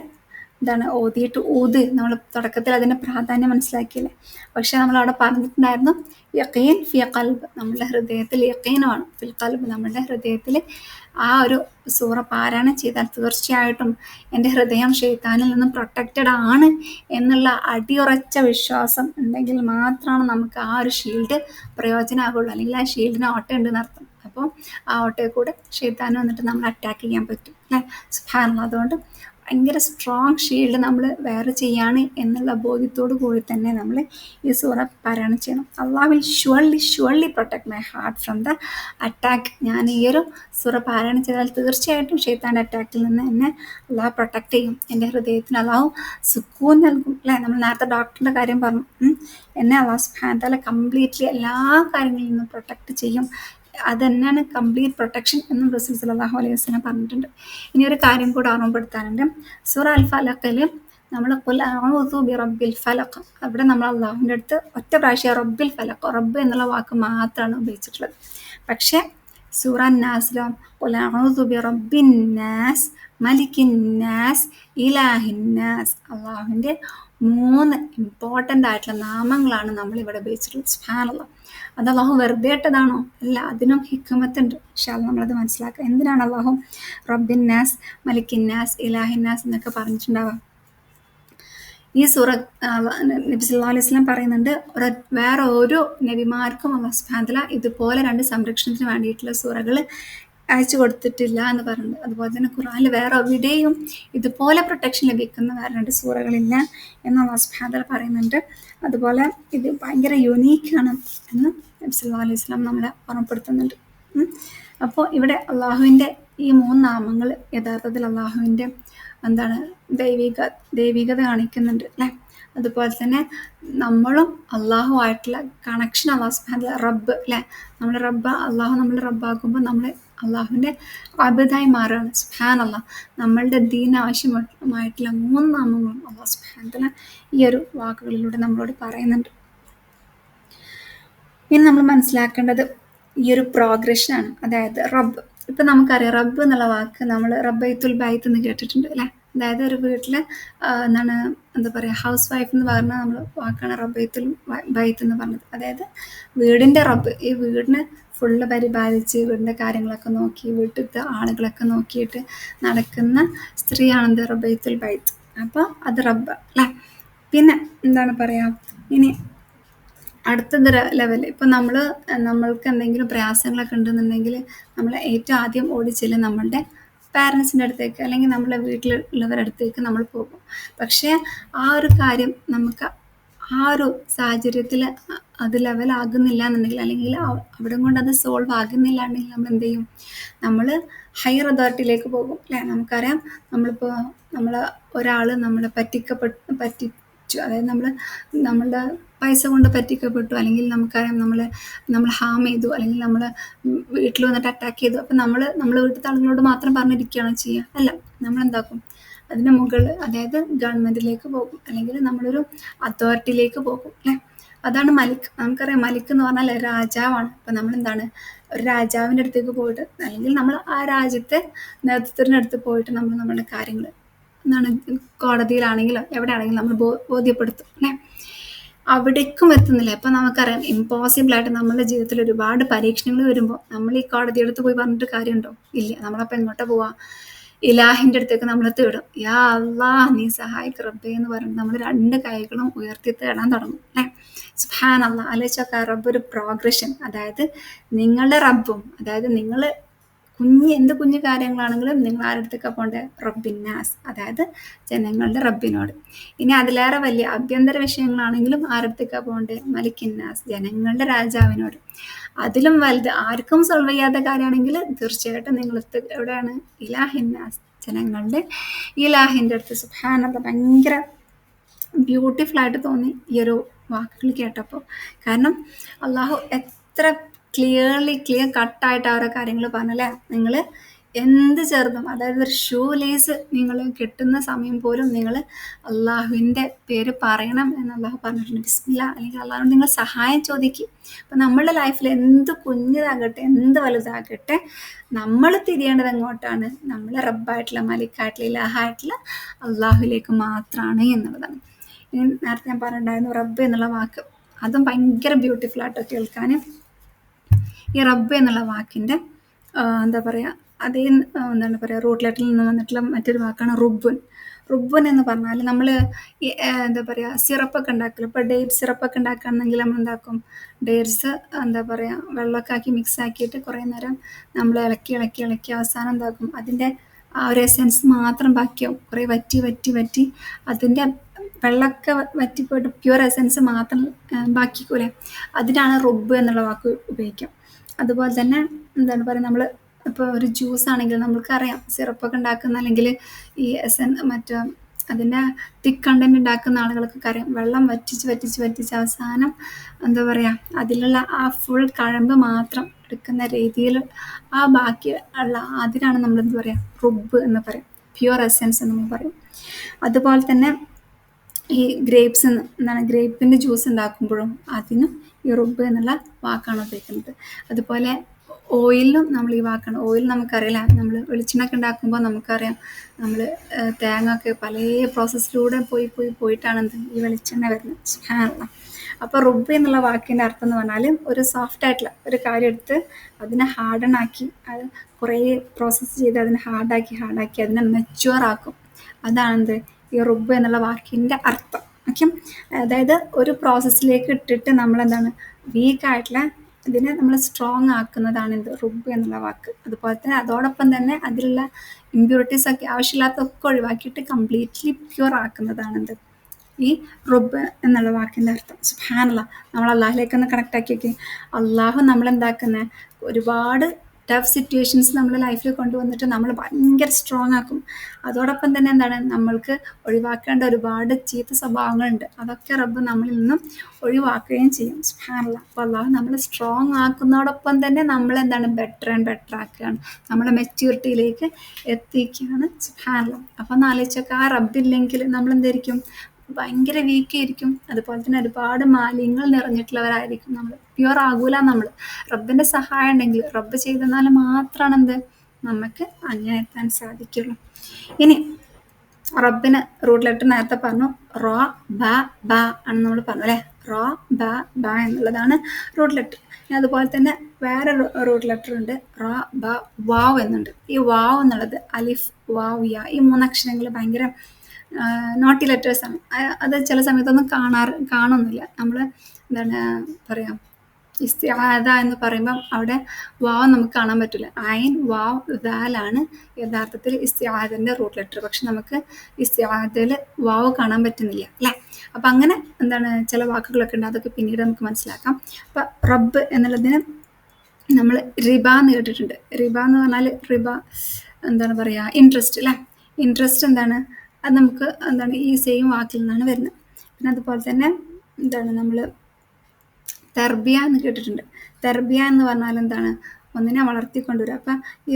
എന്താണ് ഓതിയിട്ട് ഊത്. നമ്മൾ തുടക്കത്തിൽ അതിൻ്റെ പ്രാധാന്യം മനസ്സിലാക്കിയില്ലേ. പക്ഷെ നമ്മളവിടെ പറഞ്ഞിട്ടുണ്ടായിരുന്നു യഖീൻ ഫി ഖൽബ്, നമ്മളുടെ ഹൃദയത്തിൽ യഖീനാണ്. ഫിൽ ഖൽബ്, നമ്മളുടെ ഹൃദയത്തിൽ ആ ഒരു സൂറ പാരായണം ചെയ്താൽ തീർച്ചയായിട്ടും എൻ്റെ ഹൃദയം ഷെയ്ത്താനിൽ നിന്നും പ്രൊട്ടക്റ്റഡ് ആണ് എന്നുള്ള അടിയുറച്ച വിശ്വാസം ഉണ്ടെങ്കിൽ മാത്രമാണ് നമുക്ക് ആ ഒരു ഷീൽഡ് പ്രയോജനമാകുള്ളൂ. അല്ലെങ്കിൽ ആ ഷീൽഡിന് ഓട്ട ഉണ്ടെന്ന് അർത്ഥം. അപ്പോൾ ആ ഓട്ടയെ കൂടെ ഷെയ്ത്താൻ വന്നിട്ട് നമ്മൾ അറ്റാക്ക് ചെയ്യാൻ പറ്റും അല്ലേ. സുബ്ഹാനല്ലാഹ്. അതുകൊണ്ട് ഭയങ്കര സ്ട്രോങ് ഷീൽഡ് നമ്മൾ വേറെ ചെയ്യാണ് എന്നുള്ള ബോധ്യത്തോടു കൂടി തന്നെ നമ്മൾ ഈ സൂറ പാരായണം ചെയ്യണം. Allah will surely protect my heart from the attack. ഞാൻ ഈ ഒരു സൂറ പാരായണം ചെയ്താൽ തീർച്ചയായിട്ടും ഷെയ്ത്താൻ്റെ അറ്റാക്കിൽ നിന്ന് എന്നെ അള്ളാഹ് പ്രൊട്ടക്ട് ചെയ്യും. എൻ്റെ ഹൃദയത്തിന് അള്ളാഹു സുക്കൂൻ നൽകും അല്ലേ. നമ്മൾ നേരത്തെ ഡോക്ടറിൻ്റെ കാര്യം പറഞ്ഞു, എന്നെ അള്ളാഹു സുബ്ഹാനഹു വ തആല കംപ്ലീറ്റ്ലി എല്ലാ കാര്യങ്ങളിൽ നിന്നും പ്രൊട്ടക്ട് ചെയ്യും. അത് തന്നെയാണ് കംപ്ലീറ്റ് പ്രൊട്ടക്ഷൻ എന്നും റസൂൽ സല്ലല്ലാഹു അലൈഹി വസല്ലം പറഞ്ഞിട്ടുണ്ട്. ഇനി ഒരു കാര്യം കൂടെ ഓർമ്മപ്പെടുത്താനുണ്ട്. സൂറ അൽ ഫലഖിൽ നമ്മൾ ഖുൽ അഊദു ബി റബ്ബിൽ ഫലഖ്, അവിടെ നമ്മൾ അള്ളാഹുവിൻ്റെ അടുത്ത് ഒറ്റ പ്രാവശ്യം റബ്ബിൽ ഫലഖ്, റബ്ബ് എന്നുള്ള വാക്ക് മാത്രമാണ് ഉപയോഗിച്ചിട്ടുള്ളത്. പക്ഷേ സൂറ നാസിലോ ഖുൽ അഊദു ബി റബ്ബിൻ നാസ് മലിക്കിൻ നാസ് ഇലാഹിൻ നാസ്, അള്ളാഹുവിൻ്റെ 3 ഇമ്പോർട്ടൻ്റ് ആയിട്ടുള്ള നാമങ്ങളാണ് നമ്മളിവിടെ ഉപയോഗിച്ചിട്ടുള്ളത്. സുബ്ഹാനല്ലാഹ്. അത് അള്ളാഹു വെറുതെ ഇട്ടതാണോ? അല്ല, അതിനും ഹിക്മത്തുണ്ട്. ഇൻഷാ അല്ലാഹ് നമ്മളത് മനസ്സിലാക്കുക. എന്തിനാണ് അള്ളാഹു റബ്ബിൻ നാസ് മലിക്കിൻ നാസ് ഇലാഹിൻ നാസ് എന്നൊക്കെ പറഞ്ഞിട്ടുണ്ടാവുക? ഈ സൂറ നബി സല്ലല്ലാഹു അലൈഹി വസല്ലം പറയുന്നുണ്ട്, വേറെ ഒരു നബിമാർക്കും അല്ലാഹു സുബ്ഹാനഹു വ തആല ഇതുപോലെ 2 സംരക്ഷണത്തിന് വേണ്ടിയിട്ടുള്ള സൂറകൾ അയച്ചു കൊടുത്തിട്ടില്ല എന്ന് പറയുന്നുണ്ട്. അതുപോലെ തന്നെ ഖുർആനിൽ വേറെ എവിടെയും ഇതുപോലെ പ്രൊട്ടക്ഷൻ ലഭിക്കുന്ന വേറെ 2 സൂറകളില്ല എന്ന് അല്ലാഹു സുബ്ഹാനഹു വ തആല പറയുന്നുണ്ട്. അതുപോലെ ഇത് ഭയങ്കര യുണീക്കാണ് എന്ന് നബി സല്ലല്ലാഹു അലൈഹി വസല്ലം നമ്മളെ ഓർമ്മപ്പെടുത്തുന്നുണ്ട്. അപ്പോൾ ഇവിടെ അള്ളാഹുവിൻ്റെ ഈ 3 നാമങ്ങൾ യഥാർത്ഥത്തിൽ അള്ളാഹുവിൻ്റെ എന്താണ് ദൈവികത കാണിക്കുന്നുണ്ട് അല്ലേ. അതുപോലെ തന്നെ നമ്മളും അള്ളാഹുവായിട്ടുള്ള കണക്ഷൻ അള്ളാഹു സുബ്ഹാനഹു വ തആല റബ്ബ് അല്ലേ, നമ്മൾ അള്ളാഹു നമ്മൾ റബ്ബാക്കുമ്പോൾ നമ്മൾ അള്ളാഹുവിൻ്റെ അബദായി മാറുകയാണ്. സുബ്ഹാനല്ലാഹ്. നമ്മളുടെ ദീൻ ആവശ്യമായിട്ടുള്ള 3 നാമങ്ങളും അള്ളാഹു സുബ്ഹാനഹു വ തആല ഈ ഒരു വാക്കുകളിലൂടെ നമ്മളോട് പറയുന്നുണ്ട്. ഇനി നമ്മൾ മനസ്സിലാക്കേണ്ടത് ഈ ഒരു പ്രോഗ്രഷനാണ്. അതായത് റബ്ബ്, ഇപ്പം നമുക്കറിയാം റബ്ബ് എന്നുള്ള വാക്ക് നമ്മൾ റബ്ബൈത്തുൽ ബൈത്ത് എന്ന് കേട്ടിട്ടുണ്ട് അല്ലേ. അതായത് ഒരു വീട്ടിൽ എന്താ പറയുക, ഹൗസ് വൈഫ് എന്ന് പറഞ്ഞ നമ്മൾ വാക്കാണ് റബ്ബൈത്തുൽ ബൈത്ത് എന്ന് പറഞ്ഞത്. അതായത് വീടിൻ്റെ റബ്ബ്, ഈ വീടിന് ഫുള്ള് പരിപാലിച്ച് വീടിൻ്റെ കാര്യങ്ങളൊക്കെ നോക്കി വീട്ടിലത്തെ ആളുകളൊക്കെ നോക്കിയിട്ട് നടക്കുന്ന സ്ത്രീയാണെന്ത് റബ്ബൈത്തുൽ ബൈത്ത്. അപ്പോൾ അത് റബ്ബ് അല്ലേ. പിന്നെ എന്താണ് പറയുക, ഇനി അടുത്തത് ലെവൽ, ഇപ്പം നമ്മൾക്ക് എന്തെങ്കിലും പ്രയാസങ്ങളൊക്കെ ഉണ്ടെന്നുണ്ടെങ്കിൽ നമ്മൾ ഏറ്റവും ആദ്യം ഓടിച്ചെല്ലും നമ്മളുടെ പാരൻസിൻ്റെ അടുത്തേക്ക് അല്ലെങ്കിൽ നമ്മളെ വീട്ടിലുള്ളവരുടെ അടുത്തേക്ക് നമ്മൾ പോകും. പക്ഷേ ആ ഒരു കാര്യം നമുക്ക് ആ ഒരു സാഹചര്യത്തിൽ അത് ലെവലാകുന്നില്ല എന്നുണ്ടെങ്കിൽ, അല്ലെങ്കിൽ അവിടെ കൊണ്ട് അത് സോൾവ് ആകുന്നില്ല എന്നുണ്ടെങ്കിൽ നമ്മൾ എന്ത് ചെയ്യും, നമ്മൾ ഹയർ അതോറിറ്റിയിലേക്ക് പോകും അല്ലേ. നമുക്കറിയാം, നമ്മൾ ഒരാൾ നമ്മളെ പറ്റിച്ചു, അതായത് നമ്മളുടെ പൈസ കൊണ്ട് പറ്റിക്കപ്പെട്ടു, അല്ലെങ്കിൽ നമുക്കറിയാം നമ്മൾ ഹാം ചെയ്തു, അല്ലെങ്കിൽ നമ്മൾ വീട്ടിൽ വന്നിട്ട് അറ്റാക്ക് ചെയ്തു. അപ്പം നമ്മൾ വീട്ടിലത്തെ ആളുകളോട് മാത്രം പറഞ്ഞിരിക്കുകയാണോ ചെയ്യുക? അല്ല, നമ്മളെന്താക്കും, അതിന് മുകളിൽ, അതായത് ഗവൺമെൻറ്റിലേക്ക് പോകും, അല്ലെങ്കിൽ നമ്മളൊരു അതോറിറ്റിയിലേക്ക് പോകും അല്ലേ. അതാണ് മലിക്. നമുക്കറിയാം മലിക് എന്ന് പറഞ്ഞാൽ രാജാവാണ്. അപ്പം നമ്മളെന്താണ്, ഒരു രാജാവിൻ്റെ അടുത്തേക്ക് പോയിട്ട്, അല്ലെങ്കിൽ നമ്മൾ ആ രാജ്യത്തെ നേതൃത്വത്തിനടുത്ത് പോയിട്ട് നമ്മളുടെ കാര്യങ്ങൾ എന്താണ് കോടതിയിലാണെങ്കിലോ എവിടെയാണെങ്കിലും നമ്മൾ ബോധ്യപ്പെടുത്തും അല്ലേ. അവിടേക്കും എത്തുന്നില്ല. ഇപ്പൊ നമുക്കറിയാം ഇമ്പോസിബിൾ ആയിട്ട് നമ്മുടെ ജീവിതത്തിൽ ഒരുപാട് പരീക്ഷണങ്ങൾ വരുമ്പോൾ നമ്മൾ ഈ കോടതി അടുത്ത് പോയി പറഞ്ഞിട്ട് കാര്യമുണ്ടോ? ഇല്ല. നമ്മളപ്പോ എങ്ങോട്ടാ പോവാ? ഇലാഹിന്റെ അടുത്തേക്ക് നമ്മൾ തേടും. യാ അള്ളാ നീ സഹായിക്ക് റബ്ബേ എന്ന് പറഞ്ഞിട്ട് നമ്മൾ രണ്ട് കൈകളും ഉയർത്തി തേടാൻ തുടങ്ങും അല്ലെ. സുബ്ഹാൻ അള്ളാ, ആലോചിച്ചൊക്കെ റബ്ബ് ഒരു പ്രോഗ്രഷൻ, അതായത് നിങ്ങളുടെ റബ്ബും, അതായത് നിങ്ങൾ എന്ത് കുഞ്ഞു കാര്യങ്ങളാണെങ്കിലും നിങ്ങൾ ആരടുത്തേക്കാ പോണ്ടേ? റബ്ബിന്നാസ്, അതായത് ജനങ്ങളുടെ റബ്ബിനോട്. ഇനി അതിലേറെ വലിയ ആഭ്യന്തര വിഷയങ്ങളാണെങ്കിലും ആരടുത്തേക്കാ പോണ്ടേ? മലിക്കിന്നാസ്, ജനങ്ങളുടെ രാജാവിനോട്. അതിലും വലുത് ആർക്കും സോൾവ് ചെയ്യാത്ത കാര്യമാണെങ്കിൽ തീർച്ചയായിട്ടും നിങ്ങൾ എവിടെയാണ്? ഇലാഹിന്നാസ്, ജനങ്ങളുടെ ഇലാഹിന്റെ അടുത്ത്. സുബ്ഹാനല്ലാഹ്, ഭയങ്കര ബ്യൂട്ടിഫുൾ ആയിട്ട് തോന്നി ഈ ഒരു വാക്കുകൾ കേട്ടപ്പോൾ. കാരണം അള്ളാഹു എത്ര ക്ലിയർ കട്ടായിട്ട് ഓരോ കാര്യങ്ങൾ പറഞ്ഞല്ലേ. നിങ്ങൾ എന്ത് ചെറുതും, അതായത് ഒരു ഷൂ ലേസ് നിങ്ങൾ കിട്ടുന്ന സമയം പോലും നിങ്ങൾ അള്ളാഹുവിൻ്റെ പേര് പറയണം എന്ന് അള്ളാഹു പറഞ്ഞിട്ടുണ്ട്. ബിസ്മില്ല, അല്ലെങ്കിൽ അള്ളാഹുവിനോട് നിങ്ങൾ സഹായം ചോദിക്കും. അപ്പം നമ്മളുടെ ലൈഫിൽ എന്ത് കുഞ്ഞിതാകട്ടെ എന്ത് വലുതാകട്ടെ, നമ്മൾ തിരിയേണ്ടത് എങ്ങോട്ടാണ്? നമ്മളെ റബ്ബായിട്ടുള്ള, മലിക്കായിട്ടുള്ള, ഇലാഹായിട്ടുള്ള അള്ളാഹുലേക്ക് മാത്രമാണ് എന്നുള്ളതാണ്. ഇനി നേരത്തെ ഞാൻ പറഞ്ഞിട്ടുണ്ടായിരുന്നു റബ്ബ് എന്നുള്ള വാക്ക്, അതും ഭയങ്കര ബ്യൂട്ടിഫുൾ ആയിട്ടോ കേൾക്കാൻ. ഈ റബ്ബ് എന്നുള്ള വാക്കിൻ്റെ എന്താ പറയുക, അതേ എന്താണ് പറയുക, റൂട്ട് ലെറ്ററിൽ നിന്ന് വന്നിട്ടുള്ള മറ്റൊരു വാക്കാണ് റുബുൻ. റുബുൻ എന്ന് പറഞ്ഞാൽ നമ്മൾ ഈ എന്താ പറയുക സിറപ്പൊക്കെ ഉണ്ടാക്കില്ല. ഇപ്പോൾ ഡേറ്റ് സിറപ്പൊക്കെ ഉണ്ടാക്കുകയാണെങ്കിൽ നമ്മൾ എന്താക്കും? ഡേറ്റ്സ് എന്താ പറയുക വെള്ളമൊക്കെ ആക്കി മിക്സ് ആക്കിയിട്ട് കുറേ നേരം നമ്മൾ ഇളക്കി ഇളക്കി ഇളക്കി അവസാനം എന്താക്കും? അതിൻ്റെ ആ ഒരു എസെൻസ് മാത്രം ബാക്കിയാവും. കുറേ വറ്റി വറ്റി വറ്റി അതിൻ്റെ വെള്ളമൊക്കെ വറ്റിപ്പോയിട്ട് പ്യുവർ എസെൻസ് മാത്രം ബാക്കിക്കൂലെ, അതിനാണ് റുബ് എന്നുള്ള വാക്ക് ഉപയോഗിക്കാം. അതുപോലെ തന്നെ എന്താണ് പറയുക, നമ്മൾ ഇപ്പോൾ ഒരു ജ്യൂസ് ആണെങ്കിൽ നമുക്കറിയാം സിറപ്പൊക്കെ ഉണ്ടാക്കുന്ന, അല്ലെങ്കിൽ ഈ മറ്റേ അതിൻ്റെ തിക്ക് കണ്ടന്റ് ഉണ്ടാക്കുന്ന ആളുകൾക്കൊക്കെ അറിയാം, വെള്ളം വറ്റിച്ച് വറ്റിച്ച് വറ്റിച്ച് അവസാനം എന്താ പറയുക അതിലുള്ള ആ ഫുൾ കഴമ്പ് മാത്രം എടുക്കുന്ന രീതിയിൽ ആ ബാക്കി ഉള്ള അതിനാണ് നമ്മൾ എന്താ പറയുക റുബ് എന്ന് പറയും, പ്യുവർ എസെൻസ് എന്ന് നമ്മൾ പറയും. അതുപോലെ തന്നെ ഈ ഗ്രേപ്സ് എന്താണ് ഗ്രേപ്പിൻ്റെ ജ്യൂസ് ഉണ്ടാക്കുമ്പോഴും അതിനും ഈ റുബ് എന്നുള്ള വാക്കാണ് ഉപയോഗിക്കുന്നത്. അതുപോലെ ഓയിലിനും നമ്മൾ ഈ വാക്കാണ്. ഓയിൽ നമുക്കറിയില്ല, നമ്മൾ വെളിച്ചെണ്ണയൊക്കെ ഉണ്ടാക്കുമ്പോൾ നമുക്കറിയാം നമ്മൾ തേങ്ങ ഒക്കെ പല പ്രോസസ്സിലൂടെ പോയിട്ടാണ് എന്ത് ഈ വെളിച്ചെണ്ണ വരുന്നത്. സുബ്ഹാനല്ലാഹ്. അപ്പോൾ റുബ് എന്നുള്ള വാക്കിൻ്റെ അർത്ഥം എന്ന് പറഞ്ഞാൽ ഒരു സോഫ്റ്റ് ആയിട്ടുള്ള ഒരു കാര്യം എടുത്ത് അതിനെ ഹാർഡൺ ആക്കി, അത് കുറേ പ്രോസസ്സ് ചെയ്ത് അതിനെ ഹാർഡാക്കി അതിനെ മെച്യൂർ ആക്കും. അതാണെന്ത് ഈ റുബ് എന്നുള്ള വാക്കിൻ്റെ അർത്ഥം. ഓക്കെ, അതായത് ഒരു പ്രോസസ്സിലേക്ക് ഇട്ടിട്ട് നമ്മളെന്താണ് വീക്കായിട്ടുള്ള ഇതിനെ നമ്മൾ സ്ട്രോങ് ആക്കുന്നതാണ് എന്ത് റുബ് എന്നുള്ള വാക്ക്. അതുപോലെ തന്നെ അതോടൊപ്പം തന്നെ അതിലുള്ള ഇമ്പ്യൂരിറ്റീസ് ഒക്കെ ആവശ്യമില്ലാത്തൊക്കെ ഒഴിവാക്കിയിട്ട് കംപ്ലീറ്റ്ലി പ്യുവർ ആക്കുന്നതാണ് എന്ത് ഈ റുബ് എന്നുള്ള വാക്കിൻ്റെ അർത്ഥം. സുബ്ഹാനല്ലാഹ്, നമ്മൾ അള്ളാഹിലേക്കൊന്ന് കണക്ട് ആക്കിയൊക്കെ. അള്ളാഹു നമ്മളെന്താക്കുന്നത് ഒരുപാട് ടഫ് സിറ്റുവേഷൻസ് നമ്മുടെ ലൈഫിൽ കൊണ്ടുവന്നിട്ട് നമ്മൾ ഭയങ്കര സ്ട്രോങ് ആക്കും. അതോടൊപ്പം തന്നെ എന്താണ് നമ്മൾക്ക് ഒഴിവാക്കേണ്ട ഒരുപാട് ചീത്ത സ്വഭാവങ്ങളുണ്ട്, അതൊക്കെ റബ്ബ് നമ്മളിൽ നിന്നും ഒഴിവാക്കുകയും ചെയ്യും. സുബ്ഹാനല്ലാഹ്. അപ്പോൾ അള്ളാഹു നമ്മൾ സ്ട്രോങ് ആക്കുന്നതോടൊപ്പം തന്നെ നമ്മളെന്താണ് ബെറ്റർ ആൻഡ് ബെറ്റർ ആക്കുകയാണ്, നമ്മളെ മെച്യൂരിറ്റിയിലേക്ക് എത്തിക്കുകയാണ്. സുബ്ഹാനല്ലാഹ്. അപ്പോൾ ഒന്ന് ആലോചിച്ചൊക്കെ ആ റബ്ബില്ലെങ്കിൽ നമ്മളെന്തായിരിക്കും? ഭയങ്കര വീക്കായിരിക്കും. അതുപോലെ തന്നെ ഒരുപാട് മാലിന്യങ്ങൾ നിറഞ്ഞിട്ടുള്ളവരായിരിക്കും നമ്മൾ, പ്യുവർ ആകൂല നമ്മൾ. റബ്ബിൻ്റെ സഹായം ഉണ്ടെങ്കിൽ, റബ്ബ് ചെയ്തെന്നാൽ മാത്രമാണ് എന്ത് നമുക്ക് അങ്ങനെ എത്താൻ സാധിക്കുള്ളൂ. ഇനി റബ്ബിന് റൂട്ട് ലെറ്റർ നേരത്തെ പറഞ്ഞു റോ ബ ബ ആണെന്ന് നമ്മൾ പറഞ്ഞു അല്ലേ. റോ ബ ബ എന്നുള്ളതാണ് റൂട്ട് ലെറ്റർ. ഇനി അതുപോലെ തന്നെ വേറെ റൂട്ട് ലെറ്റർ ഉണ്ട്, റോ ബ വാവ് എന്നുണ്ട്. ഈ വാവ് എന്നുള്ളത് അലിഫ് വാവ് യ, ഈ മൂന്നക്ഷരങ്ങൾ ഭയങ്കര നോട്ടി ലെറ്റേഴ്സാണ്. അത് ചില സമയത്തൊന്നും കാണുന്നില്ല. നമ്മൾ എന്താണ് പറയുക ഇസ്തിആദ എന്ന് പറയുമ്പം അവിടെ വാവ് നമുക്ക് കാണാൻ പറ്റില്ല. ഐൻ വാവ് ദാലാണ് യഥാർത്ഥത്തിൽ ഇസ്തിആദൻ്റെ റൂട്ട് ലെറ്റർ. പക്ഷെ നമുക്ക് ഇസ്തിആദയിൽ വാവ് കാണാൻ പറ്റുന്നില്ല അല്ലേ. അപ്പം അങ്ങനെ എന്താണ് ചില വാക്കുകളൊക്കെ ഉണ്ട്, അതൊക്കെ പിന്നീട് നമുക്ക് മനസ്സിലാക്കാം. അപ്പം റബ്ബ് എന്നുള്ളതിന് നമ്മൾ റിബ എന്ന് കേട്ടിട്ടുണ്ട്. റിബ എന്ന് പറഞ്ഞാൽ റിബ എന്താണ് പറയുക ഇൻട്രസ്റ്റ് അല്ലേ. ഇൻട്രസ്റ്റ് എന്താണ് അത് നമുക്ക് എന്താണ് ഈ സെയിം വാക്കിൽ നിന്നാണ് വരുന്നത്. പിന്നെ അതുപോലെ തന്നെ എന്താണ് നമ്മൾ തെർബിയ എന്ന് കേട്ടിട്ടുണ്ട്. തെർബിയ എന്ന് പറഞ്ഞാൽ എന്താണ് ഒന്നിനെ വളർത്തിക്കൊണ്ടുവരിക. അപ്പം ഈ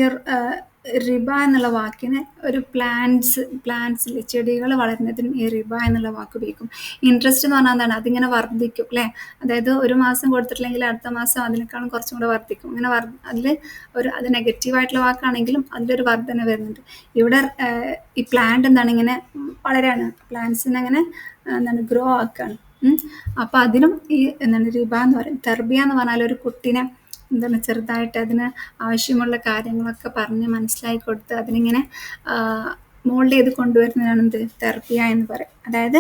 റിബ എന്നുള്ള വാക്കിന് ഒരു പ്ലാന്റ്സിൽ ചെടികൾ വളരുന്നതിനും ഈ റിബ എന്നുള്ള വാക്ക് ഉപയോഗിക്കും. ഇൻട്രസ്റ്റ് എന്ന് പറഞ്ഞാൽ എന്താണ് അതിങ്ങനെ വർദ്ധിക്കും അല്ലേ. അതായത് ഒരു മാസം കൊടുത്തിട്ടില്ലെങ്കിൽ അടുത്ത മാസം അതിനേക്കാളും കുറച്ചും കൂടെ വർദ്ധിക്കും. അങ്ങനെ അതിൽ അത് നെഗറ്റീവായിട്ടുള്ള വാക്കാണെങ്കിലും അതിലൊരു വർധന വരുന്നുണ്ട്. ഇവിടെ ഈ പ്ലാന്റ് എന്താണ് ഇങ്ങനെ വളരാണ്, പ്ലാന്റ്സിനെ അങ്ങനെ എന്താണ് ഗ്രോ ആക്കുകയാണ്. ഉം. അപ്പൊ അതിനും ഈ എന്താണ് റിബ എന്ന് പറയും. തെർബിയ എന്ന് പറഞ്ഞാൽ ഒരു കുട്ടീനെ എന്താണ് ചെറുതായിട്ട് അതിന് ആവശ്യമുള്ള കാര്യങ്ങളൊക്കെ പറഞ്ഞ് മനസ്സിലാക്കി കൊടുത്ത് അതിനിങ്ങനെ മോൾഡ് ചെയ്ത് കൊണ്ടുവരുന്നതാണ് എന്ത് തെർബിയ എന്ന് പറയും. അതായത്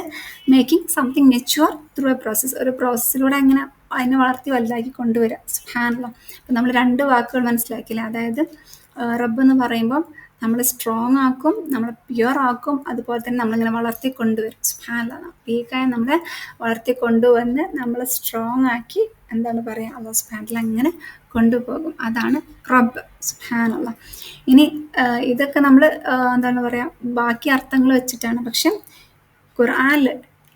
making something mature through A process, ഒരു പ്രോസസ്സിലൂടെ അങ്ങനെ അതിനെ വളർത്തി വലുതാക്കി കൊണ്ടുവരിക. സുബ്ഹാനല്ലാഹ്. അപ്പം നമ്മൾ രണ്ട് വാക്കുകൾ മനസ്സിലാക്കിയില്ല. അതായത് റബ്ബ് എന്ന് പറയുമ്പം നമ്മൾ സ്ട്രോങ് ആക്കും, നമ്മൾ പ്യുവർ ആക്കും, അതുപോലെ തന്നെ നമ്മളിങ്ങനെ വളർത്തി കൊണ്ടുവരും. സുബ്ഹാനല്ലാഹ്. വീക്കായ നമ്മളെ വളർത്തി കൊണ്ടുവന്ന് നമ്മൾ സ്ട്രോങ് ആക്കി എന്താണ് പറയുക, അല്ലാഹു സുബ്ഹാനഹു വ തആല അങ്ങനെ കൊണ്ടുപോകും. അതാണ് റബ്ബ്. സുബ്ഹാനല്ലാഹ്. ഇനി ഇതൊക്കെ നമ്മൾ എന്താണ് പറയുക ബാക്കി അർത്ഥങ്ങൾ വെച്ചിട്ടാണ്. പക്ഷെ ഖുർആനിൽ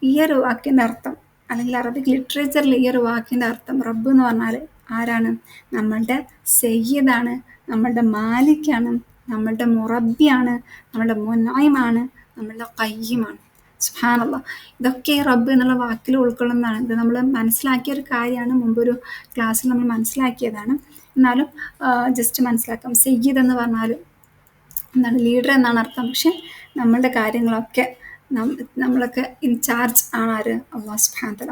ഈ ഒരു വാക്കിൻ്റെ അർത്ഥം അല്ലെങ്കിൽ അറബിക് ലിറ്ററേച്ചറിൽ ഈ ഒരു വാക്കിൻ്റെ അർത്ഥം റബ്ബ് എന്ന് പറഞ്ഞാൽ ആരാണ്? നമ്മളുടെ സയ്യിദാണ്, നമ്മളുടെ മാലിക്കാണ്, നമ്മളുടെ മുറബിയാണ്, നമ്മളുടെ മുൻഐമാണ്, നമ്മളുടെ ഖയ്യിമാണ്. സുബ്ഹാനല്ലാഹ്. ഇതൊക്കെ ഈ റബ്ബ് എന്നുള്ള വാക്കിൽ ഉൾക്കൊള്ളുന്നതാണ്. ഇത് നമ്മൾ മനസ്സിലാക്കിയ ഒരു കാര്യമാണ്, മുമ്പൊരു ക്ലാസ്സിൽ നമ്മൾ മനസ്സിലാക്കിയതാണ്. എന്നാലും ജസ്റ്റ് മനസ്സിലാക്കാം. സയ്യിദ് എന്ന് പറഞ്ഞാൽ എന്താണ് ലീഡർ എന്നാണ് അർത്ഥം. പക്ഷെ നമ്മളുടെ കാര്യങ്ങളൊക്കെ നമ്മളൊക്കെ ഇൻചാർജ് ആണ് ആര്? അല്ലാഹു സുബ്ഹാനഹു വ തആല.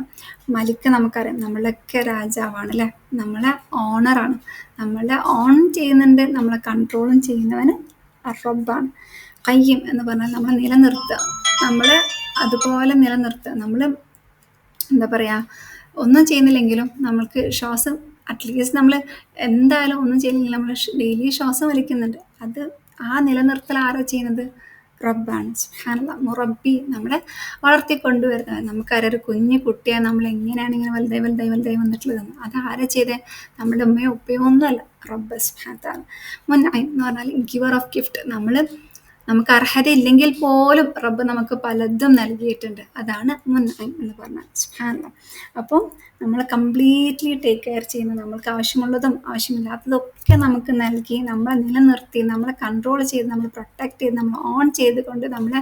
മലിക്ക് നമുക്കറിയാം നമ്മളൊക്കെ രാജാവാണ് അല്ലേ, നമ്മളെ ഓണറാണ്, നമ്മളെ ഓൺ ചെയ്യുന്നുണ്ട്, നമ്മളെ കൺട്രോളും ചെയ്യുന്നവന് റബ്ബാണ്. ഖയ്യിം എന്ന് പറഞ്ഞാൽ നമ്മളെ നിലനിർത്തുക, നമ്മളെ അതുപോലെ നിലനിർത്തുക. നമ്മൾ എന്താ പറയുക ഒന്നും ചെയ്യുന്നില്ലെങ്കിലും നമ്മൾക്ക് ശ്വാസം അറ്റ്ലീസ്റ്റ് നമ്മൾ എന്തായാലും ഒന്നും ചെയ്യുന്നില്ല, നമ്മൾ ഡെയിലി ശ്വാസം വലിക്കുന്നുണ്ട്. അത് ആ നിലനിർത്തൽ ആരാ ചെയ്യുന്നത്? റബ്ബാണ്. സുബ്ഹാനല്ലാഹ്. മുറബി നമ്മളെ വളർത്തിക്കൊണ്ടുവരുന്നത്. നമുക്കറിയാം ഒരു കുഞ്ഞു കുട്ടിയെ നമ്മൾ എങ്ങനെയാണ് ഇങ്ങനെ വലുതായി വലുതായി വലുതായി വന്നിട്ടുള്ളതെന്ന്. അത് ആരാ ചെയ്തേ? നമ്മുടെ ഉമ്മയോ ഉപ്പയോ ഒന്നുമല്ല, റബ്ബ് സുബ്ഹാനഹു വ തആല. മുൻഇം എന്ന് പറഞ്ഞാൽ ഗിവർ ഓഫ് ഗിഫ്റ്റ്. നമുക്ക് അർഹതയില്ലെങ്കിൽ പോലും റബ്ബ് നമുക്ക് പലതും നൽകിയിട്ടുണ്ട്. അതാണ് മുൻഇം എന്ന് പറഞ്ഞാൽ. സുബ്ഹാനല്ലാഹ്. അപ്പോൾ നമ്മളെ കംപ്ലീറ്റ്ലി ടേക്ക് കെയർ ചെയ്യുന്ന, നമ്മൾക്ക് ആവശ്യമുള്ളതും ആവശ്യമില്ലാത്തതും ഒക്കെ നമുക്ക് നൽകി, നമ്മളെ നിലനിർത്തി, നമ്മളെ കൺട്രോൾ ചെയ്ത്, നമ്മൾ പ്രൊട്ടക്റ്റ് ചെയ്ത്, നമ്മൾ ഓൺ ചെയ്തുകൊണ്ട് നമ്മളെ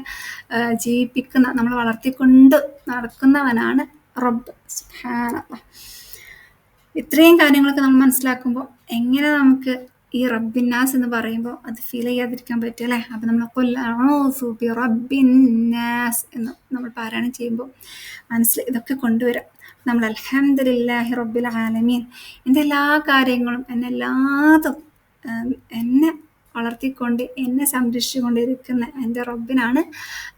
ജീവിപ്പിക്കുന്ന, നമ്മളെ വളർത്തിക്കൊണ്ട് നടക്കുന്നവനാണ് റബ്ബ്. സുബ്ഹാനല്ലാഹ്. ഇത്രയും കാര്യങ്ങളൊക്കെ നമ്മൾ മനസ്സിലാക്കുമ്പോൾ എങ്ങനെ നമുക്ക് ഈ റബ്ബിന്നാസ് എന്ന് പറയുമ്പോൾ അത് ഫീൽ ചെയ്യാതിരിക്കാൻ പറ്റും അല്ലേ? അപ്പം നമ്മൾ ഖുൽ അഊസു ബി റബ്ബിന്നാസ് എന്ന് നമ്മൾ പാരായണം ചെയ്യുമ്പോൾ മനസ്സിൽ ഇതൊക്കെ കൊണ്ടുവരാം. നമ്മൾ അൽഹംദുലില്ലാഹി റബ്ബിൽ ആലമീൻ, എൻ്റെ എല്ലാ കാര്യങ്ങളും എന്നെ എല്ലാതും എന്നെ വളർത്തിക്കൊണ്ട് എന്നെ സംരക്ഷിച്ചുകൊണ്ടിരിക്കുന്ന എൻ്റെ റബ്ബിനാണ്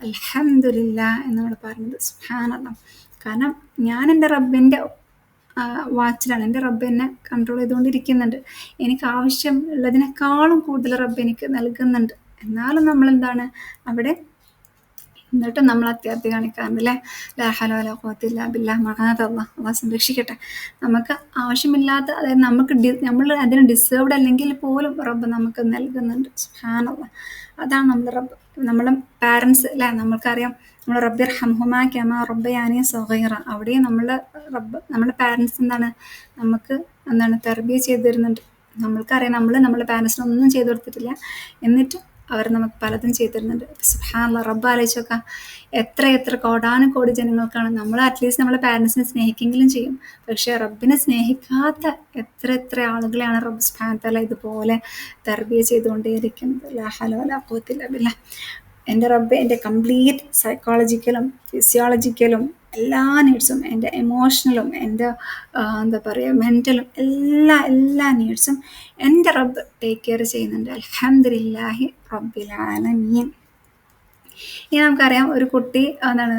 അൽഹംദുലില്ലാ എന്ന് നമ്മൾ പറയുന്നത്. സുബ്ഹാനല്ലാഹ്. കാരണം ഞാൻ എൻ്റെ റബ്ബിൻ്റെ വാച്ചിലാണ്, എൻ്റെ റബ്ബ് എന്നെ കൺട്രോൾ ചെയ്തുകൊണ്ടിരിക്കുന്നുണ്ട്. എനിക്ക് ആവശ്യമുള്ളതിനേക്കാളും കൂടുതൽ റബ്ബ് എനിക്ക് നൽകുന്നുണ്ട്. എന്നാലും നമ്മളെന്താണ് അവിടെ എന്നിട്ടും നമ്മൾ അത്യാർത്ഥി കാണിക്കാറുണ്ട് അല്ലേ? ലാ ഹൗല വലാ ഖുവത ഇല്ലാ ബില്ലാഹ് മഅാദല്ലാഹ്. അല്ലാഹ് സംരക്ഷിക്കട്ടെ. നമുക്ക് ആവശ്യമില്ലാത്ത, അതായത് നമ്മൾ അതിന് ഡിസേർവ്ഡ് അല്ലെങ്കിൽ പോലും റബ്ബ് നമുക്ക് നൽകുന്നുണ്ട്. സുബ്ഹാനല്ലാഹ്. അതാണ് നമ്മുടെ റബ്ബ്. നമ്മളെ പാരൻസ് അല്ലേ, നമ്മൾക്കറിയാം നമ്മൾ റബ്ബിർഹംഹുമാ കമാ റബ്ബയാനി സഗീറ. അവിടെയും നമ്മുടെ പാരൻസ് എന്താണ് നമുക്ക് തെർബിയ ചെയ്തു തരുന്നുണ്ട്. നമ്മൾക്കറിയാം നമ്മുടെ പാരൻസിനൊന്നും ചെയ്തു കൊടുത്തിട്ടില്ല, എന്നിട്ട് അവർ നമുക്ക് പലതും ചെയ്തു തരുന്നുണ്ട്. സുബ്ഹാനല്ലാഹ്. റബ്ബ് ആലോചിച്ച് നോക്കാം, എത്ര കോടാനുകോടി ജനങ്ങൾക്കാണ് നമ്മൾ അറ്റ്ലീസ്റ്റ് നമ്മളെ പാരൻസിനെ സ്നേഹിക്കെങ്കിലും ചെയ്യും. പക്ഷേ റബ്ബിനെ സ്നേഹിക്കാത്ത എത്ര ആളുകളെയാണ് റബ്ബ് സുബ്ഹാനഹു വ തആല ഇതുപോലെ തർബിയ ചെയ്തുകൊണ്ടേയിരിക്കുന്നത്. ലാ ഹൗല വലാ ഖുവത ഇല്ലാ ബില്ലാഹ്. എൻ്റെ റബ്ബ് എൻ്റെ കംപ്ലീറ്റ് സൈക്കോളജിക്കലും ഫിസിയോളജിക്കലും എല്ലാ നീഡ്സും, എൻ്റെ എമോഷണലും, എൻ്റെ എന്താ പറയുക മെൻ്റലും എല്ലാ നീഡ്സും എൻ്റെ റബ്ബ് ടേക്ക് കെയർ ചെയ്യുന്നുണ്ട്. അൽഹംദുലില്ലാഹി റബ്ബിൽ ആലമീൻ. ഇനി നമുക്കറിയാം ഒരു കുട്ടി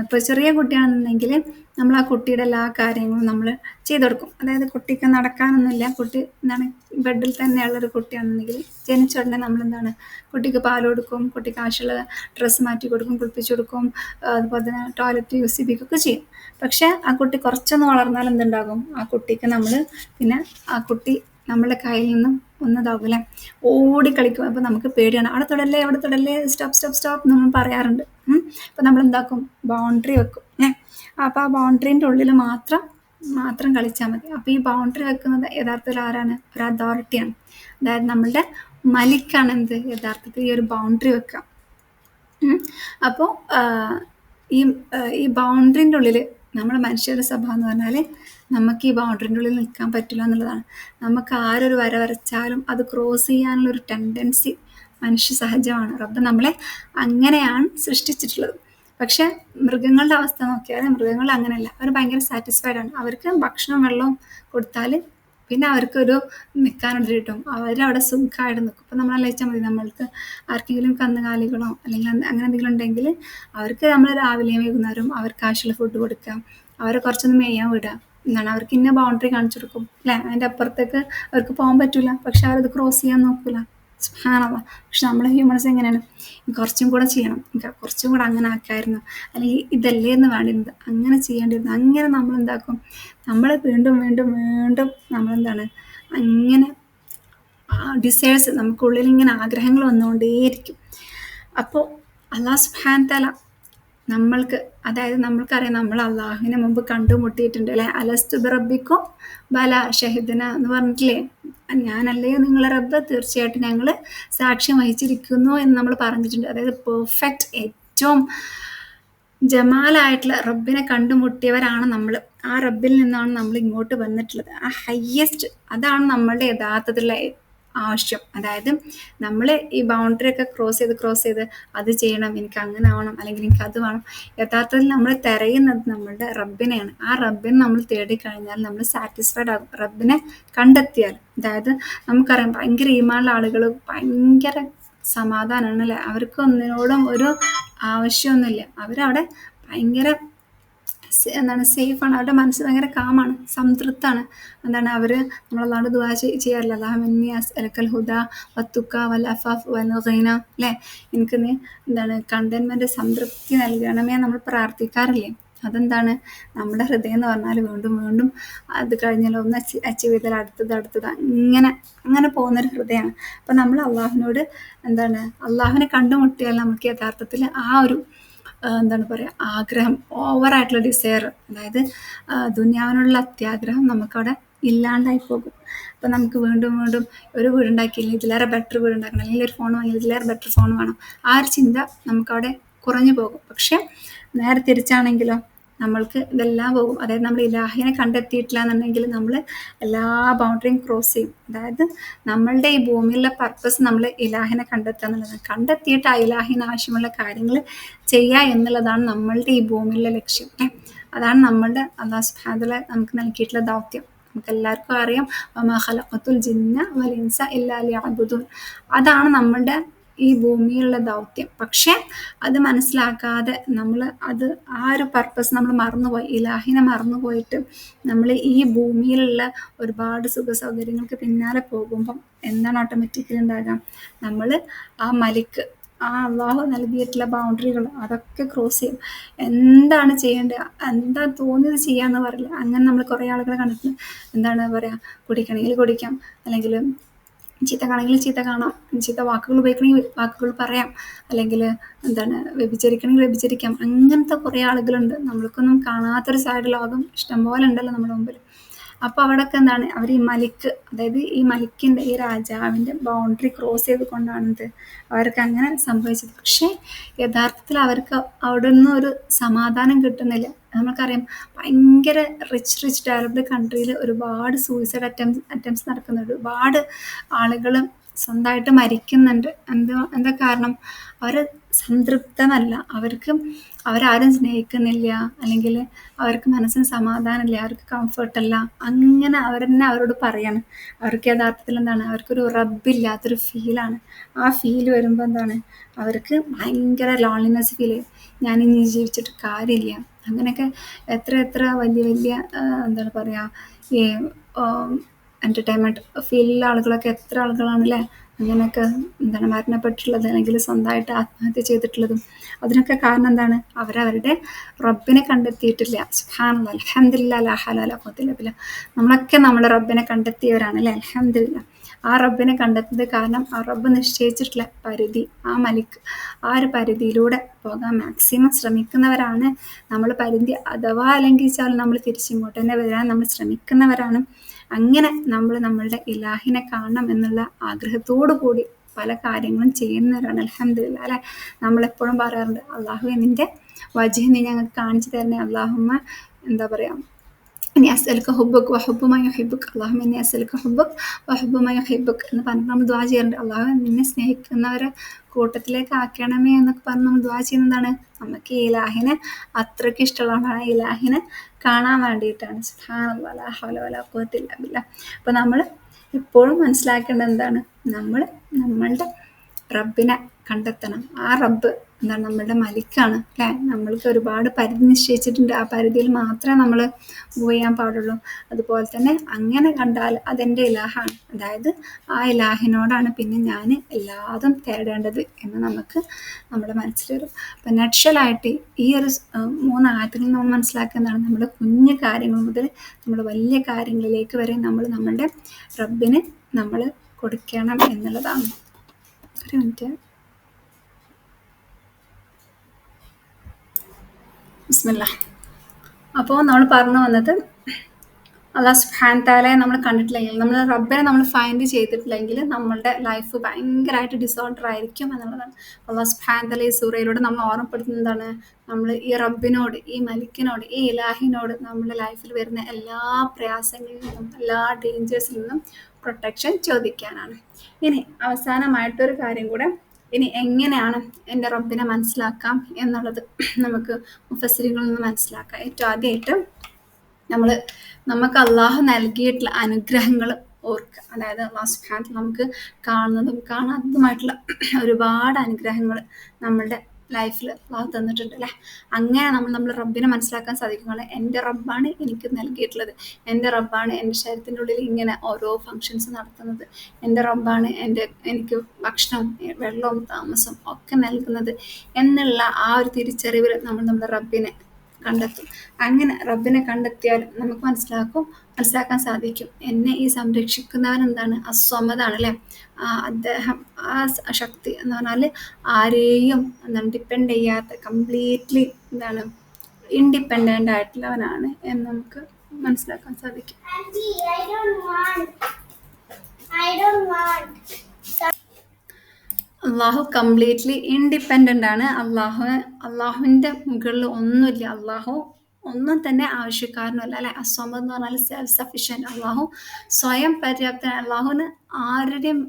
ഇപ്പോൾ ചെറിയ കുട്ടിയാണെന്നുണ്ടെങ്കിൽ നമ്മൾ ആ കുട്ടിയുടെ എല്ലാ കാര്യങ്ങളും നമ്മൾ ചെയ്തു കൊടുക്കും. അതായത് കുട്ടിക്ക് നടക്കാനൊന്നുമില്ല, കുട്ടി ബെഡിൽ തന്നെയുള്ളൊരു കുട്ടിയാണെന്നുണ്ടെങ്കിൽ ജനിച്ച ഉടനെ കുട്ടിക്ക് പാൽ കൊടുക്കും, കുട്ടിക്ക് ആവശ്യമുള്ള ഡ്രസ്സ് മാറ്റി കൊടുക്കും, കുളിപ്പിച്ചു കൊടുക്കും, അതുപോലെ തന്നെ ടോയ്ലറ്റ് യൂസ് ചെയ്യിപ്പിക്കുകയൊക്കെ ചെയ്യും. പക്ഷേ ആ കുട്ടി കുറച്ചൊന്ന് വളർന്നാൽ എന്തുണ്ടാകും? ആ കുട്ടിക്ക് പിന്നെ ആ കുട്ടി നമ്മളുടെ കയ്യിൽ നിന്നും ഒന്നതാകൂല, ഓടിക്കളിക്കും. അപ്പോൾ നമുക്ക് പേടിയാണ്, അവിടെ തൊടല്ലേ, സ്റ്റോപ്പ് നമ്മൾ പറയാറുണ്ട്. അപ്പോൾ നമ്മൾ എന്താക്കും? ബൗണ്ടറി വെക്കും. അപ്പോൾ ആ ബൗണ്ടറീൻ്റെ ഉള്ളിൽ മാത്രം കളിച്ചാൽ മതി. അപ്പോൾ ഈ ബൗണ്ടറി വെക്കുന്നത് യഥാർത്ഥത്തിൽ ആരാണ്? ഒരു അതോറിറ്റിയാണ്. അതായത് നമ്മളുടെ മലിക്കാണ് യഥാർത്ഥത്തിൽ ഈ ഒരു ബൗണ്ടറി വെക്കുക. അപ്പോൾ ഈ ബൗണ്ടറിൻ്റെ ഉള്ളിൽ നമ്മുടെ മനുഷ്യരുടെ സ്വഭാവം എന്ന് പറഞ്ഞാൽ നമുക്ക് ഈ ബൗണ്ടറിൻ്റെ ഉള്ളിൽ നിൽക്കാൻ പറ്റില്ല എന്നുള്ളതാണ്. നമുക്ക് ആരൊരു വര വരച്ചാലും അത് ക്രോസ് ചെയ്യാനുള്ളൊരു ടെൻഡൻസി മനുഷ്യ സഹജമാണ്. റബ്ബ് നമ്മളെ അങ്ങനെയാണ് സൃഷ്ടിച്ചിട്ടുള്ളത്. പക്ഷെ മൃഗങ്ങളുടെ അവസ്ഥ നോക്കിയാൽ മൃഗങ്ങൾ അങ്ങനെയല്ല. അവർ ഭയങ്കര സാറ്റിസ്ഫൈഡ് ആണ്. അവർക്ക് ഭക്ഷണം വെള്ളവും കൊടുത്താൽ പിന്നെ അവർക്കൊരു നിൽക്കാനൊരു കിട്ടും. അവരവിടെ സുഖമായിട്ട് നിൽക്കും. ഇപ്പം നമ്മൾ ആലോചിച്ചാൽ മതി, നമ്മൾക്ക് ആർക്കെങ്കിലും കന്നുകാലികളോ അല്ലെങ്കിൽ അങ്ങനെ എന്തെങ്കിലും ഉണ്ടെങ്കിൽ അവർക്ക് നമ്മൾ രാവിലെയും വൈകുന്നേരവും അവർക്ക് ആവശ്യമുള്ള ഫുഡ് കൊടുക്കാം, അവരെ കുറച്ചൊന്ന് മേയാൻ വിടുക. എന്താണ് അവർക്ക് ഇന്ന ബൗണ്ടറി കാണിച്ചു കൊടുക്കും അല്ലേ, അതിൻ്റെ അപ്പുറത്തേക്ക് അവർക്ക് പോകാൻ പറ്റില്ല. പക്ഷെ അവരത് ക്രോസ് ചെയ്യാൻ നോക്കില്ല. സുബ്ഹാനല്ലാഹ്. പക്ഷെ നമ്മൾ ഹ്യൂമൻസ് എങ്ങനെയാണ്, കുറച്ചും കൂടെ ചെയ്യണം, കുറച്ചും കൂടെ അങ്ങനെ ആക്കായിരുന്നു, അല്ലെങ്കിൽ ഇതല്ലേ എന്ന് വേണ്ടിയിരുന്നത്, അങ്ങനെ ചെയ്യേണ്ടിയിരുന്നു. അങ്ങനെ നമ്മൾ എന്താക്കും, നമ്മൾ വീണ്ടും വീണ്ടും വീണ്ടും നമ്മളെന്താണ് അങ്ങനെ ഡിസയേഴ്സ് നമുക്കുള്ളിൽ ഇങ്ങനെ ആഗ്രഹങ്ങൾ വന്നുകൊണ്ടേയിരിക്കും. അപ്പോൾ അള്ളാഹു സുബ്ഹാനഹു തആല നമ്മൾക്ക്, അതായത് നമ്മൾക്കറിയാം നമ്മൾ അള്ളാഹുവിനെ മുമ്പ് കണ്ടുമുട്ടിയിട്ടുണ്ട് അല്ലെ. അലസ്തു ബിറബ്ബിക്കും ബല ഷഹിദന എന്ന് പറഞ്ഞിട്ടില്ലേ, ഞാനല്ലേ നിങ്ങളെ റബ്ബ്, തീർച്ചയായിട്ടും ഞങ്ങൾ സാക്ഷ്യം വഹിച്ചിരിക്കുന്നു എന്ന് നമ്മൾ പറഞ്ഞിട്ടുണ്ട്. അതായത് പെർഫെക്റ്റ്, ഏറ്റവും ജമാലായിട്ടുള്ള റബ്ബിനെ കണ്ടുമുട്ടിയവരാണ് നമ്മൾ. ആ റബ്ബിൽ നിന്നാണ് നമ്മൾ ഇങ്ങോട്ട് വന്നിട്ടുള്ളത്. ആ ഹയ്യസ്റ്റ്, അതാണ് നമ്മളുടെ യഥാർത്ഥത്തിലുള്ള ആവശ്യം. അതായത് നമ്മൾ ഈ ബൗണ്ടറി ഒക്കെ ക്രോസ് ചെയ്ത് അത് ചെയ്യണം, എനിക്ക് അങ്ങനെ ആവണം, അല്ലെങ്കിൽ എനിക്ക് അത് വേണം. യഥാർത്ഥത്തിൽ നമ്മൾ തിരയുന്നത് നമ്മളുടെ റബ്ബിനെയാണ്. ആ റബ്ബിനെ നമ്മൾ തേടിക്കഴിഞ്ഞാൽ നമ്മൾ സാറ്റിസ്ഫൈഡ് ആകും. റബ്ബിനെ കണ്ടെത്തിയാൽ, അതായത് നമുക്കറിയാം ഭയങ്കര ഈമാനുള്ള ആളുകൾ ഭയങ്കര സമാധാനമാണ് അല്ലേ. അവർക്ക് ഒന്നിനോടും ഒരു ആവശ്യമൊന്നുമില്ല. അവരവിടെ ഭയങ്കര എന്താണ് സേഫാണ്. അവരുടെ മനസ്സ് ഭയങ്കര കാമാണ്, സംതൃപ്താണ്. എന്താണ് അവർ നമ്മളല്ലാണ്ട് ദുആ ചെയ്യാറില്ല, അല്ലാഹുമ്മ അസ്അലുക്കൽ ഹുദ വത്തുക്ക വൽ അഫാഫ് വൽ ഗിന അല്ലേ. എനിക്ക് നീ എന്താണ് കണ്ടെയ്ൻമെന്റ്, സംതൃപ്തി നൽകണമേ നമ്മൾ പ്രാർത്ഥിക്കാറില്ലേ. അതെന്താണ്, നമ്മുടെ ഹൃദയം എന്ന് പറഞ്ഞാൽ വീണ്ടും വീണ്ടും അത് കഴിഞ്ഞാൽ ഒന്ന് അച്ചീവ് ചെയ്താൽ അടുത്തത് അങ്ങനെ അങ്ങനെ പോകുന്നൊരു ഹൃദയമാണ്. അപ്പം നമ്മൾ അള്ളാഹുവിനോട് എന്താണ്, അള്ളാഹുവിനെ കണ്ടുമുട്ടിയാൽ നമുക്ക് യഥാർത്ഥത്തിൽ ആ ഒരു എന്താണ് പറയുക, ആഗ്രഹം, ഓവറായിട്ടുള്ള ഡിസയർ, അതായത് ദുനിയാവിനുള്ള അത്യാഗ്രഹം നമുക്കവിടെ ഇല്ലാണ്ടായി പോകും. അപ്പം നമുക്ക് വീണ്ടും വീണ്ടും ഒരു വീടുണ്ടാക്കിയില്ല ഇതിലേറെ ബെറ്റർ വീടുണ്ടാക്കണം, അല്ലെങ്കിൽ ഒരു ഫോൺ വാങ്ങിയില്ല ഇതിലേറെ ബെറ്റർ ഫോൺ വേണം, ആ ഒരു ചിന്ത നമുക്കവിടെ കുറഞ്ഞു പോകും. പക്ഷെ നേരെ തിരിച്ചാണെങ്കിലോ നമ്മൾക്ക് ഇതെല്ലാം പോകും. അതായത് നമ്മൾ ഇലാഹിനെ കണ്ടെത്തിയിട്ടില്ല എന്നുണ്ടെങ്കിൽ നമ്മൾ എല്ലാ ബൗണ്ടറിയും ക്രോസ് ചെയ്യും. അതായത് നമ്മളുടെ ഈ ഭൂമിയിലെ പർപ്പസ് നമ്മൾ ഇലാഹിനെ കണ്ടെത്തുക എന്നുള്ളതാണ്. കണ്ടെത്തിയിട്ട് ആ ഇലാഹിന് ആവശ്യമുള്ള കാര്യങ്ങൾ ചെയ്യുക എന്നുള്ളതാണ് നമ്മളുടെ ഈ ഭൂമിയിലെ ലക്ഷ്യം. അതാണ് നമ്മളുടെ അല്ലാഹു സുബ്ഹാനഹു വ തആല നമുക്ക് നൽകിയിട്ടുള്ള ദൗത്യം. നമുക്ക് എല്ലാവർക്കും അറിയാം, വമാ ഖലഖത്തുൽ ജിന്ന വൽ ഇൻസ ഇല്ലാ ലിയഅ്ബുദൂൻ. അതാണ് നമ്മളുടെ ഈ ഭൂമിയിലുള്ള ദൗത്യം. പക്ഷെ അത് മനസ്സിലാക്കാതെ നമ്മൾ അത് ആ ഒരു പർപ്പസ് നമ്മൾ മറന്നുപോയി, ഇലാഹിനെ മറന്നുപോയിട്ട് നമ്മൾ ഈ ഭൂമിയിലുള്ള ഒരുപാട് സുഖ സൗകര്യങ്ങൾക്ക് പിന്നാലെ പോകുമ്പം എന്താണ് ഓട്ടോമാറ്റിക്കലി ഉണ്ടാകുക, നമ്മൾ ആ മലിക്ക്, ആ അള്ളാഹു നൽകിയിട്ടുള്ള ബൗണ്ടറികൾ അതൊക്കെ ക്രോസ് ചെയ്യും. എന്താണ് ചെയ്യേണ്ടത്, എന്താ തോന്നിയത് ചെയ്യാന്ന് പറയില്ല. അങ്ങനെ നമ്മൾ കുറേ ആളുകളെ കണ്ടിട്ട്, എന്താണ് പറയുക, കുടിക്കണമെങ്കിൽ കുടിക്കാം, അല്ലെങ്കിൽ ചീത്ത കാണണമെങ്കിൽ ചീത്ത കാണാം, ചീത്ത വാക്കുകൾ ഉപയോഗിക്കണമെങ്കിൽ വാക്കുകൾ പറയാം, അല്ലെങ്കിൽ എന്താണ് വ്യഭിചരിക്കണമെങ്കിൽ വ്യഭിചരിക്കാം. അങ്ങനത്തെ കുറേ ആളുകളുണ്ട്. നമ്മൾക്കൊന്നും കാണാത്തൊരു സൈഡ് ലോകം ഇഷ്ടംപോലെ ഉണ്ടല്ലോ നമ്മുടെ മുമ്പിൽ. അപ്പോൾ അവിടെയൊക്കെ എന്താണ്, അവർ ഈ മലിക്ക്, അതായത് ഈ മലിക്കിൻ്റെ, ഈ രാജാവിൻ്റെ ബൗണ്ടറി ക്രോസ് ചെയ്ത് കൊണ്ടാണിത് അവർക്ക് അങ്ങനെ സംഭവിച്ചത്. പക്ഷേ യഥാർത്ഥത്തിൽ അവർക്ക് അവിടെ നിന്നും ഒരു സമാധാനം കിട്ടുന്നില്ല. നമുക്കറിയാം ഭയങ്കര റിച്ച് ഡെവലപ്ഡ് കൺട്രിയിൽ ഒരുപാട് സൂയിസൈഡ് അറ്റംപ്റ്റ്സ് നടക്കുന്നുണ്ട്. ഒരുപാട് ആളുകൾ സ്വന്തമായിട്ട് മരിക്കുന്നുണ്ട്. എന്താ കാരണം, അവർ സംതൃപ്തമല്ല, അവരാരും സ്നേഹിക്കുന്നില്ല, അല്ലെങ്കിൽ അവർക്ക് മനസ്സിന് സമാധാനമില്ല, അവർക്ക് കംഫർട്ടല്ല. അങ്ങനെ അവർ തന്നെ അവരോട് പറയാണ്, അവർക്ക് യഥാർത്ഥത്തിൽ എന്താണ്, അവർക്കൊരു റബ്ബില്ലാത്തൊരു ഫീലാണ്. ആ ഫീൽ വരുമ്പോൾ എന്താണ്, അവർക്ക് ഭയങ്കര ലോൺലിനെസ് ഫീൽ ചെയ്യും. ഞാനിനി ജീവിച്ചിട്ട് കാര്യമില്ല. അങ്ങനെയൊക്കെ എത്ര വലിയ എന്താണ് പറയുക, ഈ എൻ്റർടൈൻമെൻറ്റ് ഫീൽഡിലെ ആളുകളൊക്കെ എത്ര ആളുകളാണല്ലേ അങ്ങനെയൊക്കെ എന്താണ് മരണപ്പെട്ടിട്ടുള്ളത്, അല്ലെങ്കിൽ സ്വന്തമായിട്ട് ആത്മഹത്യ ചെയ്തിട്ടുള്ളതും. അതിനൊക്കെ കാരണം എന്താണ്, അവരവരുടെ റബ്ബിനെ കണ്ടെത്തിയിട്ടില്ല. സുബ്ഹാനല്ലാഹ്, അൽഹംദുലില്ലാഹ്, ലാ ഹൗല വലാ ഖുവത ഇല്ലാ ബില്ലാഹ്. നമ്മളൊക്കെ നമ്മുടെ റബ്ബിനെ കണ്ടെത്തിയവരാണ് അല്ലേ, അൽഹംദുലില്ലാഹ്. ആ റബ്ബിനെ കണ്ടെത്തിയത് കാരണം ആ റബ്ബ് നിശ്ചയിച്ചിട്ടുള്ള പരിധി, ആ മലിക്ക്, ആ ഒരു പരിധിയിലൂടെ പോകാൻ മാക്സിമം ശ്രമിക്കുന്നവരാണ് നമ്മൾ. പരിധി അഥവാ ലംഘിച്ചാൽ നമ്മൾ തിരിച്ചിങ്ങോട്ട് തന്നെ വരാൻ നമ്മൾ ശ്രമിക്കുന്നവരാണ്. അങ്ങനെ നമ്മളുടെ ഇലാഹിനെ കാണണം എന്നുള്ള ആഗ്രഹത്തോടു കൂടി പല കാര്യങ്ങളും ചെയ്യുന്നവരാണ്. അൽഹംദുലില്ലാഹ് അല്ലെ. നമ്മളെപ്പോഴും പറയാറുണ്ട്, അള്ളാഹുവേ നിൻ്റെ വജ്ഹ് നീ ഞങ്ങൾക്ക് കാണിച്ചു തരണേ, അല്ലാഹുമ്മ എന്താ പറയുക, ഇനി അസ്അലുക ഹുബ്ബുക വഹുബ്ബു മാ യുഹിബ്ബുക അല്ലാഹുമ്മ ഇന്നി അസ്അലുക ഹുബ്ബുക വഹുബ്ബു മാ യുഹിബ്ബുക എന്ന് പറഞ്ഞ് നമ്മൾ ദുആ ചെയ്യാറുണ്ട്. അല്ലാഹു നിന്നെ സ്നേഹിക്കുന്നവരെ കൂട്ടത്തിലേക്ക് ആക്കണമേ എന്നൊക്കെ പറഞ്ഞ് നമ്മൾ ദുആ ചെയ്യുന്നതാണ്. നമുക്ക് ഈ ഇലാഹിനെ അത്രയ്ക്ക് ഇഷ്ടമുള്ളതാണ്, ഇലാഹിനെ കാണാൻ വേണ്ടിയിട്ടാണ്. സുബ്ഹാനല്ലാഹ് ലാ ഹൗല വലാ ഖുവത ഇല്ലാ ബില്ലാഹ്. അപ്പോൾ നമ്മൾ എപ്പോഴും മനസ്സിലാക്കേണ്ടത് എന്താണ്? നമ്മൾ നമ്മളുടെ റബ്ബിനെ കണ്ടെത്തണം. ആ റബ്ബ് എന്താണ്? നമ്മളുടെ മലിക്കാണ് അല്ലേ? നമ്മൾക്ക് ഒരുപാട് പരിധി നിശ്ചയിച്ചിട്ടുണ്ട്. ആ പരിധിയിൽ മാത്രമേ നമ്മൾ മൂവ് ചെയ്യാൻ പാടുള്ളൂ. അതുപോലെ തന്നെ അങ്ങനെ കണ്ടാൽ അതെൻ്റെ ഇലാഹാണ്, അതായത് ആ ഇലാഹിനോടാണ് പിന്നെ ഞാൻ എല്ലാതും തേടേണ്ടത് എന്ന് നമുക്ക് നമ്മുടെ മനസ്സിൽ വരും. അപ്പം നക്ഷലായിട്ട് ഈ ഒരു 3 ആയത്തുകളിൽ നമ്മൾ മനസ്സിലാക്കുന്നതാണ്, നമ്മുടെ കുഞ്ഞു കാര്യങ്ങൾ മുതൽ നമ്മൾ വലിയ കാര്യങ്ങളിലേക്ക് വരെ നമ്മൾ നമ്മളുടെ റബ്ബിന് നമ്മൾ കൊടുക്കണം എന്നുള്ളതാണ്. ഒരു മിനിറ്റ്. ബിസ്മില്ലാ. അപ്പോൾ നമ്മൾ പറഞ്ഞു വന്നത്, അല്ലാഹു സുബ്ഹാനഹു തആലയെ നമ്മൾ കണ്ടിട്ടില്ലെങ്കിൽ, നമ്മൾ റബ്ബിനെ നമ്മൾ ഫൈൻഡ് ചെയ്തിട്ടില്ലെങ്കിൽ നമ്മളുടെ ലൈഫ് ഭയങ്കരമായിട്ട് ഡിസോർഡർ ആയിരിക്കും എന്നുള്ളതാണ്. അല്ലാഹു സുബ്ഹാനഹു തആല ഈ സൂറയിലൂടെ നമ്മൾ ഓർമ്മപ്പെടുത്തുന്നതാണ്, നമ്മൾ ഈ റബ്ബിനോട്, ഈ മലിക്കിനോട്, ഈ ഇലാഹിനോട് നമ്മുടെ ലൈഫിൽ വരുന്ന എല്ലാ പ്രയാസങ്ങളിൽ നിന്നും എല്ലാ ഡേഞ്ചേഴ്സിൽ നിന്നും പ്രൊട്ടക്ഷൻ ചോദിക്കാനാണ്. ഇനി അവസാനമായിട്ടൊരു കാര്യം കൂടെ, ഇനി എങ്ങനെയാണ് എൻ്റെ റബ്ബിനെ മനസ്സിലാക്കാം എന്നുള്ളത് നമുക്ക് മുഫസ്സിറുകളിൽ നിന്ന് മനസ്സിലാക്കാം. ഏറ്റവും ആദ്യമായിട്ട് നമുക്ക് അള്ളാഹു നൽകിയിട്ടുള്ള അനുഗ്രഹങ്ങൾ ഓർക്കുക. അതായത് അള്ളാഹു സുബ്ഹാനഹു വ തആല നമുക്ക് കാണുന്നതും കാണാത്തതുമായിട്ടുള്ള ഒരുപാട് അനുഗ്രഹങ്ങൾ നമ്മളുടെ ലൈഫിൽ അള്ളാഹു തന്നിട്ടുണ്ട് അല്ലേ. അങ്ങനെ നമ്മൾ റബ്ബിനെ മനസ്സിലാക്കാൻ സാധിക്കുകയാണ്. എൻ്റെ റബ്ബാണ് എനിക്ക് നൽകിയിട്ടുള്ളത്, എൻ്റെ റബ്ബാണ് എൻ്റെ ശരീരത്തിൻ്റെ ഉള്ളിൽ ഇങ്ങനെ ഓരോ ഫങ്ഷൻസ് നടത്തുന്നത്, എൻ്റെ റബ്ബാണ് എനിക്ക് ഭക്ഷണവും വെള്ളവും താമസവും ഒക്കെ നൽകുന്നത് എന്നുള്ള ആ ഒരു തിരിച്ചറിവിൽ നമ്മൾ നമ്മുടെ റബ്ബിനെ കണ്ടെത്തും. അങ്ങനെ റബ്ബിനെ കണ്ടെത്തിയാൽ നമുക്ക് മനസ്സിലാക്കാൻ സാധിക്കും, എന്നെ ഈ സംരക്ഷിക്കുന്നവൻ എന്താണ്? അസ്വമതാണ് അല്ലേ. അദ്ദേഹം ആ ശക്തി എന്ന് പറഞ്ഞാൽ ആരെയും എന്താണ് ഡിപ്പെൻഡ് ചെയ്യാത്ത, കംപ്ലീറ്റ്ലി എന്താണ് ഇൻഡിപെൻഡൻ്റ് ആയിട്ടുള്ളവനാണ് എന്ന് നമുക്ക് മനസ്സിലാക്കാൻ സാധിക്കും. അള്ളാഹു കംപ്ലീറ്റ്ലി ഇൻഡിപെൻഡൻ്റ് ആണ്. അള്ളാഹുവിൻ്റെ മുകളിൽ ഒന്നുമില്ല. അള്ളാഹു ഒന്നും തന്നെ ആവശ്യക്കാരനല്ല അല്ലെ. അസ്വമദ് എന്ന് പറഞ്ഞാൽ സെൽഫ് സഫിഷ്യൻറ്റ്. അള്ളാഹു സ്വയം പര്യാപ്തൻ. അള്ളാഹുവിന് ആരുടെയും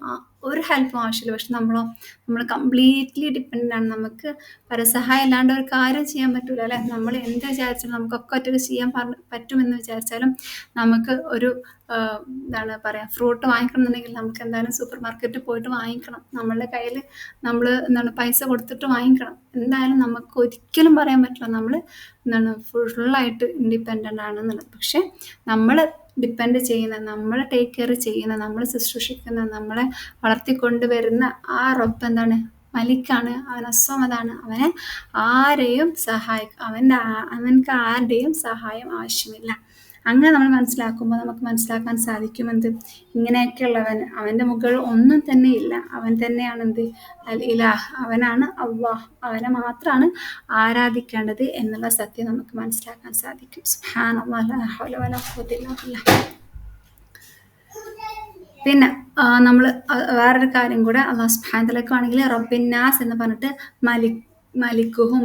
ഒരു ഹെൽപ്പും ആവശ്യമില്ല. പക്ഷെ നമ്മൾ കംപ്ലീറ്റ്ലി ഡിപ്പെൻഡൻ്റ് ആണ്. നമുക്ക് പരസഹായം ഇല്ലാണ്ട് ഒരു കാര്യം ചെയ്യാൻ പറ്റൂല അല്ലെ. നമ്മൾ എന്ത് വിചാരിച്ചാലും നമുക്കൊക്കെ ഒറ്റയ്ക്ക് ചെയ്യാൻ പറ്റുമെന്ന് വിചാരിച്ചാലും നമുക്ക് ഒരു എന്താണ് പറയുക, ഫ്രൂട്ട് വാങ്ങിക്കണം എന്നുണ്ടെങ്കിൽ നമുക്ക് എന്തായാലും സൂപ്പർ മാർക്കറ്റിൽ പോയിട്ട് വാങ്ങിക്കണം. നമ്മളുടെ കയ്യിൽ നമ്മൾ പൈസ കൊടുത്തിട്ട് വാങ്ങിക്കണം. എന്തായാലും നമുക്ക് ഒരിക്കലും പറയാൻ പറ്റില്ല നമ്മൾ ഫുള്ളായിട്ട് ഇൻഡിപെൻഡൻ്റ് ആണെന്നുള്ളത്. പക്ഷെ നമ്മൾ ഡിപ്പെൻഡ് ചെയ്യുന്ന, നമ്മൾ ടേക്ക് കെയർ ചെയ്യുന്ന, നമ്മൾ ശുശ്രൂഷിക്കുന്ന, നമ്മളെ വളർത്തിക്കൊണ്ടുവരുന്ന ആ റബ്ബ് എന്താണ്? മലിക്കാണ്. അവൻ അസ്വമതാണ്. അവനെ ആരെയും അവൻക്ക് ആരുടെയും സഹായം ആവശ്യമില്ല. അങ്ങനെ നമ്മൾ മനസ്സിലാക്കുമ്പോൾ നമുക്ക് മനസ്സിലാക്കാൻ സാധിക്കും എന്ത്? ഇങ്ങനെയൊക്കെയുള്ളവൻ, അവൻ്റെ മുകളിൽ ഒന്നും തന്നെ ഇല്ല. അവൻ തന്നെയാണ് എന്ത്? അൽ ഇലാഹ്. അവനാണ് അള്ളാഹ്. അവനെ മാത്രമാണ് ആരാധിക്കേണ്ടത് എന്നുള്ള സത്യം നമുക്ക് മനസ്സിലാക്കാൻ സാധിക്കും. സുബ്ഹാനല്ലാഹ് ലാ ഹൗല വലാ ഖുവത ഇല്ലാ ബില്ലാഹ്. പിന്നെ നമ്മൾ വേറൊരു കാര്യം കൂടെ, അള്ളാഹു സുബ്ഹാനഹു തആലയ്ക്ക് ആണെങ്കിൽ റബ്ബിന്നാസ് എന്ന് പറഞ്ഞിട്ട് മലിക്കുഹും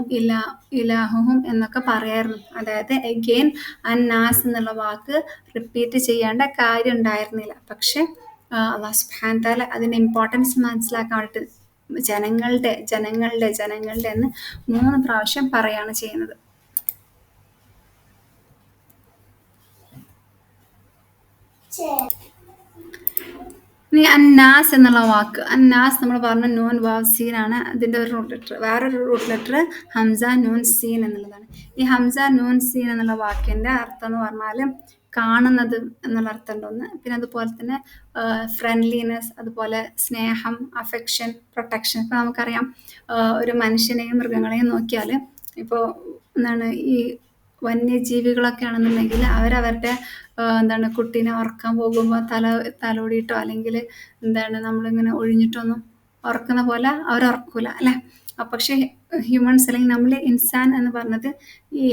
ഇലാഹുഹും എന്നൊക്കെ പറയായിരുന്നു. അതായത് എഗെയിൻ അന്നാസ് എന്നുള്ള വാക്ക് റിപ്പീറ്റ് ചെയ്യേണ്ട കാര്യം ഉണ്ടായിരുന്നില്ല. പക്ഷെ അള്ളാഹു സുബ്ഹാനഹു തആല അതിൻ്റെ ഇമ്പോർട്ടൻസ് മനസ്സിലാക്കാൻ വേണ്ടിയിട്ട് ജനങ്ങളുടെ എന്ന് 3 പ്രാവശ്യം പറയാണ് ചെയ്യുന്നത്. ഇനി അന്നാസ് എന്നുള്ള വാക്ക്, അന്നാസ് നമ്മൾ പറഞ്ഞ നൂൻ വാവ് സീനാണ് അതിൻ്റെ ഒരു റൂട്ട് ലെറ്റർ. വേറൊരു റൂട്ട് ലെറ്റർ ഹംസ നൂൻ സീൻ എന്നുള്ളതാണ്. ഈ ഹംസ നൂൻ സീൻ എന്നുള്ള വാക്കിൻ്റെ അർത്ഥം എന്ന് പറഞ്ഞാൽ കാണുന്നത് എന്നുള്ള അർത്ഥമുണ്ട് ഒന്ന്. പിന്നെ അതുപോലെ തന്നെ ഫ്രണ്ട്ലിനെസ്, അതുപോലെ സ്നേഹം, അഫെക്ഷൻ, പ്രൊട്ടക്ഷൻ. ഇപ്പോൾ നമുക്കറിയാം ഒരു മനുഷ്യനെയും മൃഗങ്ങളെയും നോക്കിയാൽ, ഇപ്പോൾ എന്താണ് ഈ വന്യജീവികളൊക്കെ ആണെന്നുണ്ടെങ്കിൽ അവരവരുടെ കുട്ടീനെ ഉറക്കാൻ പോകുമ്പോൾ തലോടിയിട്ടോ അല്ലെങ്കിൽ നമ്മളിങ്ങനെ ഒഴിഞ്ഞിട്ടൊന്നും ഉറക്കുന്ന പോലെ അവർ ഉറക്കൂല അല്ലേ. പക്ഷേ ഹ്യൂമൻസ് അല്ലെങ്കിൽ നമ്മൾ ഇൻസാൻ എന്ന് പറഞ്ഞത് ഈ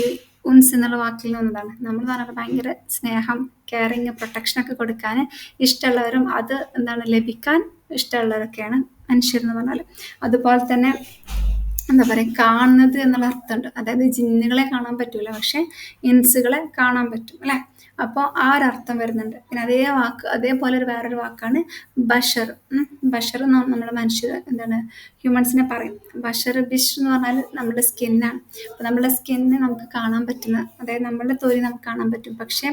ഉൻസ് എന്നുള്ള വാക്കിൽ നിന്നതാണ്. നമ്മൾ പറഞ്ഞാൽ ഭയങ്കര സ്നേഹം, കെയറിങ്, പ്രൊട്ടക്ഷനൊക്കെ കൊടുക്കാൻ ഇഷ്ടമുള്ളവരും അത് ലഭിക്കാൻ ഇഷ്ടമുള്ളവരൊക്കെയാണ് മനുഷ്യരെന്ന് പറഞ്ഞാൽ. അതുപോലെ തന്നെ എന്താ പറയുക, കാണുന്നത് എന്നുള്ള അർത്ഥമുണ്ട്. അതായത് ജിന്നുകളെ കാണാൻ പറ്റൂല, പക്ഷെ ഇൻസുകളെ കാണാൻ പറ്റും അല്ലെ. അപ്പോൾ ആ ഒരു അർത്ഥം വരുന്നുണ്ട്. പിന്നെ അതേ വാക്ക് അതേപോലെ വേറൊരു വാക്കാണ് ബഷർ. ബഷർ എന്ന് നമ്മുടെ മനുഷ്യർ എന്താണ് ഹ്യൂമൻസിനെ പറയും. ബഷർ ബിഷ് എന്ന് പറഞ്ഞാൽ നമ്മുടെ സ്കിന്നാണ്. അപ്പോൾ നമ്മുടെ സ്കിന്ന് നമുക്ക് കാണാൻ പറ്റുന്ന, അതായത് നമ്മുടെ തൊലി നമുക്ക് കാണാൻ പറ്റും. പക്ഷെ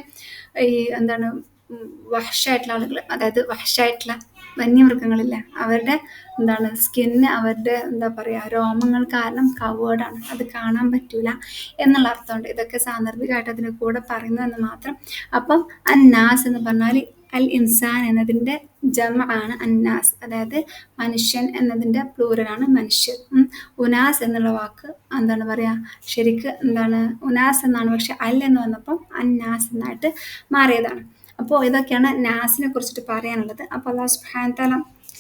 ഈ എന്താണ് വഹ്ഷായിട്ടുള്ള ആളുകൾ, അതായത് വഹ്ഷായിട്ടുള്ള വന്യമൃഗങ്ങളില്ലേ, അവരുടെ എന്താണ് സ്കിന്ന്, അവരുടെ എന്താ പറയുക രോമങ്ങൾ കാരണം കവേർഡാണ്, അത് കാണാൻ പറ്റൂല എന്നുള്ള അർത്ഥമുണ്ട്. ഇതൊക്കെ സാന്ദർഭികമായിട്ട് അതിന് കൂടെ പറയുന്നതെന്ന് മാത്രം. അപ്പം അന്നാസ് എന്ന് പറഞ്ഞാൽ അൽ ഇൻസാൻ എന്നതിൻ്റെ ജമ ആണ് അന്നാസ്, അതായത് മനുഷ്യൻ എന്നതിൻ്റെ പ്ലൂരലാണ് മനുഷ്യർ. ഉനാസ് എന്നുള്ള വാക്ക് എന്താണ് പറയുക, ശരിക്ക് എന്താണ് ഉനാസ് എന്നാണ്, പക്ഷെ അൽ എന്ന് വന്നപ്പം അന്നാസ് എന്നായിട്ട് മാറിയതാണ്. അപ്പോൾ ഇതൊക്കെയാണ് നാസിനെ കുറിച്ചിട്ട് പറയാനുള്ളത്. അപ്പോൾ അല്ലാഹു സുബ്ഹാനഹു വ തആല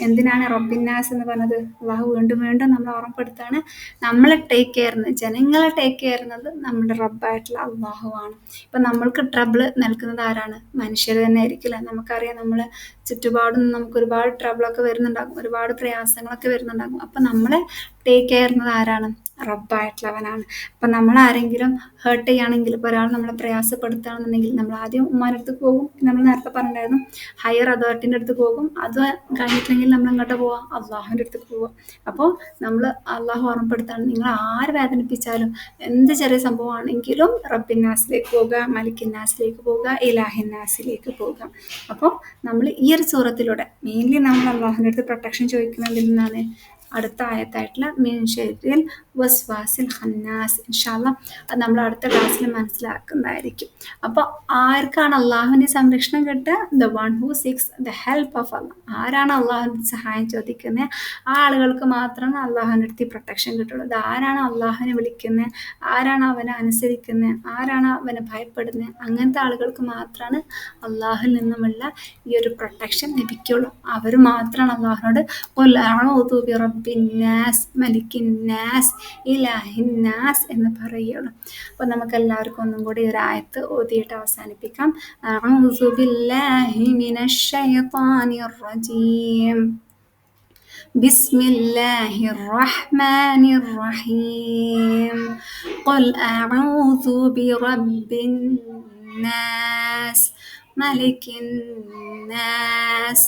എന്തിനാണ് റബ്ബിന്നാസ് എന്ന് പറഞ്ഞത്? അള്ളാഹു വീണ്ടും വീണ്ടും നമ്മളെ ഓർമ്മപ്പെടുത്താണ്, നമ്മളെ ടേക്ക് കെയർ ചെയ്യുന്നത്, ജനങ്ങളെ ടേക്ക് കെയർ ചെയ്യുന്നത് നമ്മുടെ റബ്ബായിട്ടുള്ള അള്ളാഹു ആണ്. ഇപ്പം നമ്മൾക്ക് ട്രബിൾ നൽകുന്നത് ആരാണ്? മനുഷ്യർ തന്നെ ആയിരിക്കില്ല. നമുക്കറിയാം, നമ്മളെ ചുറ്റുപാടും നമുക്ക് ഒരുപാട് ട്രബിളൊക്കെ വരുന്നുണ്ടാകും, ഒരുപാട് പ്രയാസങ്ങളൊക്കെ വരുന്നുണ്ടാകും. അപ്പം നമ്മളെ ടേക്ക് കെയർ ചെയ്യുന്നത് ആരാണ്? റബ്ബായിട്ടുള്ളവനാണ്. അപ്പം നമ്മളാരെങ്കിലും ഹേർട്ട് ചെയ്യുകയാണെങ്കിൽ, ഇപ്പോൾ ഒരാൾ നമ്മളെ പ്രയാസപ്പെടുത്തുകയാണെന്നുണ്ടെങ്കിൽ നമ്മൾ ആദ്യം ഉമ്മാൻ്റെ അടുത്ത് പോകും. നമ്മൾ നേരത്തെ പറഞ്ഞിട്ടുണ്ടായിരുന്നു, ഹയർ അതോറിറ്റിൻ്റെ അടുത്ത് പോകും. അത് കഴിഞ്ഞിട്ടില്ലെങ്കിൽ നമ്മൾ എങ്ങോട്ട് പോവാം? അള്ളാഹുവിൻ്റെ അടുത്തേക്ക് പോവാം. അപ്പോൾ നമ്മൾ അള്ളാഹു ഓർമ്മപ്പെടുത്താണ്, നിങ്ങൾ ആര് വേദനിപ്പിച്ചാലും എന്ത് ചെറിയ സംഭവമാണെങ്കിലും റബ്ബിന്നാസിലേക്ക് പോകുക, മലിക്കിന്നാസിലേക്ക് പോകുക, ഇലാഹിന്നാസിലേക്ക് പോകുക. അപ്പോൾ നമ്മൾ ഈ ഒരു സൂറത്തിലൂടെ മെയിൻലി നമ്മൾ അള്ളാഹുവിൻ്റെ അടുത്ത് പ്രൊട്ടക്ഷൻ ചോദിക്കുന്നതിൽ നിന്നാണ് അടുത്ത ആയത്തായിട്ടുള്ള മിൻ ശർരിൽ വസ്വാസിൽ ഖന്നാസ്. ഇൻഷാ അല്ലാഹ് അത് നമ്മൾ അടുത്ത ക്ലാസ്സിൽ മനസ്സിലാക്കുന്നതായിരിക്കും. അപ്പോൾ ആർക്കാണ് അള്ളാഹുവിൻ്റെ സംരക്ഷണം കിട്ടുക? The one who seeks the help of Allah. ആരാണ് അള്ളാഹുവിൻ്റെ സഹായം ചോദിക്കുന്നത്, ആ ആളുകൾക്ക് മാത്രമാണ് അള്ളാഹുവിൻ്റെ അടുത്ത് പ്രൊട്ടക്ഷൻ കിട്ടുള്ളൂ. അത് ആരാണ് അള്ളാഹുവിനെ വിളിക്കുന്നത്, ആരാണ് അവനെ അനുസരിക്കുന്നത്, ആരാണ് അവനെ ഭയപ്പെടുന്നത്, അങ്ങനത്തെ ആളുകൾക്ക് മാത്രമാണ് അള്ളാഹുവിൽ നിന്നുമുള്ള ഈ ഒരു പ്രൊട്ടക്ഷൻ ലഭിക്കുള്ളൂ. അവർ മാത്രമാണ് അള്ളാഹുവിനോട് ഖുൽ അഊദു ബിറബ്ബിന്നാസ് മലിക്കിന്നാസ് ഇലാഹിന്നാസ് എന്ന് പറയുള്ളൂ. അപ്പോൾ നമുക്ക് എല്ലാവർക്കും ഒന്നും കൂടി ഒരു ആയത്ത് ഓതിയിട്ട് അവസാനിപ്പിക്കാം. അഊദു ബില്ലാഹി മിനശ് ശൈത്വാനിർ റജീം. ബിസ്മില്ലാഹിർ റഹ്മാനിർ റഹീം. ഖുൽ അഊദു ബിറബ്ബിൻ നാസ് മലിക്കിൻ നാസ്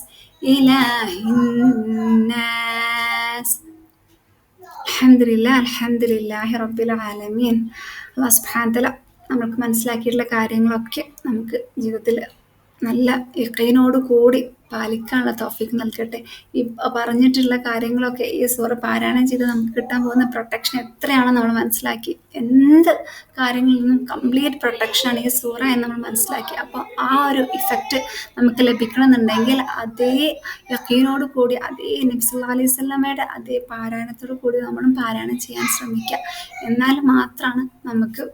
ഇലാഹിന്നാസ്. അൽഹംദുലില്ലാഹി റബ്ബിൽ ആലമീൻ. അല്ലാഹു സുബ്ഹാനഹു വ തആല നമുക്ക് മനസ്സിലാക്കിയിട്ടുള്ള കാര്യങ്ങളൊക്കെ നമുക്ക് ജീവിതത്തിൽ നല്ല യഖീനോട് കൂടി പാലിക്കാനുള്ള തൗഫീഖ് നൽകട്ടെ. ഈ പറഞ്ഞിട്ടുള്ള കാര്യങ്ങളൊക്കെ ഈ സൂറ പാരായണം ചെയ്ത് നമുക്ക് കിട്ടാൻ പോകുന്ന പ്രൊട്ടക്ഷൻ എത്രയാണെന്ന് നമ്മൾ മനസ്സിലാക്കി. എന്ത് കാര്യങ്ങളിൽ നിന്നും കംപ്ലീറ്റ് പ്രൊട്ടക്ഷനാണ് ഈ സൂറ എന്ന് നമ്മൾ മനസ്സിലാക്കി. അപ്പോൾ ആ ഒരു ഇഫക്റ്റ് നമുക്ക് ലഭിക്കണമെന്നുണ്ടെങ്കിൽ അതേ യഖീനോട് കൂടി, അതേ നബി സല്ലല്ലാഹു അലൈഹി വസല്ലമയുടെ അതേ പാരായണത്തോടു കൂടി നമ്മളും പാരായണം ചെയ്യാൻ ശ്രമിക്കുക. എന്നാൽ മാത്രമാണ് നമുക്ക്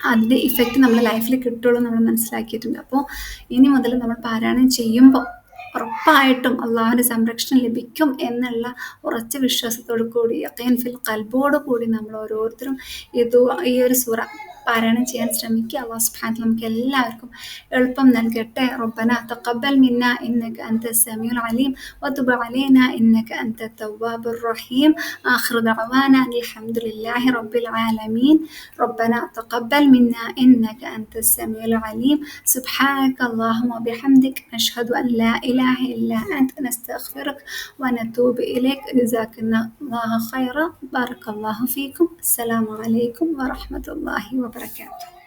അതിൻ്റെ ഇഫക്റ്റ് നമ്മുടെ ലൈഫിൽ കിട്ടുള്ളൂ നമ്മൾ മനസ്സിലാക്കിയിട്ടുണ്ട്. അപ്പോൾ ഇനി മുതൽ നമ്മൾ പാരായണം ചെയ്യുമ്പോൾ ഉറപ്പായിട്ടും അള്ളാഹുവിൻ്റെ സംരക്ഷണം ലഭിക്കും എന്നുള്ള ഉറച്ച വിശ്വാസത്തോടു കൂടി, യഖീൻ ഫിൽ ഖൽബോട് കൂടി നമ്മൾ ഓരോരുത്തരും ഈ ഒരു സൂറ പാരായണം ചെയ്യാൻ ശ്രമിക്കുക. അല്ലാഹു സുബ്ഹാനഹു നമുക്ക് എല്ലാവർക്കും എളുപ്പം നൽകട്ടെ. റബ്ബന തഖബ്ബൽ മിന്ന ഇന്നക അൻതസ് സമീഉൽ അലീം വതുബ് അലൈന ഇന്നക അൻതത് തവ്വാബുർ റഹീം. ആഖിറു ദഅവാന അൽഹംദുലില്ലാഹി റബ്ബിൽ ആലമീൻ. റബ്ബന തഖബ്ബൽ മിന്ന ഇന്നക അൻതസ് സമീഉൽ അലീം. സുബ്ഹാനക അല്ലാഹുമ്മ വബിഹംദിക നഷ്ഹദു അൻ ലാ ഇലാഹ ഇല്ലാ അൻത നസ്തഗ്ഫിറുക വനതൂബു ഇലൈക. ജസാക്കല്ലാഹു ഖൈറൻ. ബാറക്കല്ലാഹു ഫീക്കും. അസ്സലാമു അലൈക്കും വറഹ്മത്തുള്ളാഹി വബറകാതുഹു.